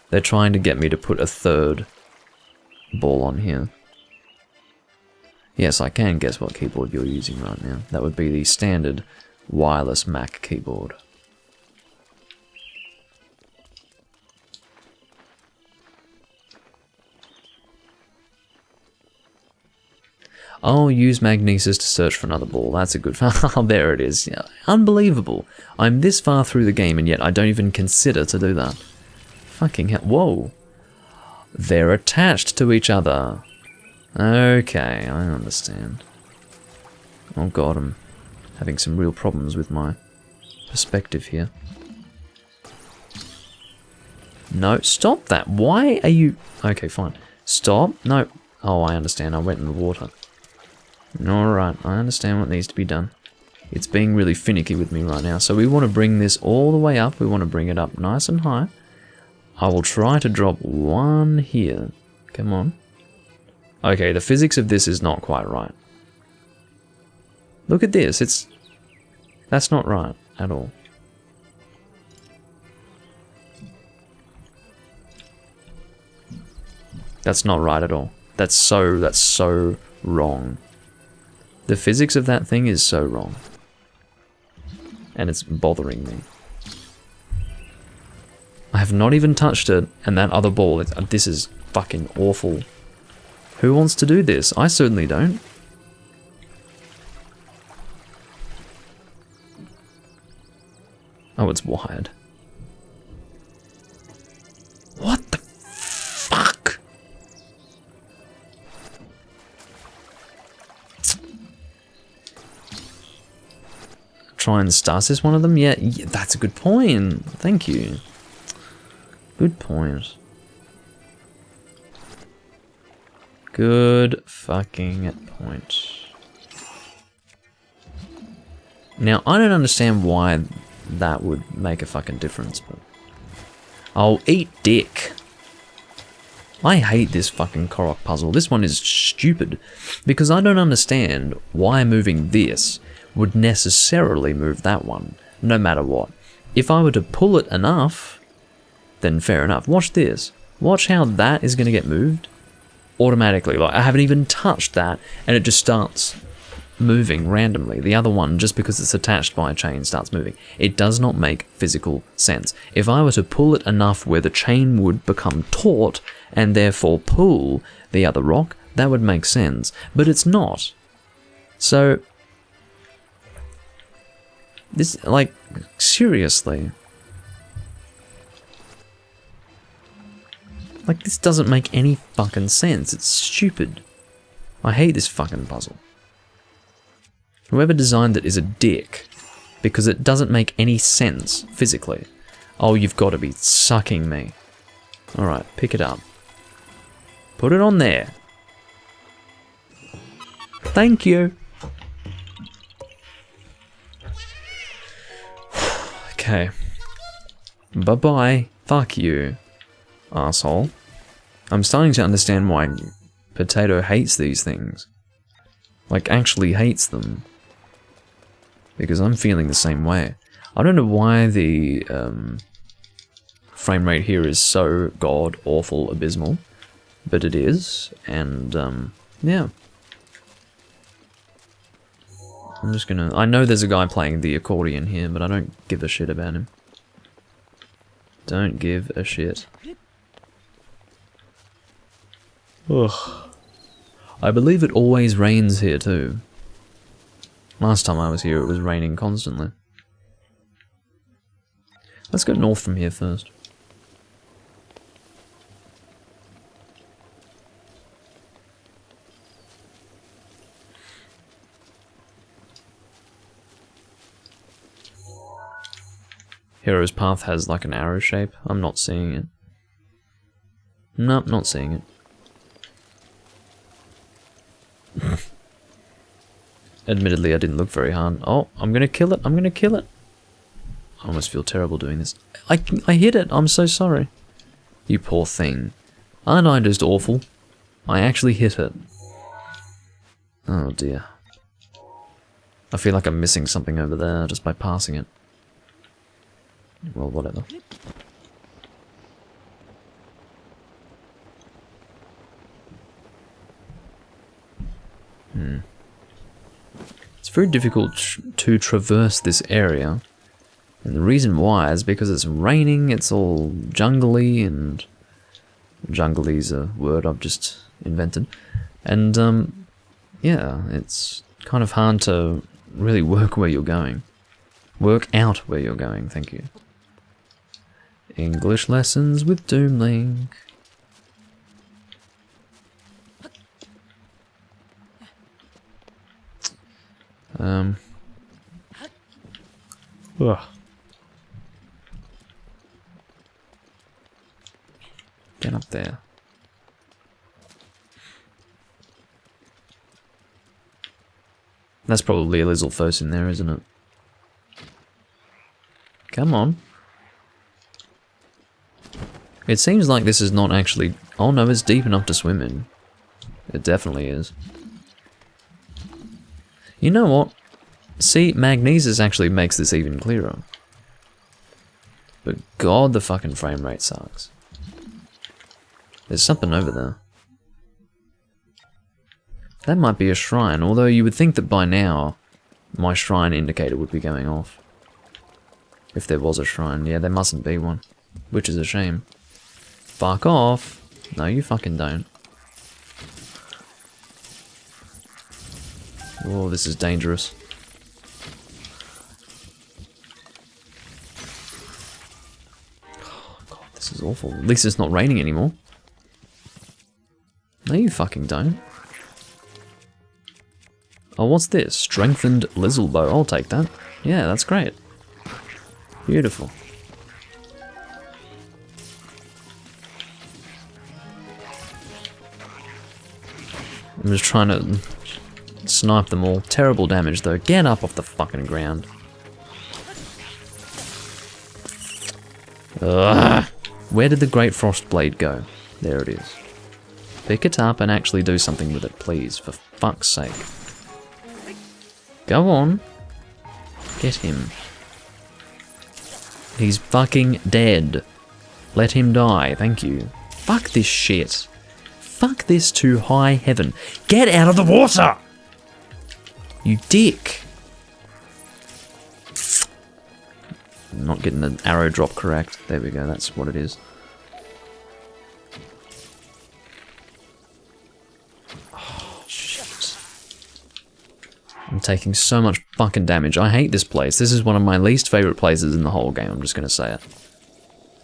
they're trying to get me to put a third ball on here. Yes, I can guess what keyboard you're using right now. That would be the standard wireless Mac keyboard. Oh, use magnesis to search for another ball. That's a good... Oh, there it is. Yeah, unbelievable. I'm this far through the game and yet I don't even consider to do that. Fucking hell. Whoa. They're attached to each other. Okay, I understand. Oh god, I'm having some real problems with my perspective here. No, stop that. Why are you... Okay, fine. Stop. No. Oh, I understand. I went in the water. Alright, I understand what needs to be done. It's being really finicky with me right now. So we want to bring this all the way up. We want to bring it up nice and high. I will try to drop one here. Come on. Okay, the physics of this is not quite right. Look at this. That's not right at all. That's not right at all. That's so wrong. The physics of that thing is so wrong. And it's bothering me. I have not even touched it, and that other ball, this is fucking awful. Who wants to do this? I certainly don't. Oh, it's wired. What the fuck? Try and stasis one of them? Yeah, that's a good point. Thank you. Good point. Good fucking point. Now, I don't understand why that would make a fucking difference, but... Oh, eat dick. I hate this fucking Korok puzzle. This one is stupid, because I don't understand why moving this would necessarily move that one, no matter what. If I were to pull it enough, then fair enough. Watch this. Watch how that is going to get moved automatically. Like, I haven't even touched that, and it just starts moving randomly. The other one, just because it's attached by a chain, starts moving. It does not make physical sense. If I were to pull it enough where the chain would become taut, and therefore pull the other rock, that would make sense. But it's not. So, this, like, seriously. Like, this doesn't make any fucking sense. It's stupid. I hate this fucking puzzle. Whoever designed it is a dick, because it doesn't make any sense physically. Oh, you've got to be sucking me. Alright, pick it up. Put it on there. Thank you. Okay. Bye-bye. Fuck you, asshole. I'm starting to understand why Potato hates these things. Like, actually hates them. Because I'm feeling the same way. I don't know why the frame rate here is so god-awful abysmal. But it is, and yeah. I'm just gonna... I know there's a guy playing the accordion here, but I don't give a shit about him. Don't give a shit. Ugh. I believe it always rains here too. Last time I was here it was raining constantly. Let's go north from here first. Hero's Path has like an arrow shape. I'm not seeing it. Nope, not seeing it. Admittedly, I didn't look very hard. Oh, I'm gonna kill it. I'm gonna kill it. I almost feel terrible doing this. I hit it. I'm so sorry. You poor thing. Aren't I just awful? I actually hit it. Oh dear. I feel like I'm missing something over there just by passing it. Well, whatever. It's very difficult to traverse this area. And the reason why is because it's raining, it's all jungly, and jungly is a word I've just invented. And, yeah, it's kind of hard to really work where you're going. Work out where you're going, thank you. English lessons with Doomlink. Ugh. Get up there. That's probably a Lizalfos in there, isn't it? Come on. It seems like this is not actually... Oh no, it's deep enough to swim in. It definitely is. You know what? See, Magnesis actually makes this even clearer. But god, the fucking frame rate sucks. There's something over there. That might be a shrine, although you would think that by now my shrine indicator would be going off. If there was a shrine. Yeah, there mustn't be one. Which is a shame. Fuck off! No, you fucking don't. Oh, this is dangerous. Oh, God, this is awful. At least it's not raining anymore. No, you fucking don't. Oh, what's this? Strengthened Lizzlebow. I'll take that. Yeah, that's great. Beautiful. I'm just trying to snipe them all. Terrible damage though. Get up off the fucking ground. Ugh. Where did the Great Frost Blade go? There it is. Pick it up and actually do something with it, please. For fuck's sake. Go on. Get him. He's fucking dead. Let him die, thank you. Fuck this shit. Fuck this to high heaven. Get out of the water! You dick. I'm not getting the arrow drop correct. There we go, that's what it is. Oh, shit. I'm taking so much fucking damage. I hate this place. This is one of my least favorite places in the whole game. I'm just gonna say it.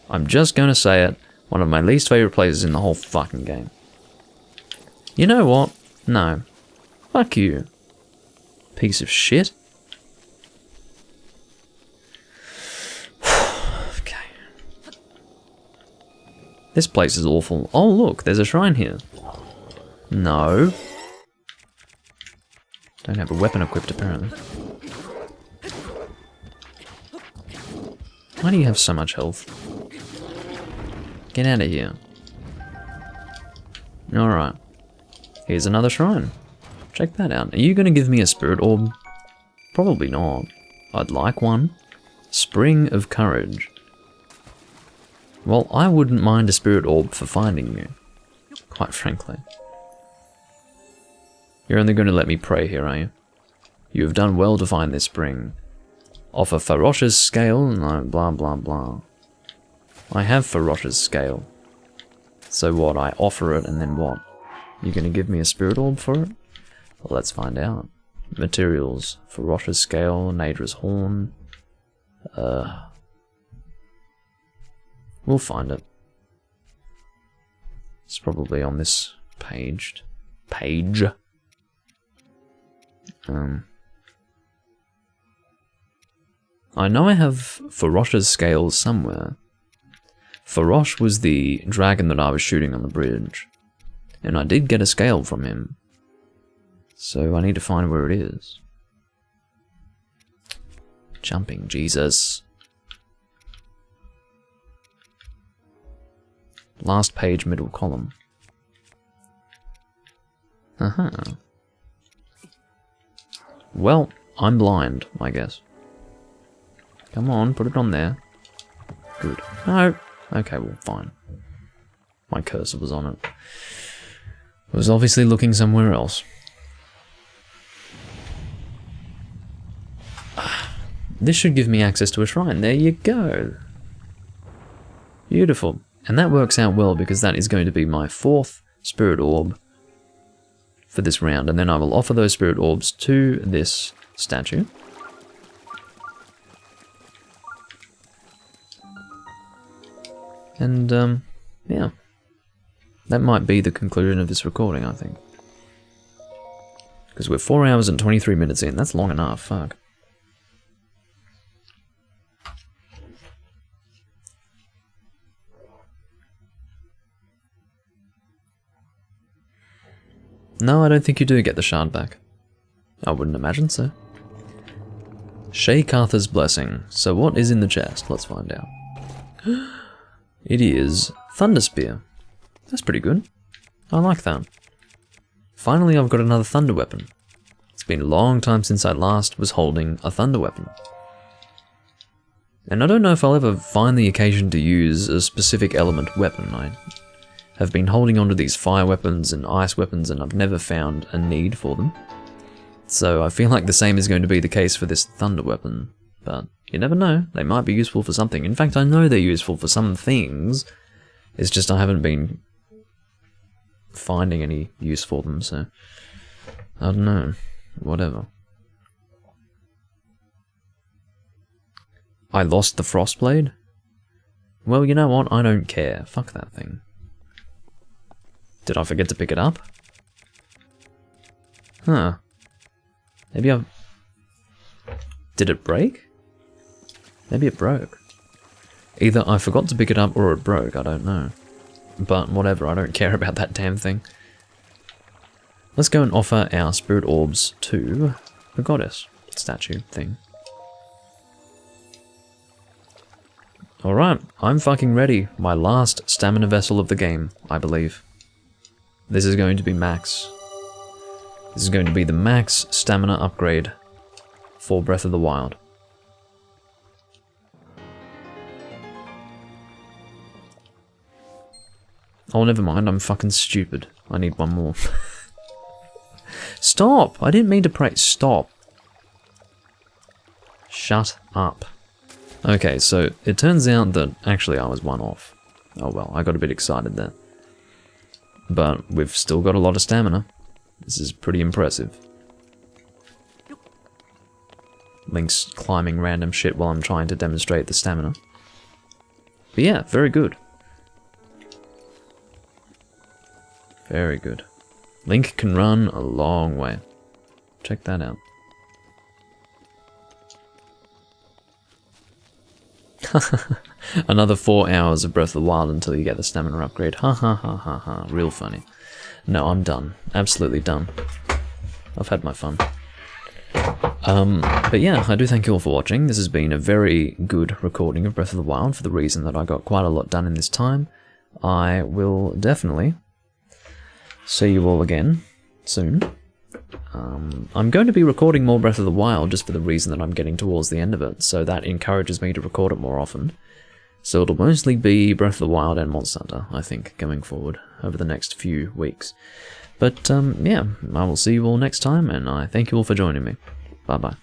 I'm just gonna say it. One of my least favorite places in the whole fucking game. You know what? No. Fuck you. Piece of shit. Okay. This place is awful. Oh look, there's a shrine here. No. Don't have a weapon equipped apparently. Why do you have so much health? Get out of here. Alright. Here's another shrine. Check that out. Are you going to give me a spirit orb? Probably not. I'd like one. Spring of Courage. Well, I wouldn't mind a spirit orb for finding you. Quite frankly. You're only going to let me pray here, are you? You have done well to find this spring. Offer Farosh's scale, no, blah blah blah. I have Farosh's scale. So what, I offer it and then what? You gonna give me a spirit orb for it? Well, let's find out. Materials. Farosh's scale, Nadra's horn. We'll find it. It's probably on this page. I know I have Farosh's scales somewhere. Farosh was the dragon that I was shooting on the bridge. And I did get a scale from him. So I need to find where it is. Jumping, Jesus. Last page, middle column. Uh-huh. Well, I'm blind, I guess. Come on, put it on there. Good. No. Okay, well, fine. My cursor was on it. It was obviously looking somewhere else. This should give me access to a shrine. There you go. Beautiful. And that works out well because that is going to be my 4th spirit orb for this round. And then I will offer those spirit orbs to this statue. And, yeah. That might be the conclusion of this recording, I think. Because we're 4 hours and 23 minutes in. That's long enough, fuck. No, I don't think you do get the shard back. I wouldn't imagine so. Sheikh Arthur's Blessing. So what is in the chest? Let's find out. It is Thunder Spear. That's pretty good. I like that. Finally, I've got another thunder weapon. It's been a long time since I last was holding a thunder weapon. And I don't know if I'll ever find the occasion to use a specific element weapon. I have been holding onto these fire weapons and ice weapons and I've never found a need for them. So I feel like the same is going to be the case for this thunder weapon. But you never know, they might be useful for something. In fact, I know they're useful for some things. It's just I haven't been finding any use for them, so I don't know. Whatever. I lost the Frostblade? Well, you know what? I don't care. Fuck that thing. Did I forget to pick it up? Huh. Maybe I... Did it break? Maybe it broke. Either I forgot to pick it up or it broke, I don't know. But whatever, I don't care about that damn thing. Let's go and offer our spirit orbs to the goddess statue thing. Alright, I'm fucking ready. My last stamina vessel of the game, I believe. This is going to be max. This is going to be the max stamina upgrade for Breath of the Wild. Oh, never mind, I'm fucking stupid. I need one more. Stop! I didn't mean to pray. Stop. Shut up. Okay, so it turns out that actually I was one off. Oh well, I got a bit excited there. But we've still got a lot of stamina. This is pretty impressive. Link's climbing random shit while I'm trying to demonstrate the stamina. But yeah, very good. Very good. Link can run a long way. Check that out. Another 4 hours of Breath of the Wild until you get the stamina upgrade. Ha ha ha ha ha. Real funny. No, I'm done. Absolutely done. I've had my fun. But yeah, I do thank you all for watching. This has been a very good recording of Breath of the Wild for the reason that I got quite a lot done in this time. I will definitely see you all again soon. I'm going to be recording more Breath of the Wild just for the reason that I'm getting towards the end of it, so that encourages me to record it more often. So it'll mostly be Breath of the Wild and Monster Hunter, I think, going forward over the next few weeks. But yeah, I will see you all next time, and I thank you all for joining me. Bye bye.